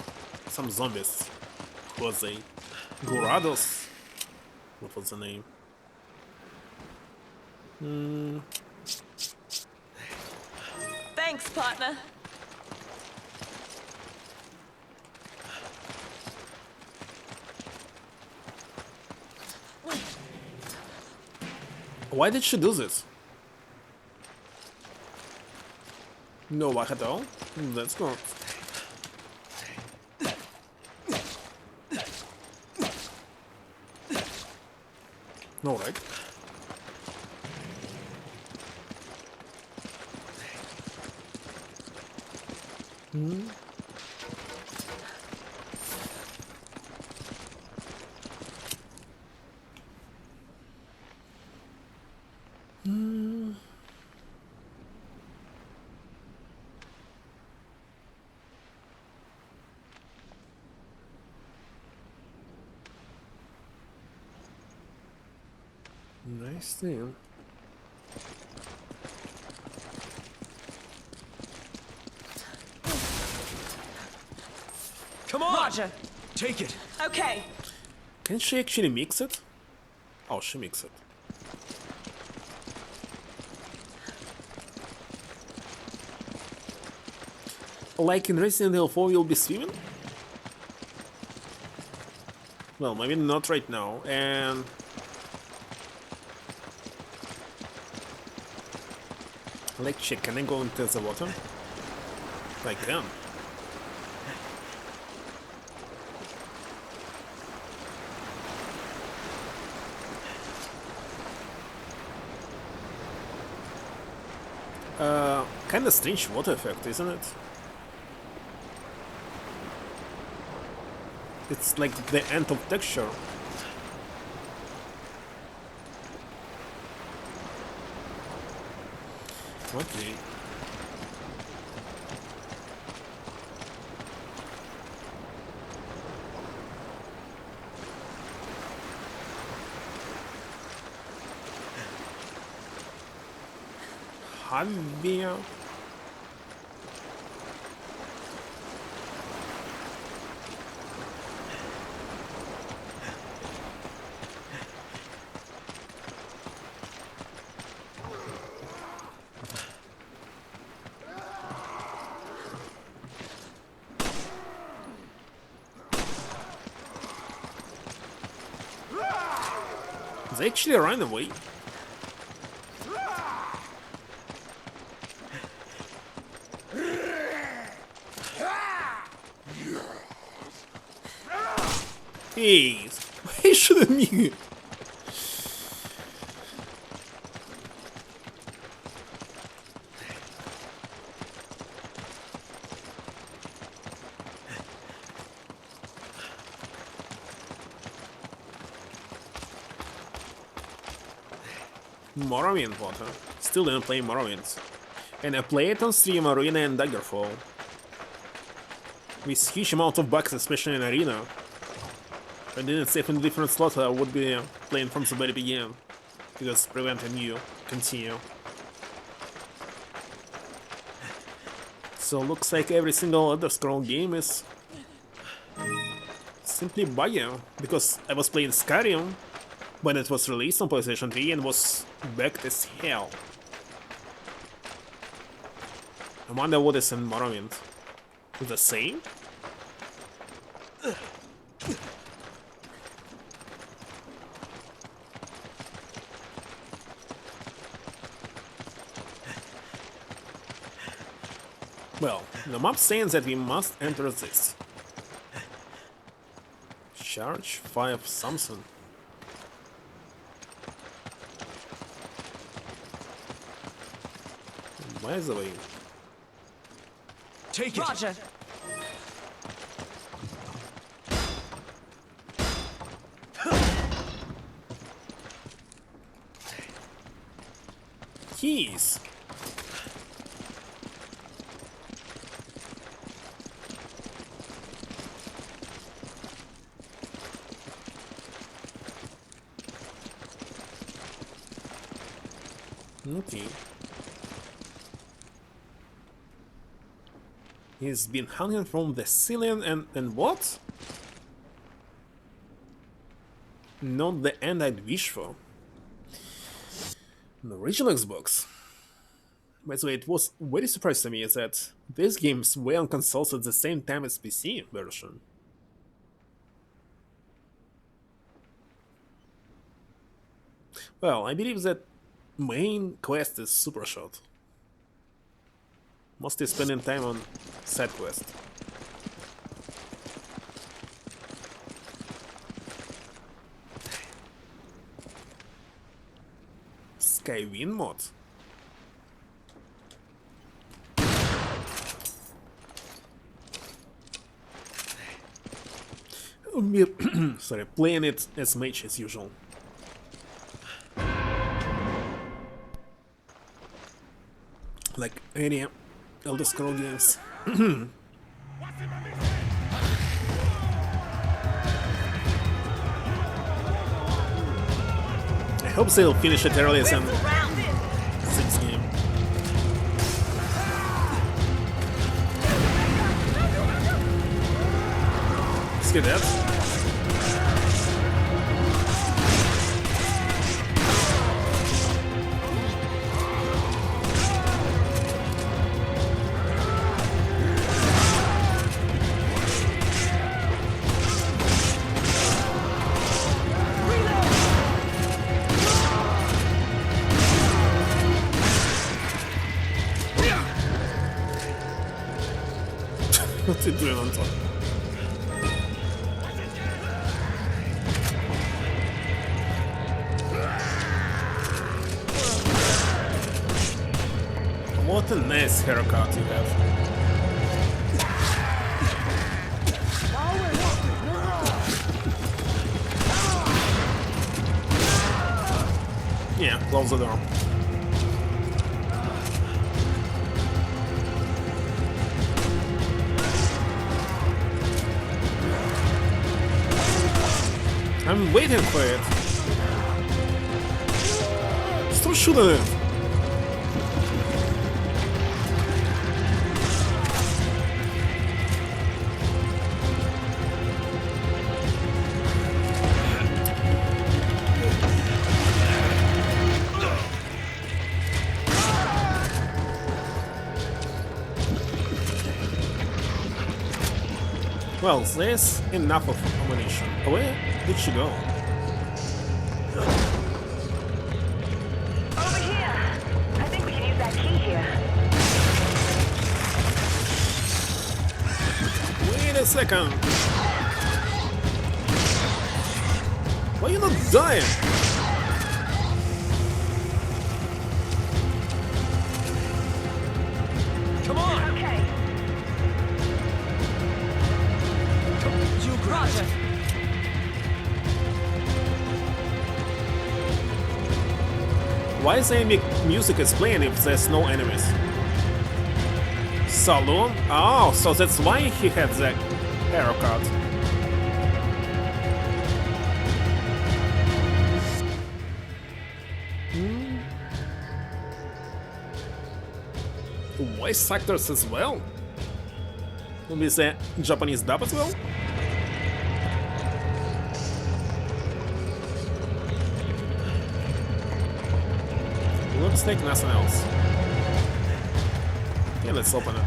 Some zombies. Who was they? Gurados? What was the name? Thanks, partner. Why did she do this? No lag at all? That's good. No, right? Nice thing. Come on! Roger. Take it. Okay. Can she actually mix it? Oh, she mixed it. Like in Resident Evil 4, you'll be swimming? Well, maybe not right now, and... Like, check, can I go into the water? I can. Kinda strange water effect, isn't it? It's like the end of texture. Okay. Habia. They actually ran away. Hey, why shouldn't me? Morrowind water. Still didn't play Morrowind. And I play it on stream, Arena and Daggerfall. With huge amount of bugs, especially in Arena. If I didn't save in a different slot, I would be playing from the very beginning. Because preventing you continue. So looks like every single Elder Scroll game is simply buggy. Because I was playing Skyrim when it was released on PlayStation 3 and was bugged as hell. I wonder what is in Morrowind. The same? Well, the map saying that we must enter this. Charge 5 something. By the way. Take it. Roger. Keys. Okay. He's been hanging from the ceiling and what? Not the end I'd wish for. The original Xbox. By the way, it was very surprising to me that these games were on consoles at the same time as PC version. Well, I believe that main quest is super short. Mostly spending time on side quest. Skywind mod. Sorry, playing it as mage as usual. Like any Elder Scroll games. I hope they'll finish it earlier than 6th game. Let's get that. What's it doing on top? What a nice haircut you have. Yeah, close the door. I'm waiting for it. Stop shooting it. Well, there's enough of ammunition. Where did she go? Over here. I think we can use that key here. Wait a second. Why are you not dying? Come on! Okay. Roger. Why is the music is playing if there's no enemies? Saloon? Oh, so that's why he had the haircut. Voice actors as well? With the Japanese dub as well? Looks like nothing else. Yeah, let's open it.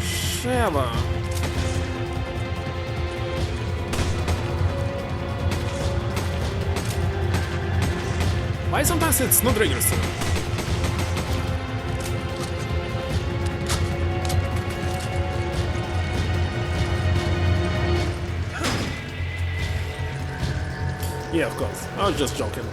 Sheva. Why sometimes it's not registering? Yeah, of course. I was just joking.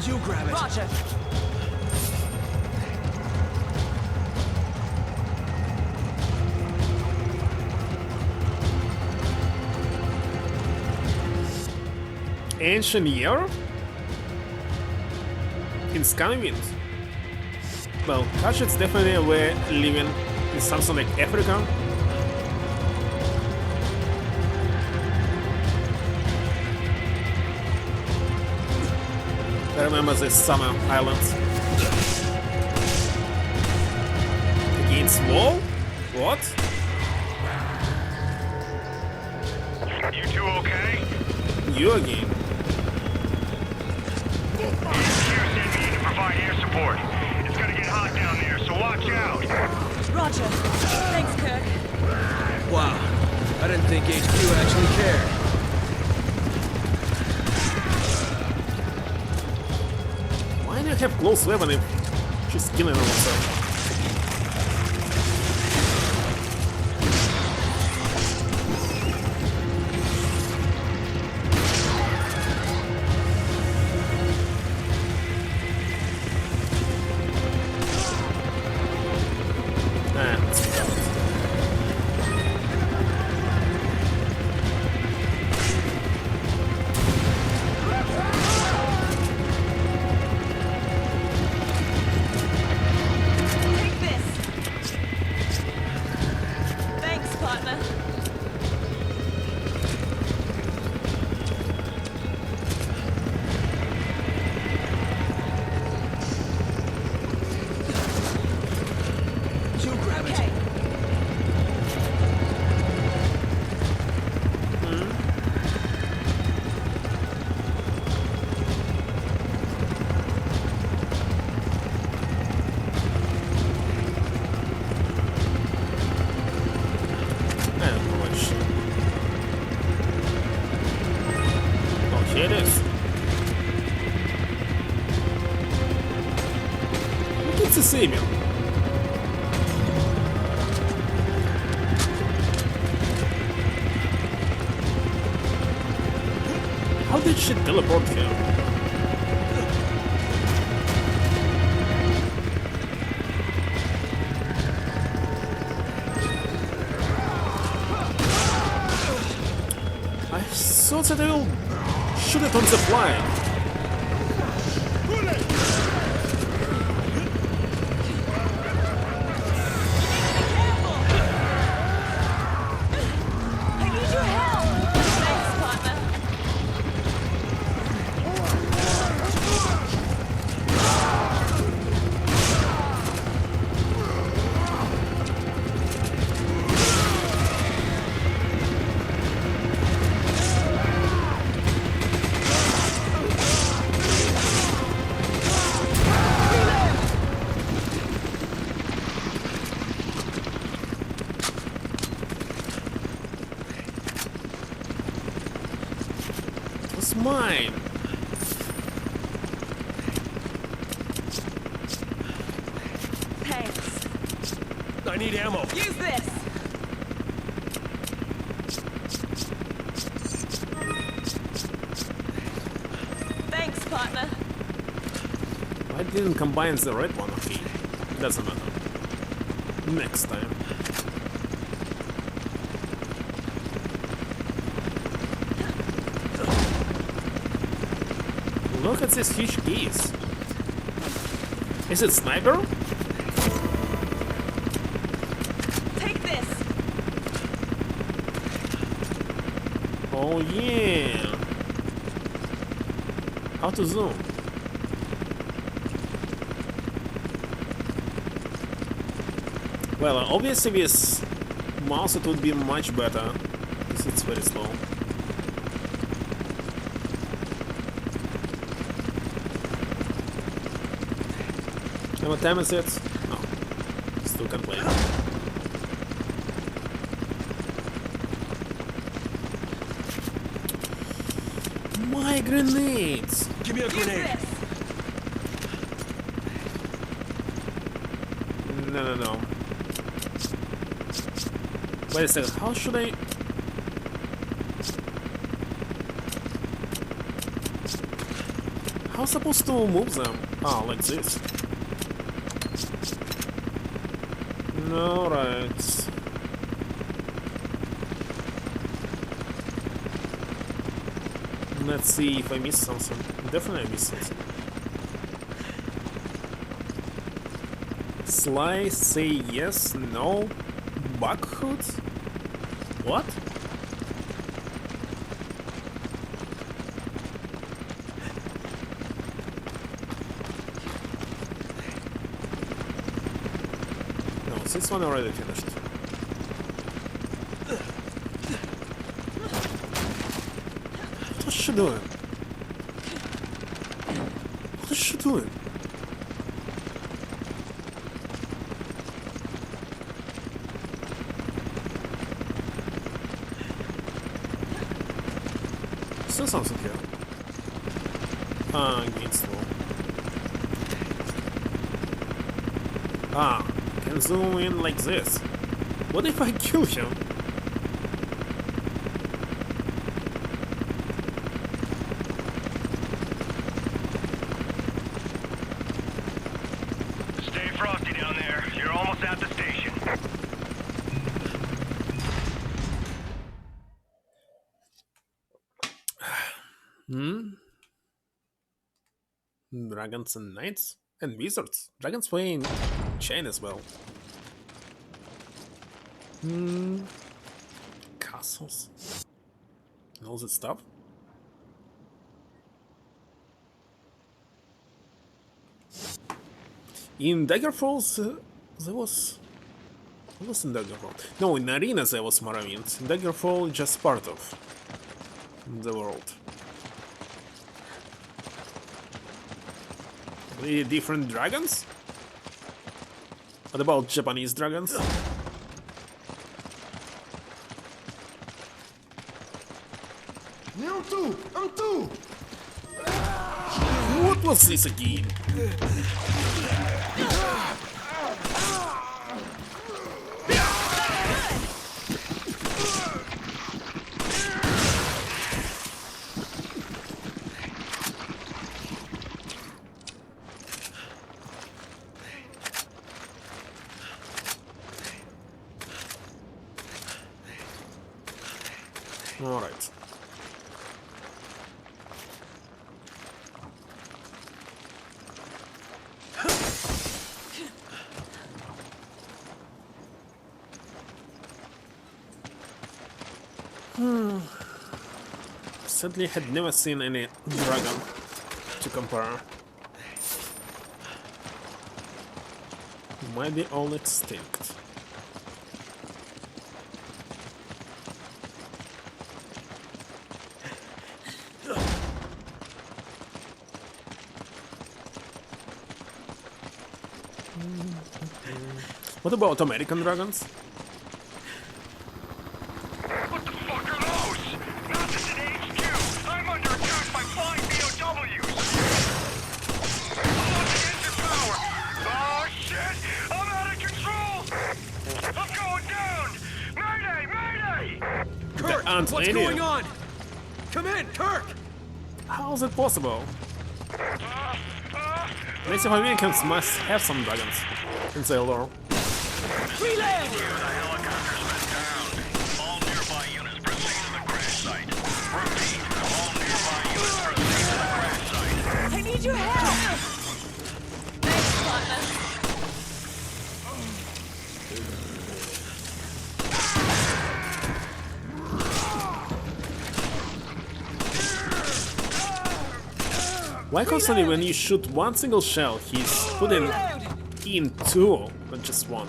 You grab it. Roger. Ancient year? In Scandinavia? Well, gosh, it's definitely a way living in something like Africa. I remember the summer islands. Against wall? What? You two okay? You again. HQ sent me in to provide air support. It's gonna get hot down there, so watch out. Roger. Thanks, Kirk. Wow. I didn't think HQ actually cared. Why do you have close weapon if she's killing herself? Take this. Thanks, partner. You grab it. Okay. Oh, here it is. Look, it's the same. How did she teleport here? I thought that I will shoot it on the fly. mine. Thanks. I need ammo. Use this. Thanks, partner. I didn't combine the red one, okay. Doesn't matter. Next time. Look at this huge case. Is it sniper? Take this. Oh yeah. How to zoom? Well, obviously with mouse it would be much better, because it's very slow. And what time is it? No. Still can play. My grenades! Give me a grenade. No. Wait a second, how should I... How supposed to move them? Ah, like this. No, right. Let's see if I missed something. Definitely I missed something. Slice, say yes, no. Buckhood? What? No, this one already finished. What's she doing? What is she doing? Still something here. Against wall. Can zoom in like this. What if I kill him? Stay frosty down there. You're almost at the station. Dragons and knights? And wizards. Dragons play in chain as well. Castles. And all that stuff. In Daggerfall, there was... What was in Daggerfall? No, in Arena there was Morrowind. In Daggerfall, just part of the world. Really different dragons? What about Japanese dragons? What was this again? All right. Sadly, had never seen any dragon to compare. Might be all extinct. What about American dragons? What the fuck are those? Not this in HQ. I'm under attack by aren't What's any. going on? Come in, Kirk! How is it possible? Native Americans must have some dragons in their lore. Reload! The helicopter's been down. All nearby units proceed to the crash site. Repeat, all nearby units proceed to the crash site. I need your help! Thanks, partner. Why constantly when you shoot one single shell, he's putting in two, not just one?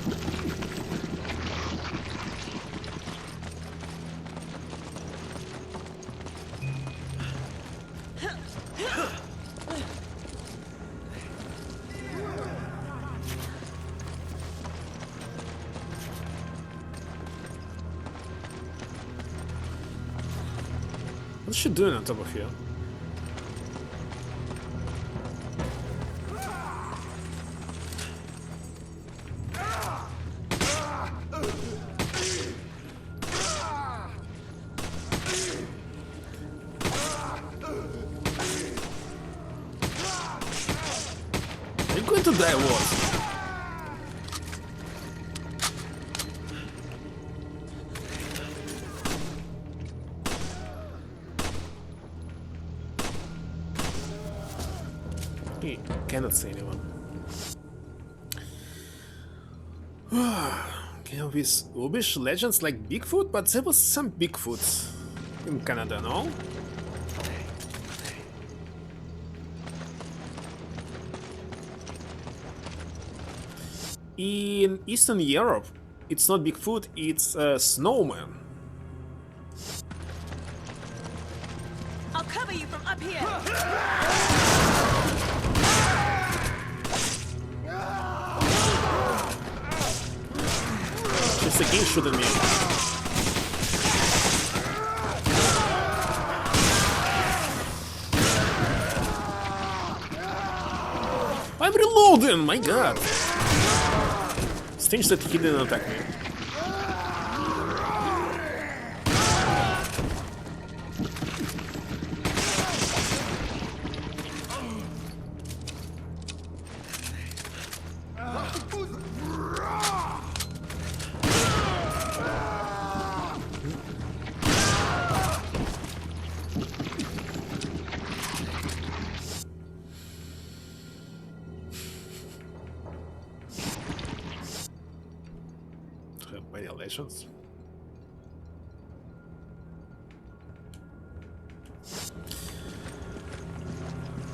What's she doing on top of here? You're going to die, what? He cannot see anyone. Okay, with Ubish legends like Bigfoot, but there was some Bigfoots in Canada, no? In Eastern Europe, it's not Bigfoot, it's a snowman. I'll cover you from up here. She's again shooting me. I'm reloading, my god. Strange that he didn't attack me. Violations.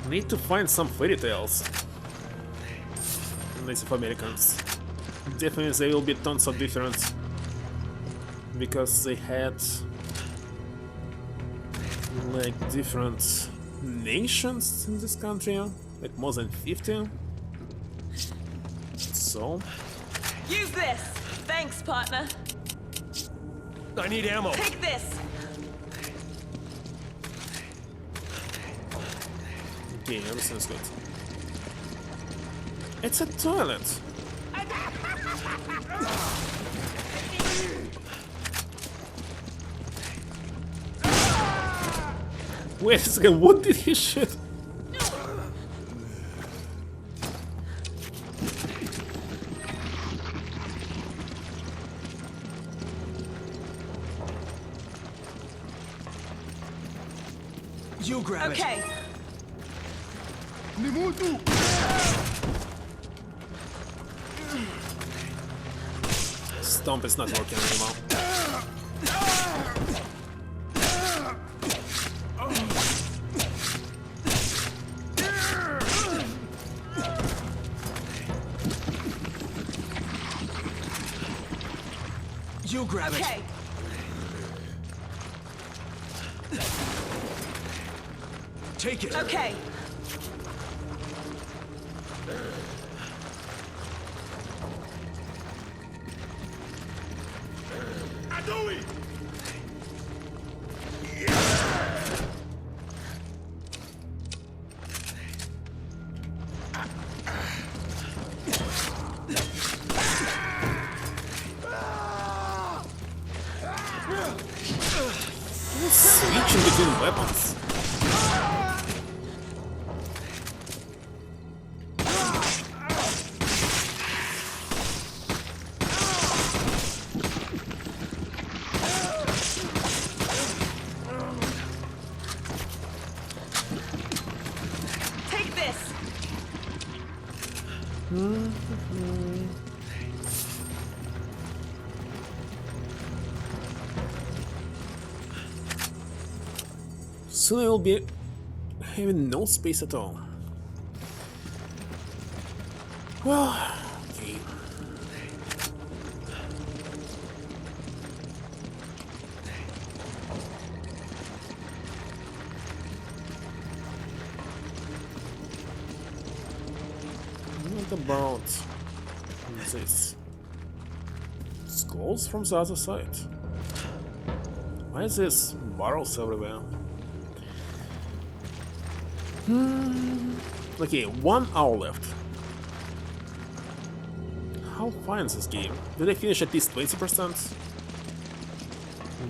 Need to find some fairy tales. Native Americans. Definitely there will be tons of difference. Because they had like different nations in this country. Like more than 50. So Use this. Thanks, partner. I need ammo. Take this. okay, everything's good. It's a toilet. Wait a second, what did he shoot? You grab Okay. it. Stomp is not working anymore. You grab it. Okay. Take it. Okay. weapons. Take this. Soon I will be having no space at all. Well, okay. What about this? Skulls from the other side. Why is this barrels everywhere? Okay, 1 hour left. How far is this game? Did I finish at least 20%?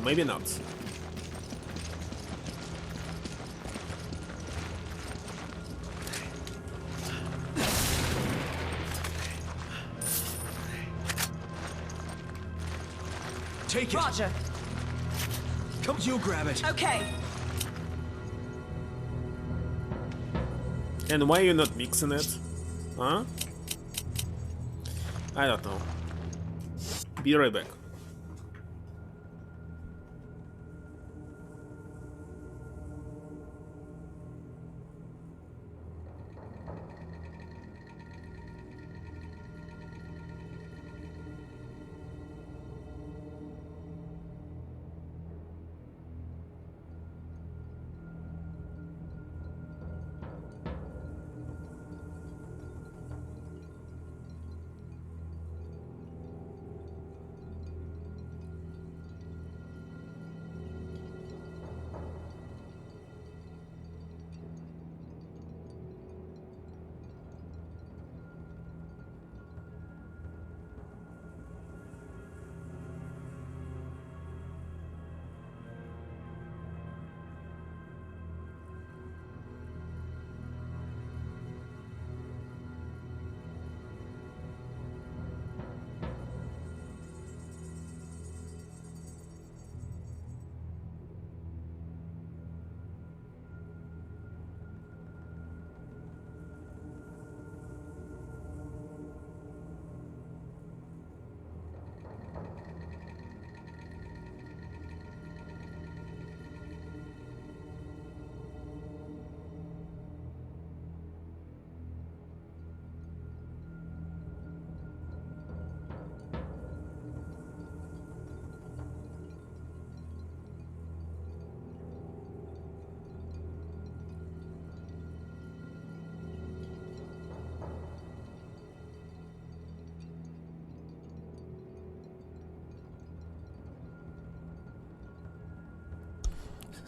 Maybe not. Take it! Roger. Come, you grab it! Okay. And why are you not mixing it? Huh? I don't know. Be right back.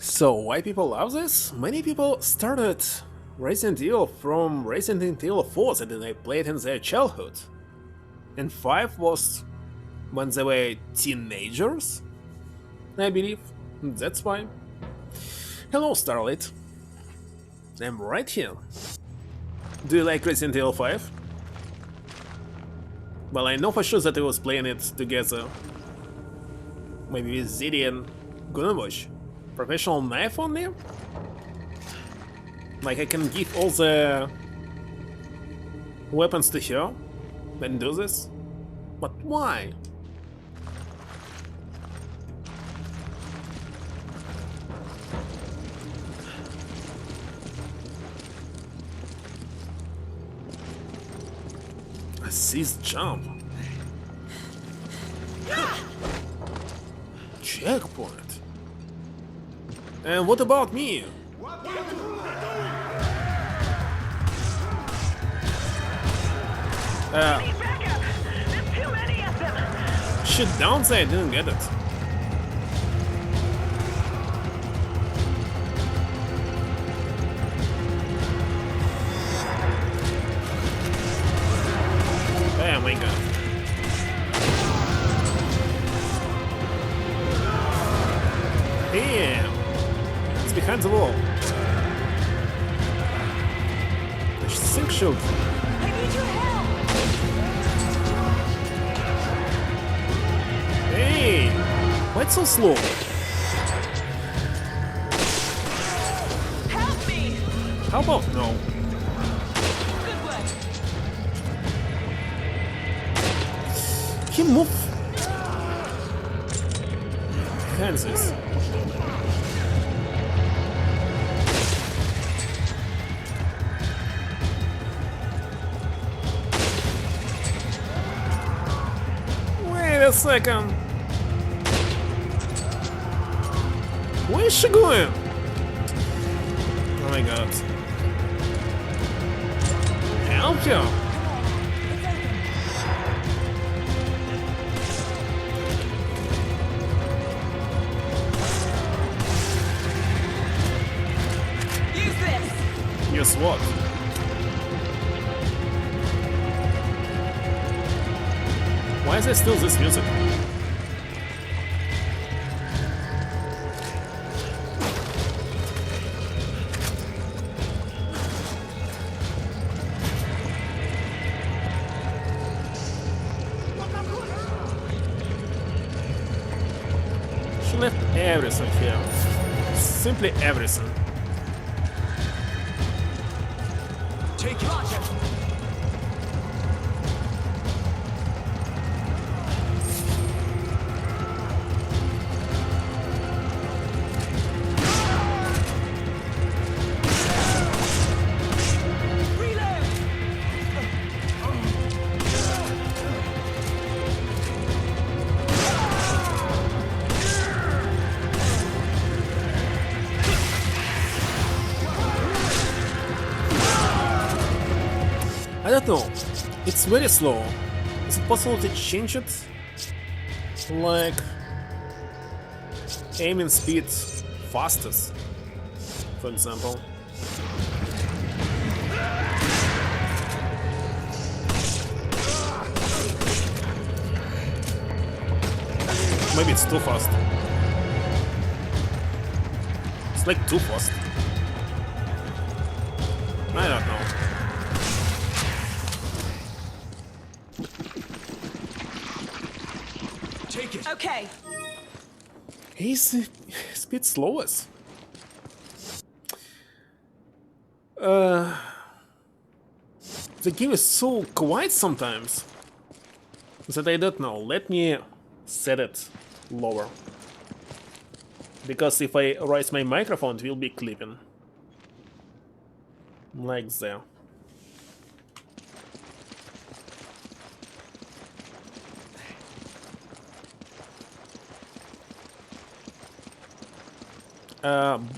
So, why people love this? Many people started Resident Evil from Resident Evil 4 that they played in their childhood. And 5 was when they were teenagers, I believe. That's why. Hello, Starlight. I'm right here. Do you like Resident Evil 5? Well, I know for sure that I was playing it together. Maybe with Ziddy and Gunabush. Professional knife only? Like I can give all the weapons to her and do this? But why? I see his jump. Checkpoint. And what about me? Shit, downside, I didn't get it. Oh my god. Damn. behind the wall. The sink shield. I need your help! Hey! Why it's so slow? Help me! How about no? Good work. He moved. Kansas. Wait a second. Where is she going? Oh my god. Help you! Use this! Use what? Why is there still this music? She left everything here. Simply everything. Take it. Roger. Reload! I don't know. It's very slow. Is it possible to change it? Like aiming speed fastest, for example. Maybe it's too fast. It's like too fast. I don't know. Take it. Okay. He's a bit slowest. The game is so quiet sometimes that I don't know. Let me set it lower. Because if I raise my microphone, it will be clipping. Like there.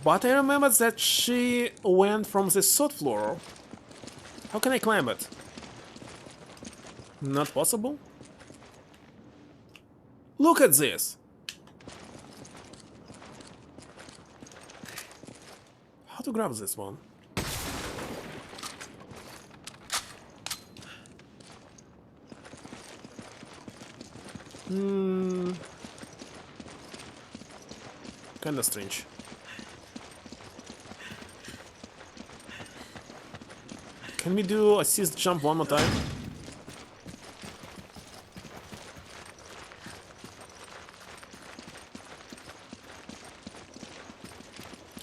But I remember that she went from the third floor. How can I climb it? Not possible? Look at this! How to grab this one? Kinda strange. Can we do assist jump one more time?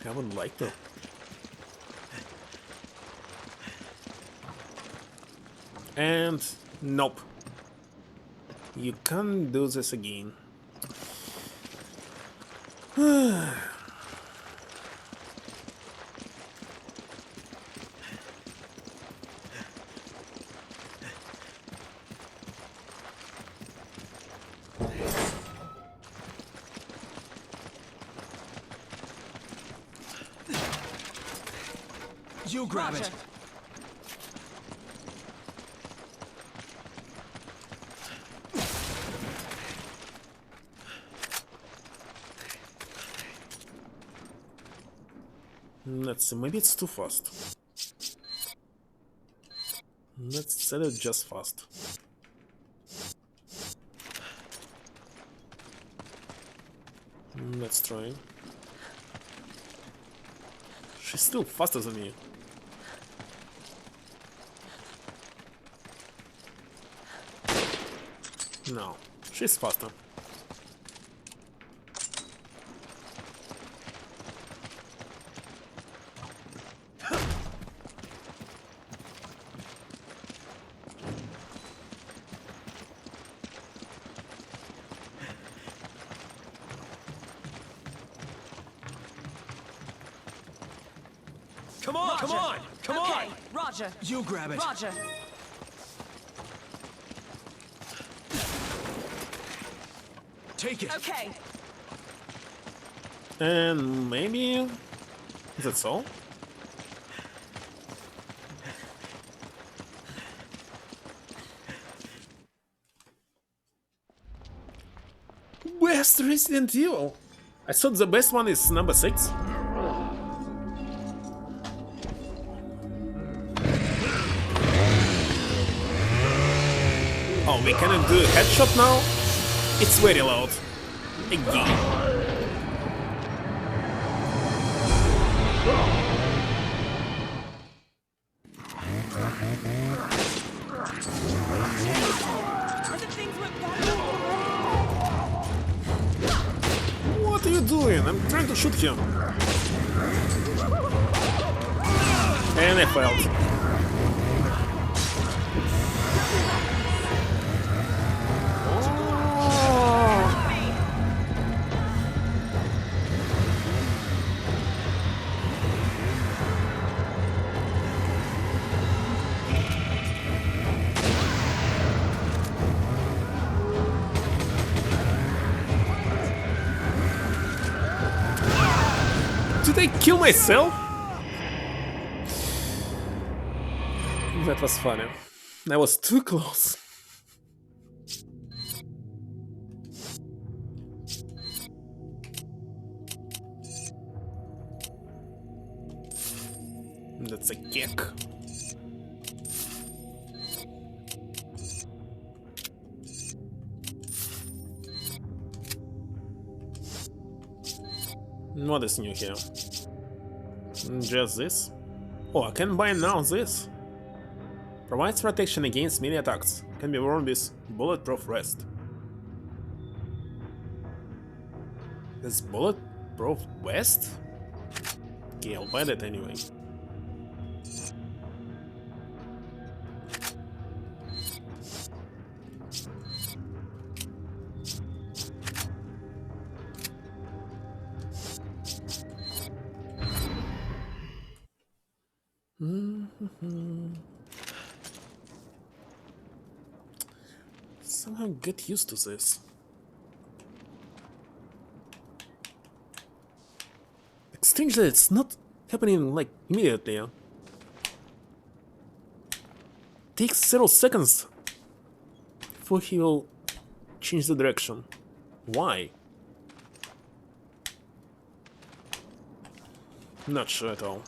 I would like to. And nope. You can't do this again. You grab it. Let's see, maybe it's too fast. Let's set it just fast. Let's try. She's still faster than me. No, she's faster. Come on, come on, come Okay, on! Roger. You grab it. Roger. Take it. Okay. And maybe... Is that so? Best Resident Evil! I thought the best one is number 6. Oh, we cannot do a headshot now? It's very loud. Again. What are you doing? I'm trying to shoot him. And I failed. Did I kill myself? That was funny. I was too close. That's a kick. What is new here? Just this? Oh, I can buy now this. Provides protection against melee attacks. Can be worn with bulletproof vest. This bulletproof vest? Okay, I'll buy that anyway. Somehow get used to this. Strangely, it's not happening like immediately. Takes several seconds before he will change the direction. Why? Not sure at all.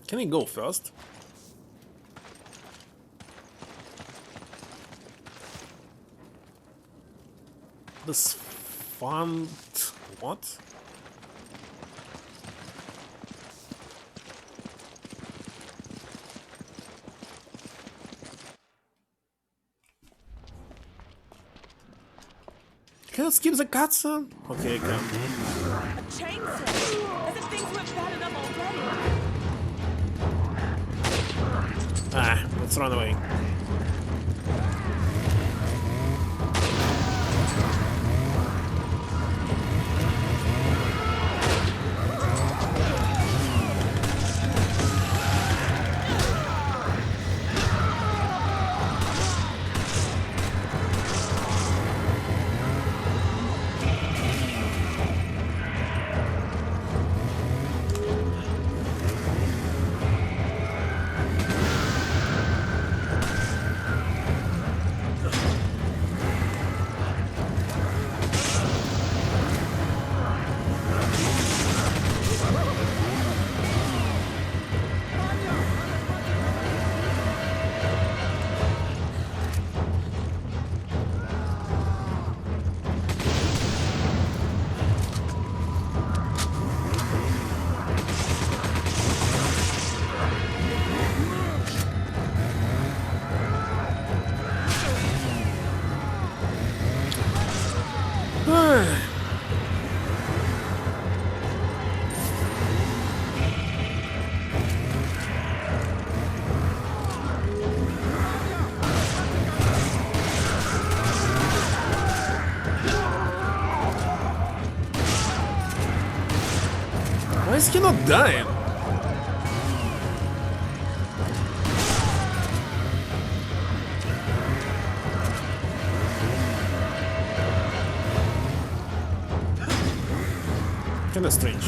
Can I go first? This font... what? Can I skip the cutscene? Okay, I can. A chainsaw! As if things weren't bad enough already! Ah, let's run away. you're not dying? Kinda strange.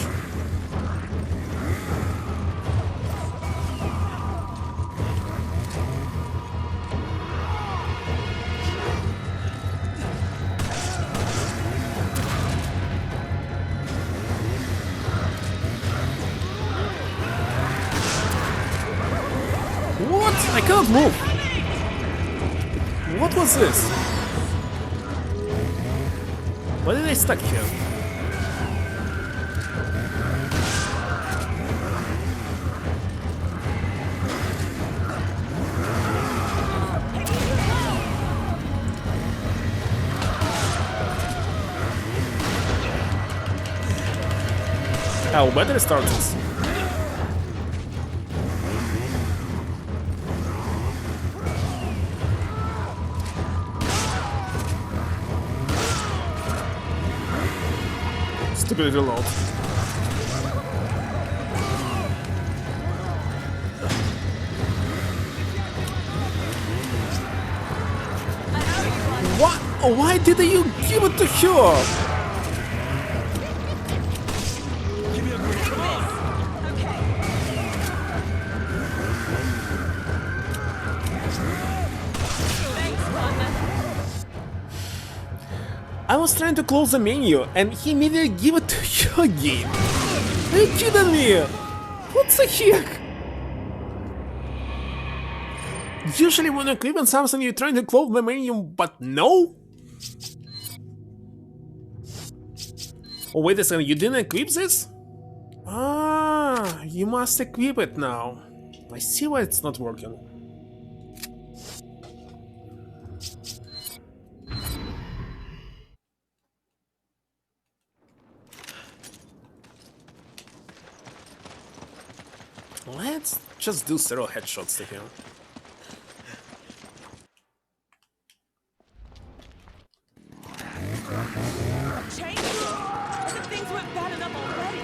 What? I cannot move. What was this? Why did I stuck here? How better start this? Stupid reload. What? Why did you give it to her? I was trying to close the menu and he immediately gave it to you again. Are you kidding me? What the heck? Usually when you're equipping something you're trying to close the menu, but no? Oh wait a second, you didn't equip this? Ah, you must equip it now. I see why it's not working. Let's just do 0 headshots to him. Change it! As if things weren't bad enough already.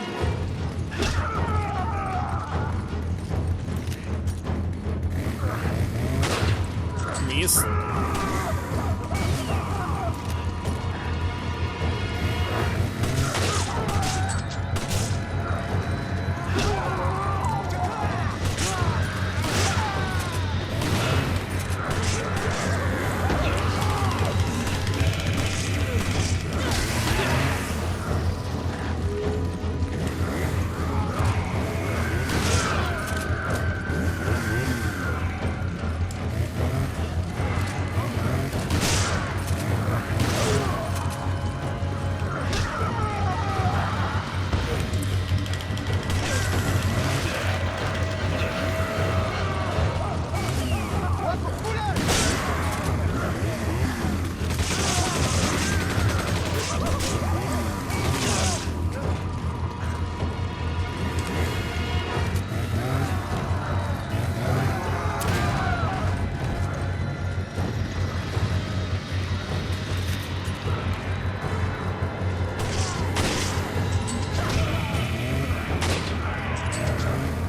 Miss.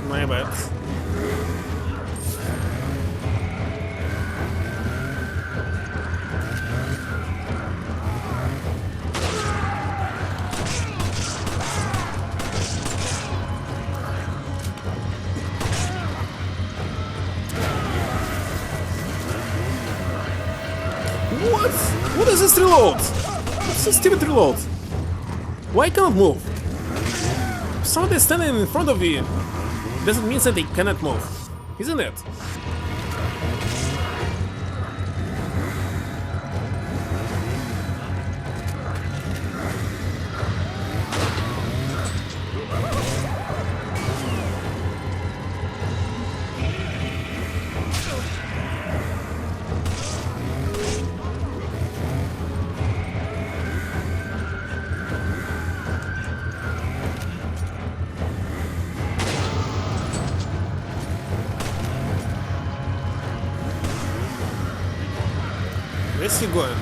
My bad. What? What is this reload? What's this stupid reload? Why can't move? If somebody is standing in front of you, doesn't mean that they cannot move, isn't it? Where's he going?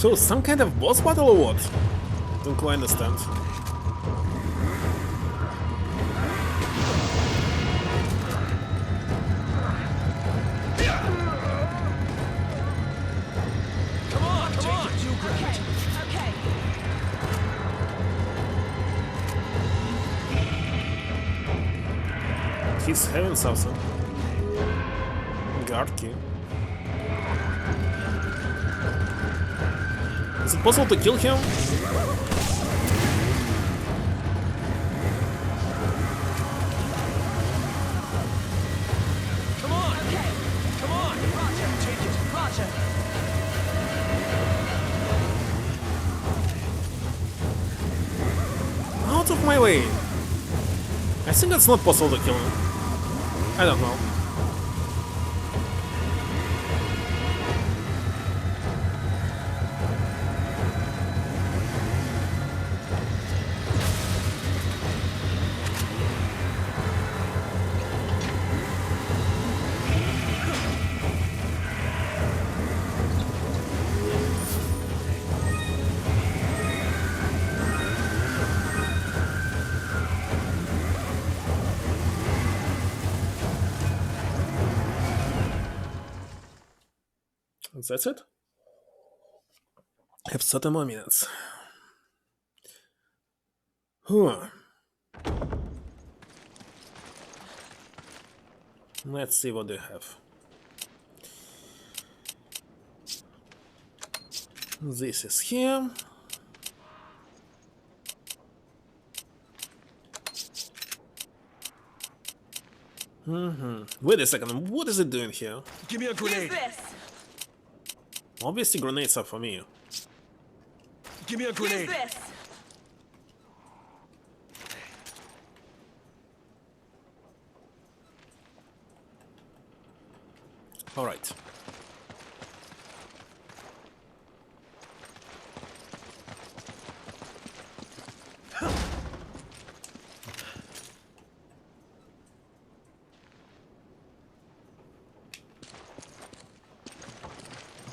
So, some kind of boss battle or what? Don't quite understand. Come on, you grab it. He's having something. Guard key. Is it possible to kill him? Come on, Roger, take it, Roger. Out of my way! I think it's not possible to kill him. I don't know. That's it? I have 30 more minutes. Whew. Let's see what they have. This is here. Wait a second, what is it doing here? Give me a grenade. Obviously grenades are for me. Give me a grenade. Alright.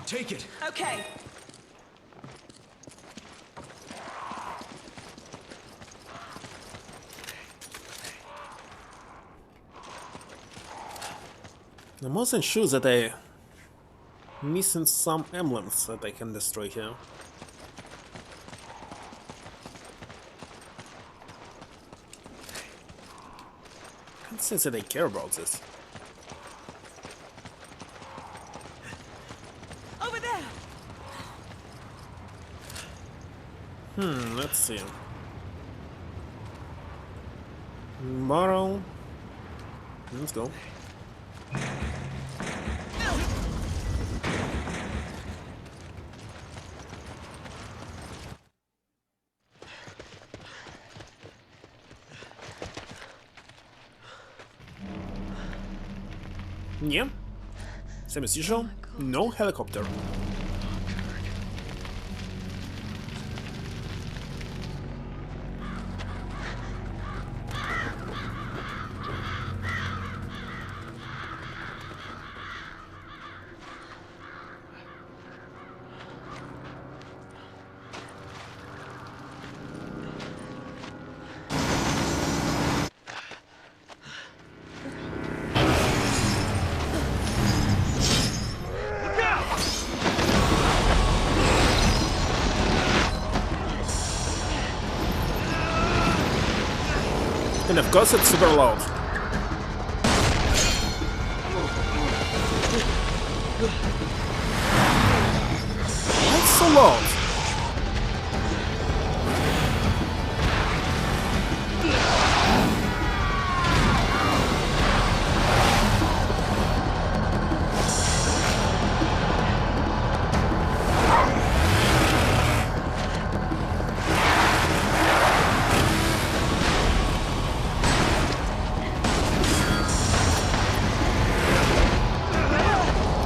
Take it. Okay. I'm also sure that I'm missing some emblems that I can destroy here. I can't say that I care about this. Over there. Let's see. Borrow. Let's go. Yeah. Same as usual. No helicopter. And of course it's super loud. Why it's so loud?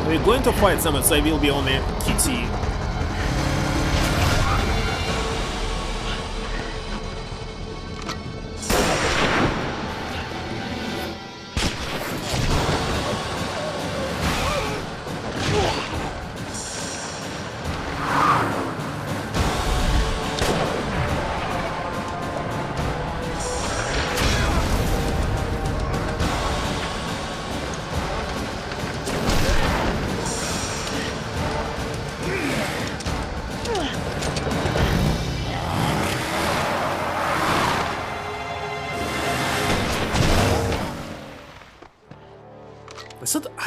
We're going to fight someone, so I will be on the KT.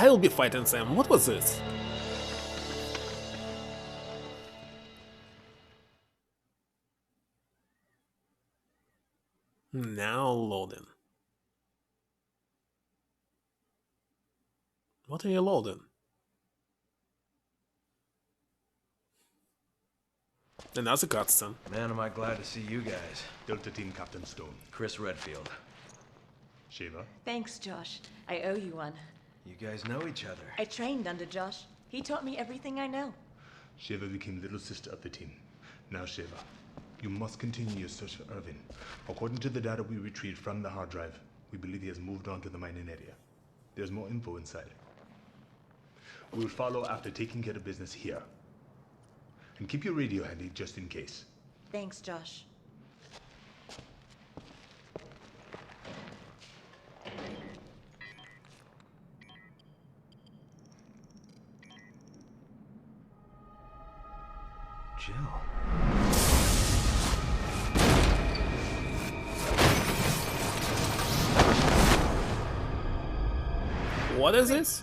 I'll be fighting them. What was this? Now loading. What are you loading? Another cutscene. Man, am I glad to see you guys. Delta Team Captain Stone. Chris Redfield. Shiva. Thanks, Josh. I owe you one. You guys know each other. I trained under Josh. He taught me everything I know. Shiva became little sister of the team. Now, Shiva, you must continue your search for Irvin. According to the data we retrieved from the hard drive, we believe he has moved on to the mining area. There's more info inside. We will follow after taking care of business here. And keep your radio handy just in case. Thanks, Josh. Jill. What is this?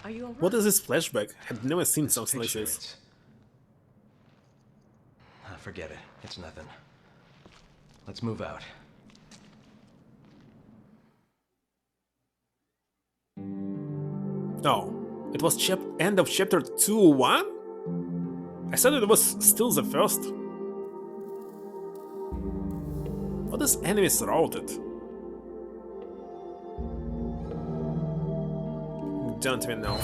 Are you alright? What is this flashback? I've never seen something like this. Forget it. It's nothing. Let's move out. Oh, it was end of chapter 2-1? I thought it was still the first. What is enemies routed? Don't even know.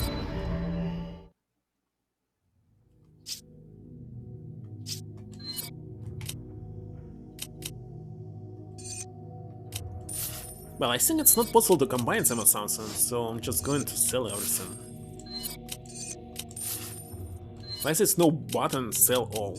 Well, I think it's not possible to combine them or something, so I'm just going to sell everything. Why is there no button sell all?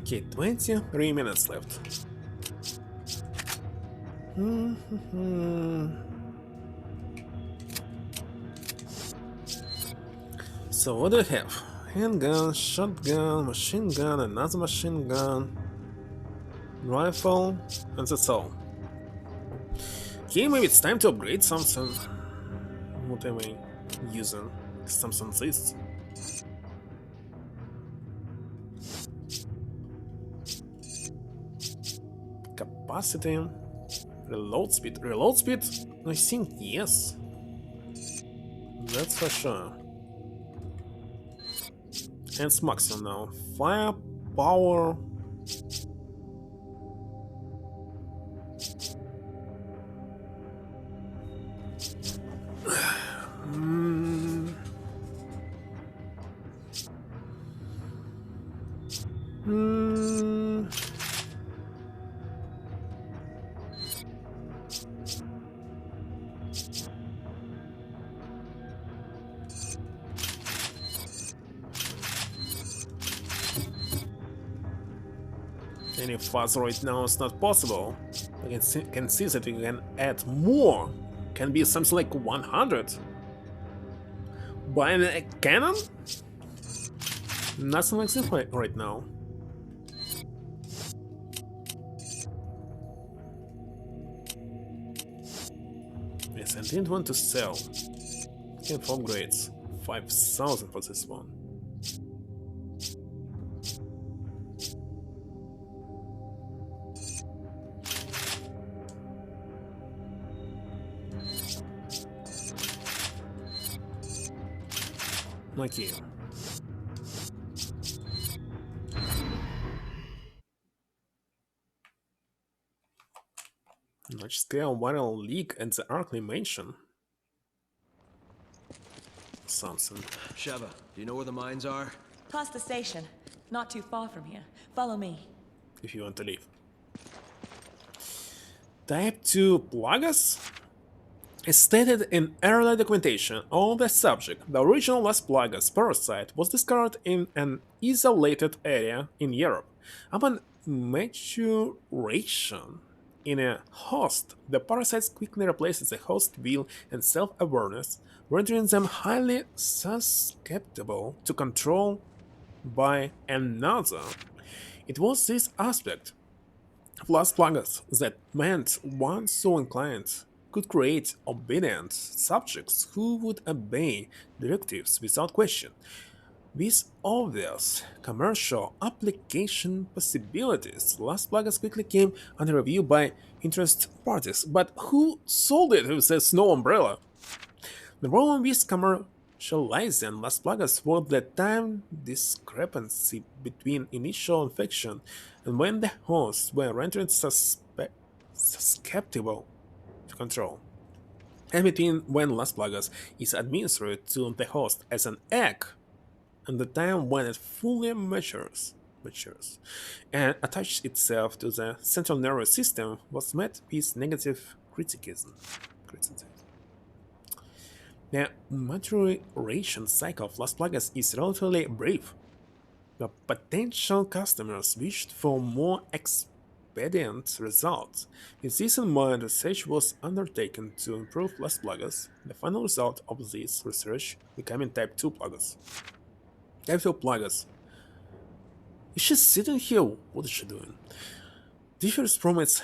Okay, 23 minutes left. So what do we have? Handgun, shotgun, machine gun, another machine gun, rifle, and that's all. Okay, maybe it's time to upgrade something. What am I using? Something this. Capacity. Reload speed. Reload speed? I think yes. That's for sure. And it's maximum now. Firepower. Any fast right now is not possible. I can see that we can add more. Can be something like 100. Buying a cannon? Nothing like this right now. Yes, I didn't want to sell. Info upgrades. 5,000 for this one. Okay. Large scale viral leak at the Arkley Mansion. Something. Sheva, do you know where the mines are? Past the station. Not too far from here. Follow me. If you want to leave. Type 2 plagas? As stated in earlier documentation on the subject, the original Las Plagas parasite was discovered in an isolated area in Europe. Upon maturation, in a host, the parasites quickly replaces the host will and self-awareness, rendering them highly susceptible to control by another. It was this aspect of Las Plagas that meant one so inclined could create obedient subjects who would obey directives without question. With obvious commercial application possibilities, Las Plagas quickly came under review by interest parties, but who sold it with a snow umbrella? The problem with commercializing Las Plagas was the time discrepancy between initial infection and when the hosts were rendered susceptible to control, and between when Las Plagas is administered to the host as an egg and the time when it fully matures and attaches itself to the central nervous system was met with negative criticism. The maturation cycle of Las Plagas is relatively brief. The potential customers wished for more expedient results. With this in mind, research was undertaken to improve Las Plagas, the final result of this research becoming Type 2 Plagas. Type 2 Plagas. Is she sitting here? What is she doing? Differs from its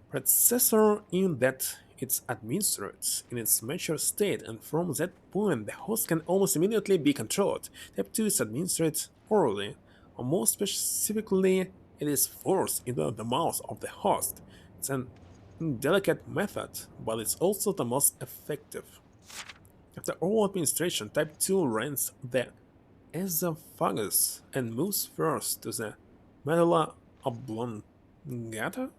predecessor in that it's administered in its mature state, and from that point the host can almost immediately be controlled. Type 2 is administered orally, or more specifically, it is forced into the mouth of the host. It's an indelicate method, but it's also the most effective. After oral administration, Type 2 rents the esophagus and moves first to the medulla oblongata,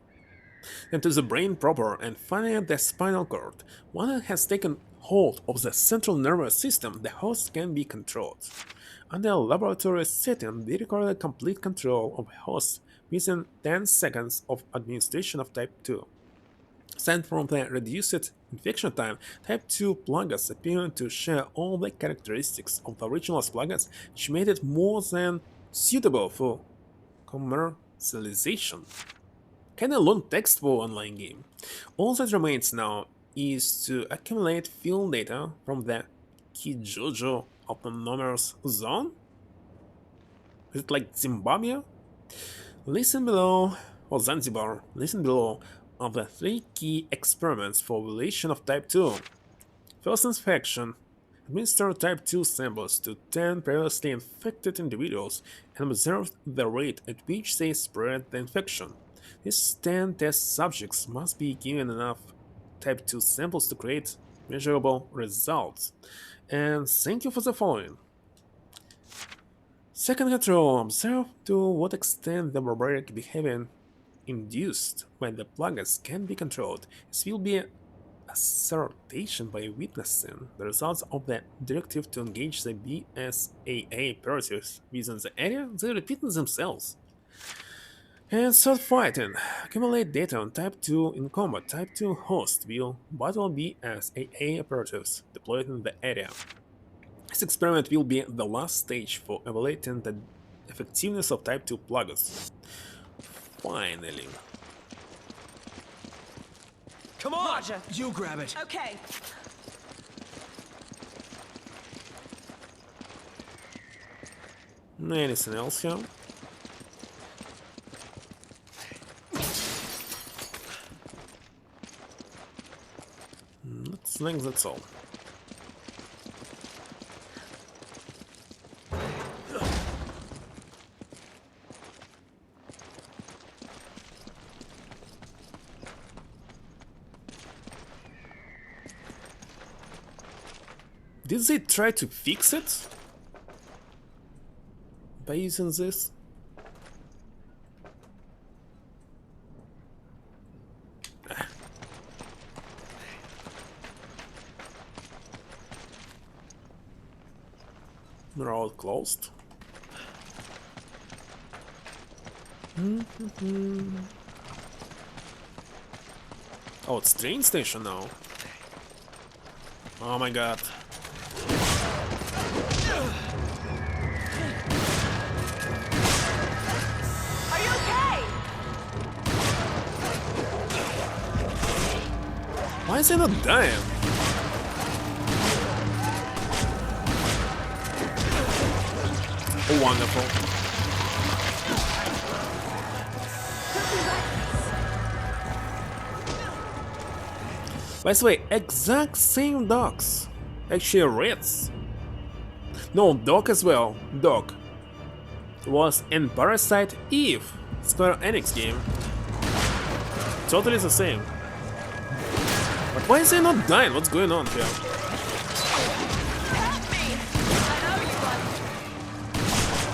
then to the brain proper, and finally the spinal cord. Once it has taken hold of the central nervous system, the host can be controlled. Under a laboratory setting, we recorded complete control of the host within 10 seconds of administration of Type 2. Aside from the reduced infection time, Type 2 Plagas appear to share all the characteristics of the original Plagas, which made it more than suitable for commercialization. Kinda long text for online game. All that remains now is to accumulate field data from the Kijojo Autonomous Zone? Is it like Zimbabwe? Listen below, or Zanzibar, listen below of the 3 key experiments for evaluation of Type 2. First infection. Administer Type 2 samples to 10 previously infected individuals and observe the rate at which they spread the infection. These 10 test subjects must be given enough Type 2 samples to create measurable results. And thank you for the following. Second control. Observe to what extent the barbaric behavior induced by the Plagas can be controlled. This will be assertion by witnessing the results of the directive to engage the BSAA operatives within the area. They repeat themselves. And third fighting. Accumulate data on Type 2 in combat. Type 2 host will battle BSAA operatives deployed in the area. This experiment will be the last stage for evaluating the effectiveness of Type 2 Plagas. Finally. Come on! Roger. You grab it. Okay. Anything else here? Looks like that's all. Did they try to fix it by using this? They're all closed. Oh, it's train station now. Oh my god. Are you okay? Why is he not dying? Wonderful. By the way, exact same dogs. Actually, rats. No, dog as well. Dog was in Parasite Eve, Square Enix game. Totally the same. But why is he not dying? What's going on here?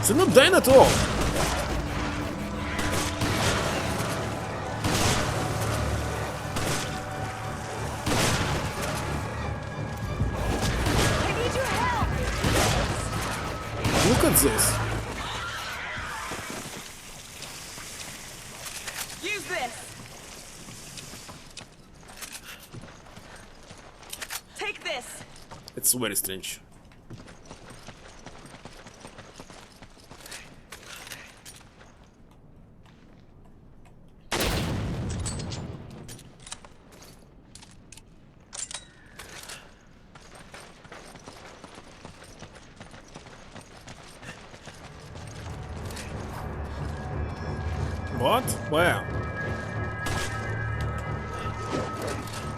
Is he not dying at all? Look at this. Use this. Take this. It's very strange. What? Where?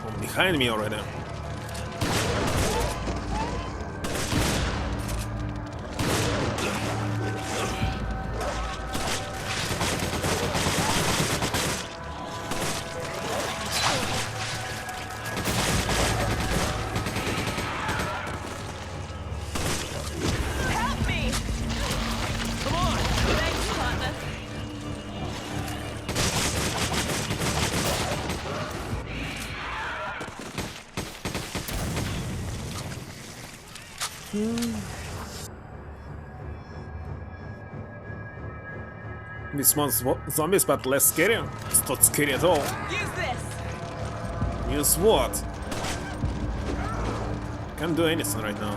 Oh, behind me already. Help me. Come on. Thanks, partner. This one's zombies, but less scary. It's not scary at all. Use this. Use what? Can't do anything right now.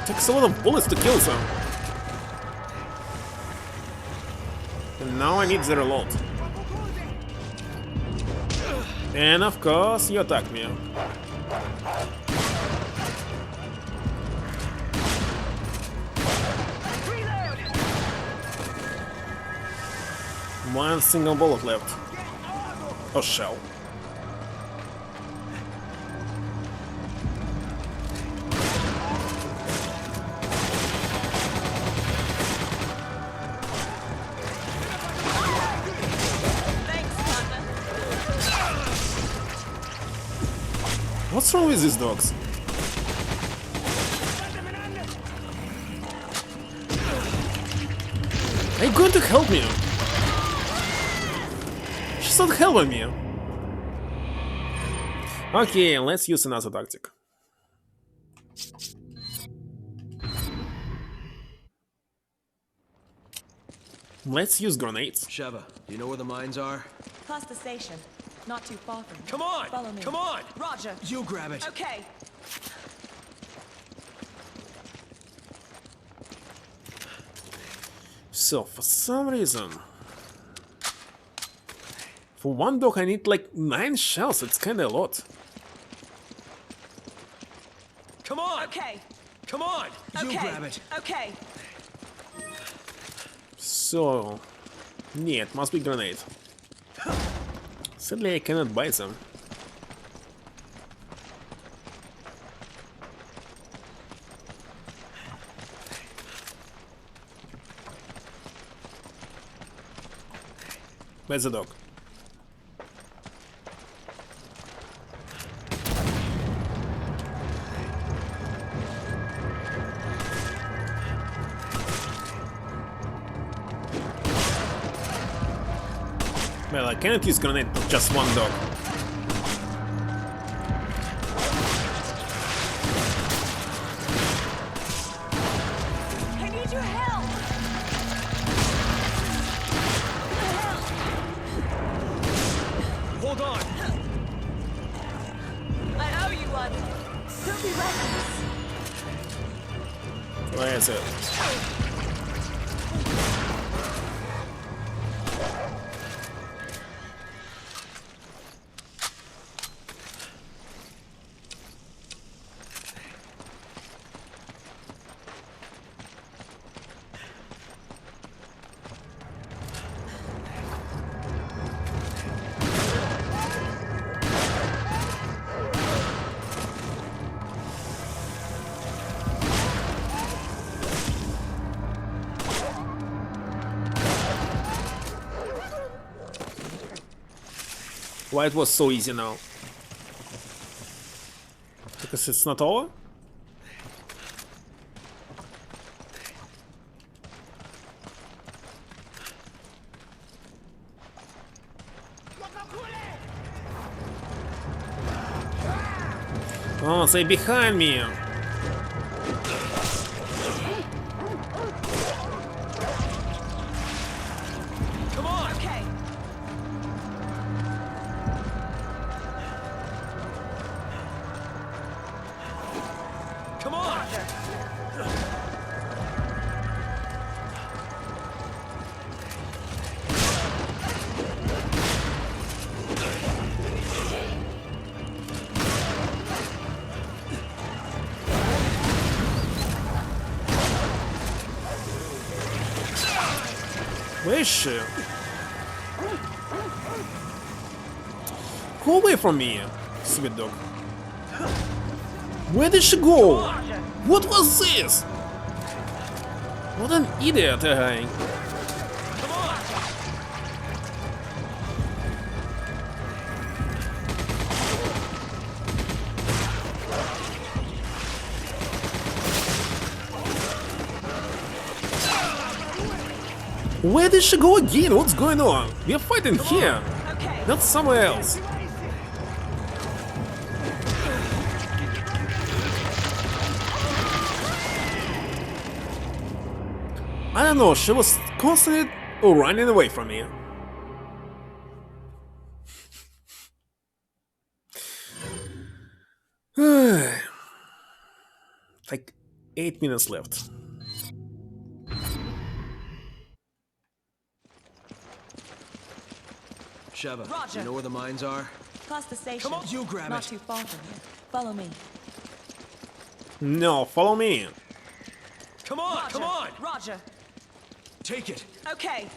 Takes a lot of bullets to kill them. And now I need the reload. And of course, you attack me. One single bullet left. Or shell. What's wrong with these dogs? Are you going to help me? She's not helping me. Okay, let's use another tactic. Let's use grenades. Sheva, do you know where the mines are? Past the station. Not too far from here. Come on! Follow me. Come on! Roger. You grab it. Okay. So, for some reason... For one dog I need like 9 shells, it's kinda a lot. Come on! Okay. Come on! You Okay. grab it. Okay. So... Yeah, it must be grenade. Sadly I cannot buy them. Where's the dog? Well, I cannot use grenade with just one dog. I need your help. Hold on! I owe you one. Don't be reckless. Where is it? Why it was so easy now? Because it's not over? Oh, they behind me. Come on! Okay. Come on! Where is she? Go away from me, sweet dog. Where did she go? What was this? What an idiot, guy. Where did she go again? What's going on? We're fighting here, not somewhere else. I don't know, she was constantly running away from me. Like 8 minutes left. Sheva, Roger. you know where the mines are? Past the station. Come on, you grab Not it. too far from here. Follow me. No, follow me. Come on, Roger. come on! Roger. Take it. Okay.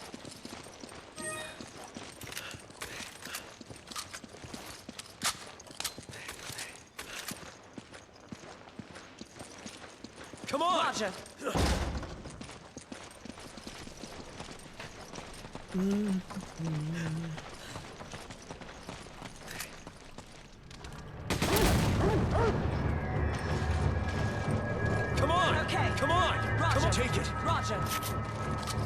Come on! Roger. Come on! Okay. Come on! Roger. Come on, take it! Roger.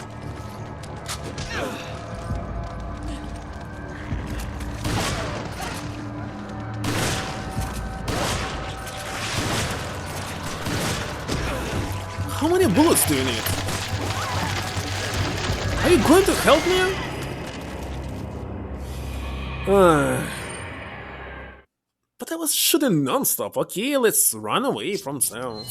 How many bullets do you need? Are you going to help me? But I was shooting non-stop. Okay, let's run away from Sam.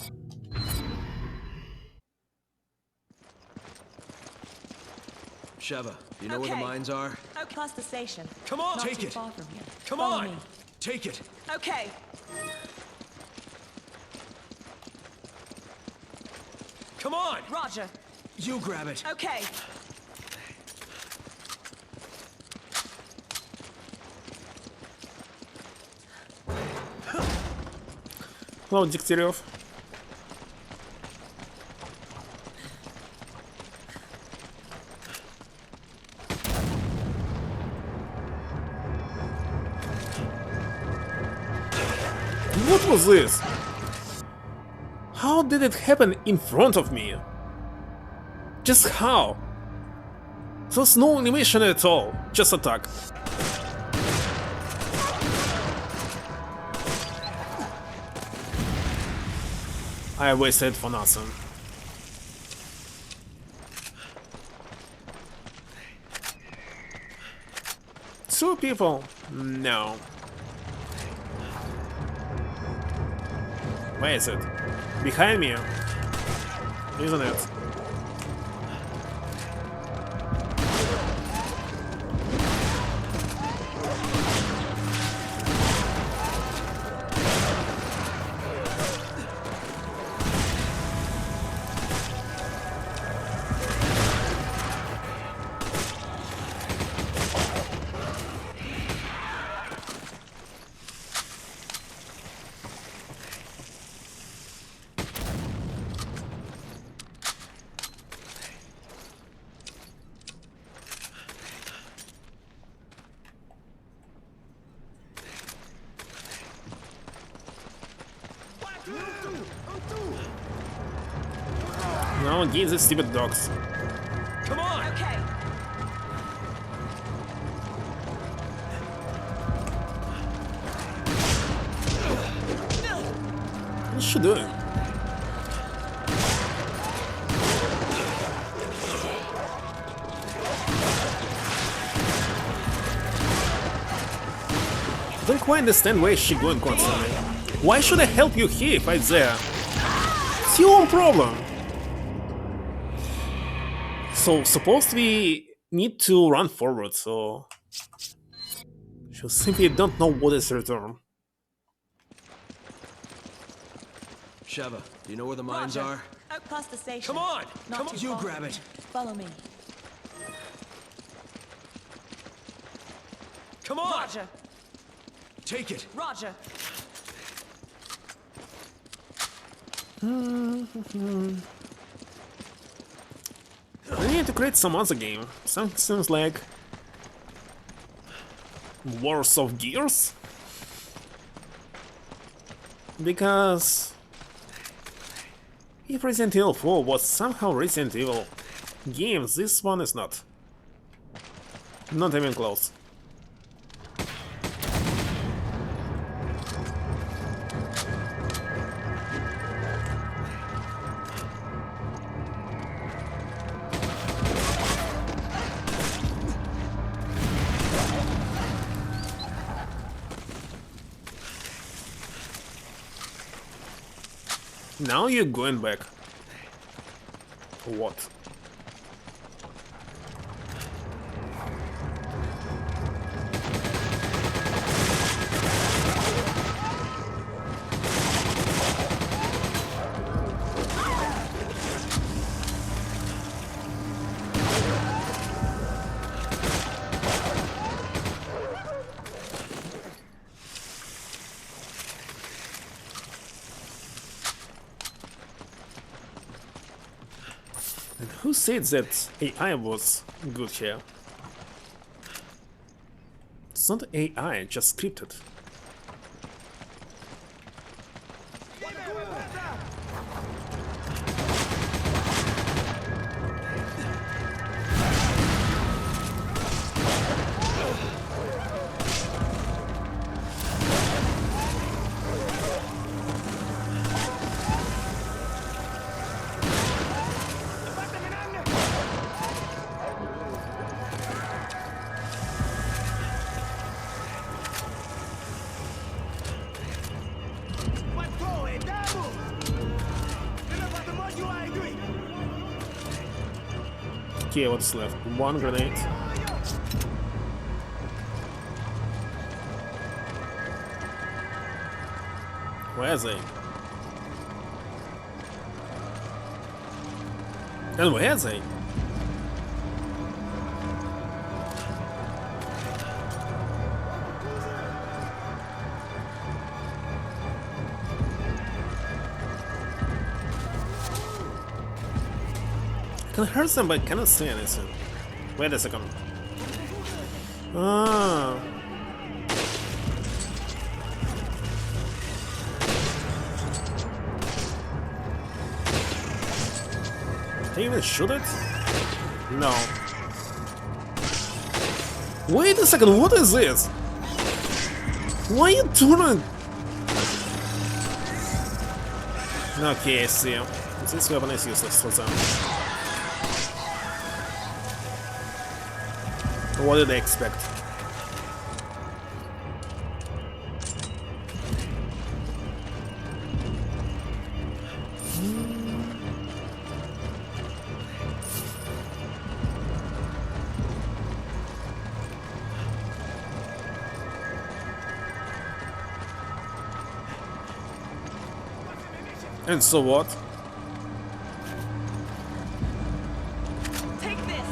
Sheva, you know where the Okay. mines are? Okay. Past the station. Come on, Not take too it. far from here. Come Follow on! me. Take it! Okay. Come on! Roger. You grab it! Okay. Hello, Дегтярев. What was this? How did it happen in front of me? Just how? There's no animation at all, just attack. I wasted for nothing. Two people? No. Where is it? Behind me? Isn't it? Now again, these stupid dogs. Come on! Okay. What is she doing? I don't quite understand where she's going constantly. Why should I help you here if I'm there? It's your own problem. So, supposed we need to run forward, so... You simply don't know what is return. Sheva, do you know where the mines Roger. are? Out past the station. Come on! Not Come on! too You far. grab it! Follow me. Come on! Roger. Take it! Roger. I need to create some other game. Something seems like... Wars of Gears? Because... if Resident Evil 4 was somehow Resident Evil games, this one is not. Not even close. Now you're going back. What? Who said that AI was good here? It's not AI, just scripted. Okay, what's left? One grenade. Where are they? And where are they? I can hear them, but I cannot see anything. Wait a second. Ah. Did they even shoot it? No. Wait a second, what is this? Why are you turning? Okay, I see. This weapon is useless for them. What did they expect? And so what? Take this.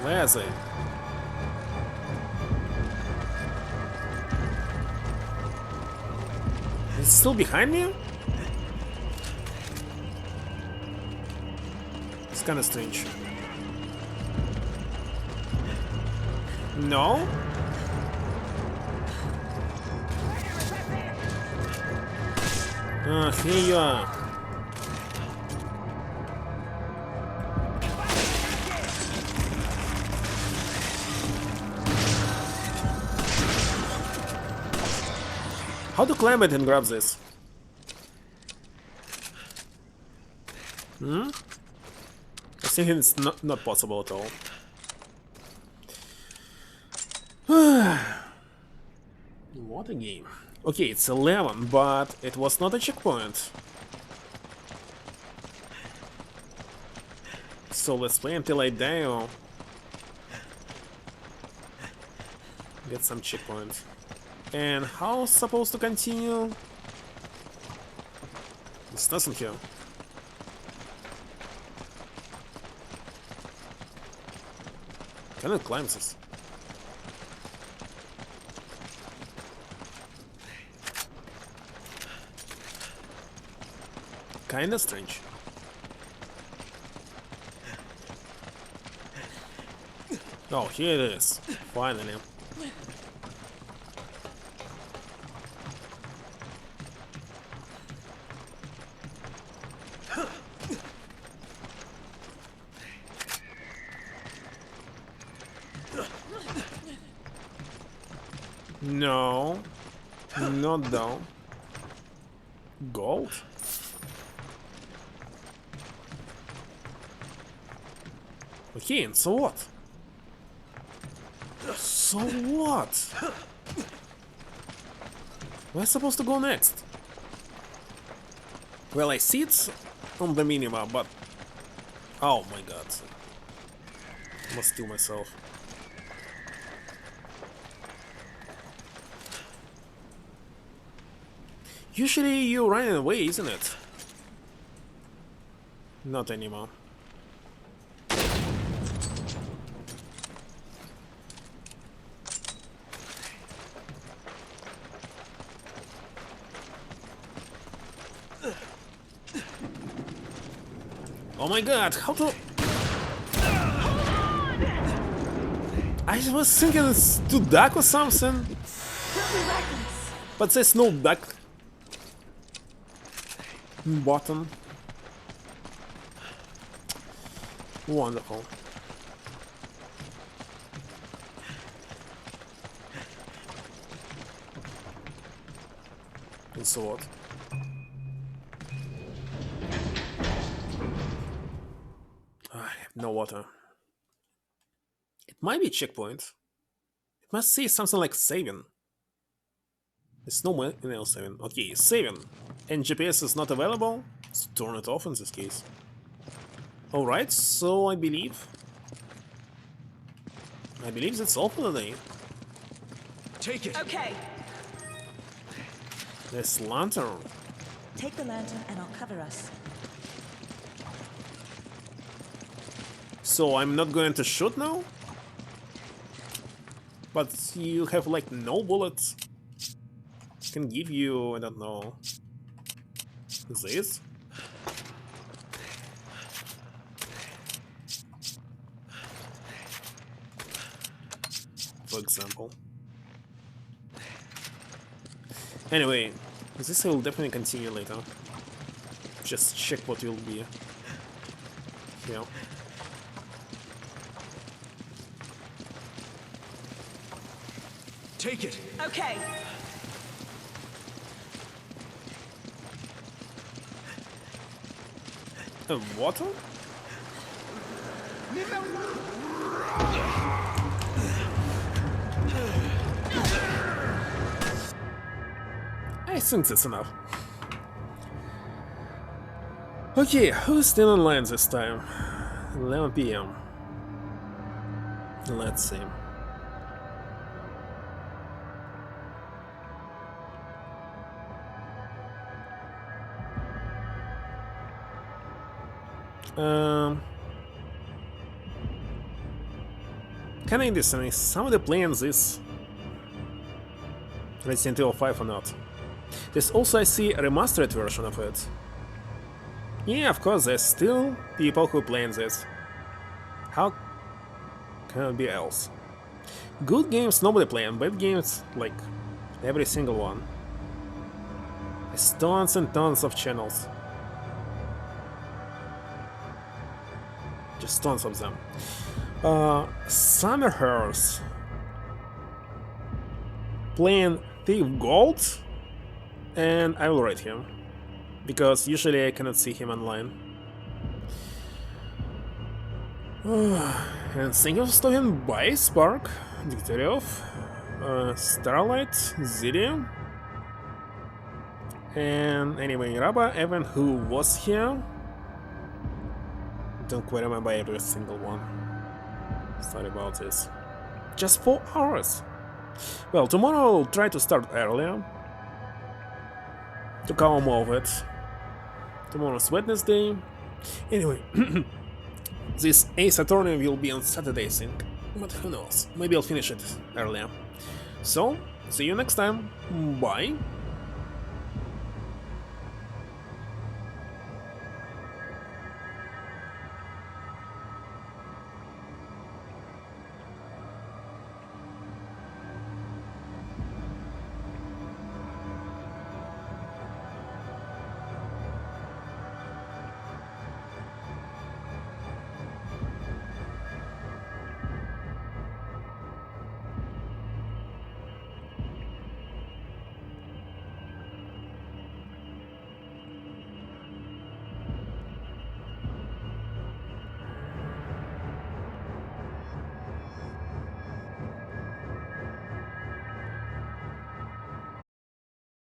Where are they? It's still behind me? It's kinda strange. No? Here you are. How to climb it and grab this? I think it's not possible at all. What a game. Okay, it's 11, but it was not a checkpoint. So let's play until I die or get some checkpoints. And how supposed to continue? It's nothing here. Can I climb this? Kinda strange. Oh, here it is. Finally. No. Not down. Gold? Okay, and so what? So what? Where am I supposed to go next? Well, I see it's on the minimap, but... Oh my god. I must kill myself. Usually you run away, isn't it? Not anymore. Oh my god, how to... I was thinking it's to duck or something. But there's no duck button. Wonderful. And so what? I have no water. It might be a checkpoint. It must say something like saving. There's no mail saving. Okay, saving. And GPS is not available, so turn it off in this case. Alright, so I believe that's all for today. Take it. Okay. This lantern. Take the lantern and I'll cover us. So I'm not going to shoot now? But you have like no bullets. Can give you, I don't know, this? For example. Anyway, this I will definitely continue later. Just check what will be here. Take it. Okay. Water? I think that's enough. Okay, who's still online this time? 11 PM. Let's see. Kinda interesting, is somebody playing this Resident Evil 5 or not? There's also, I see, a remastered version of it. Yeah, of course, there's still people who playing this. How can it be else? Good games nobody playing, bad games, like, every single one. It's tons and tons of channels. Just tons of them. Summerhurst playing Thief Gold, and I will rate him because usually I cannot see him online. And single stolen by Spark, Degtyaryov, Starlight, Ziri, and anyway, Raba, Evan, who was here. Don't quite remember every single one. Sorry about this. Just 4 hours. Well, tomorrow I'll try to start earlier to cover more of it. Tomorrow's Wednesday. Anyway, this Ace Attorney will be on Saturday, I think. But who knows? Maybe I'll finish it earlier. So, see you next time. Bye.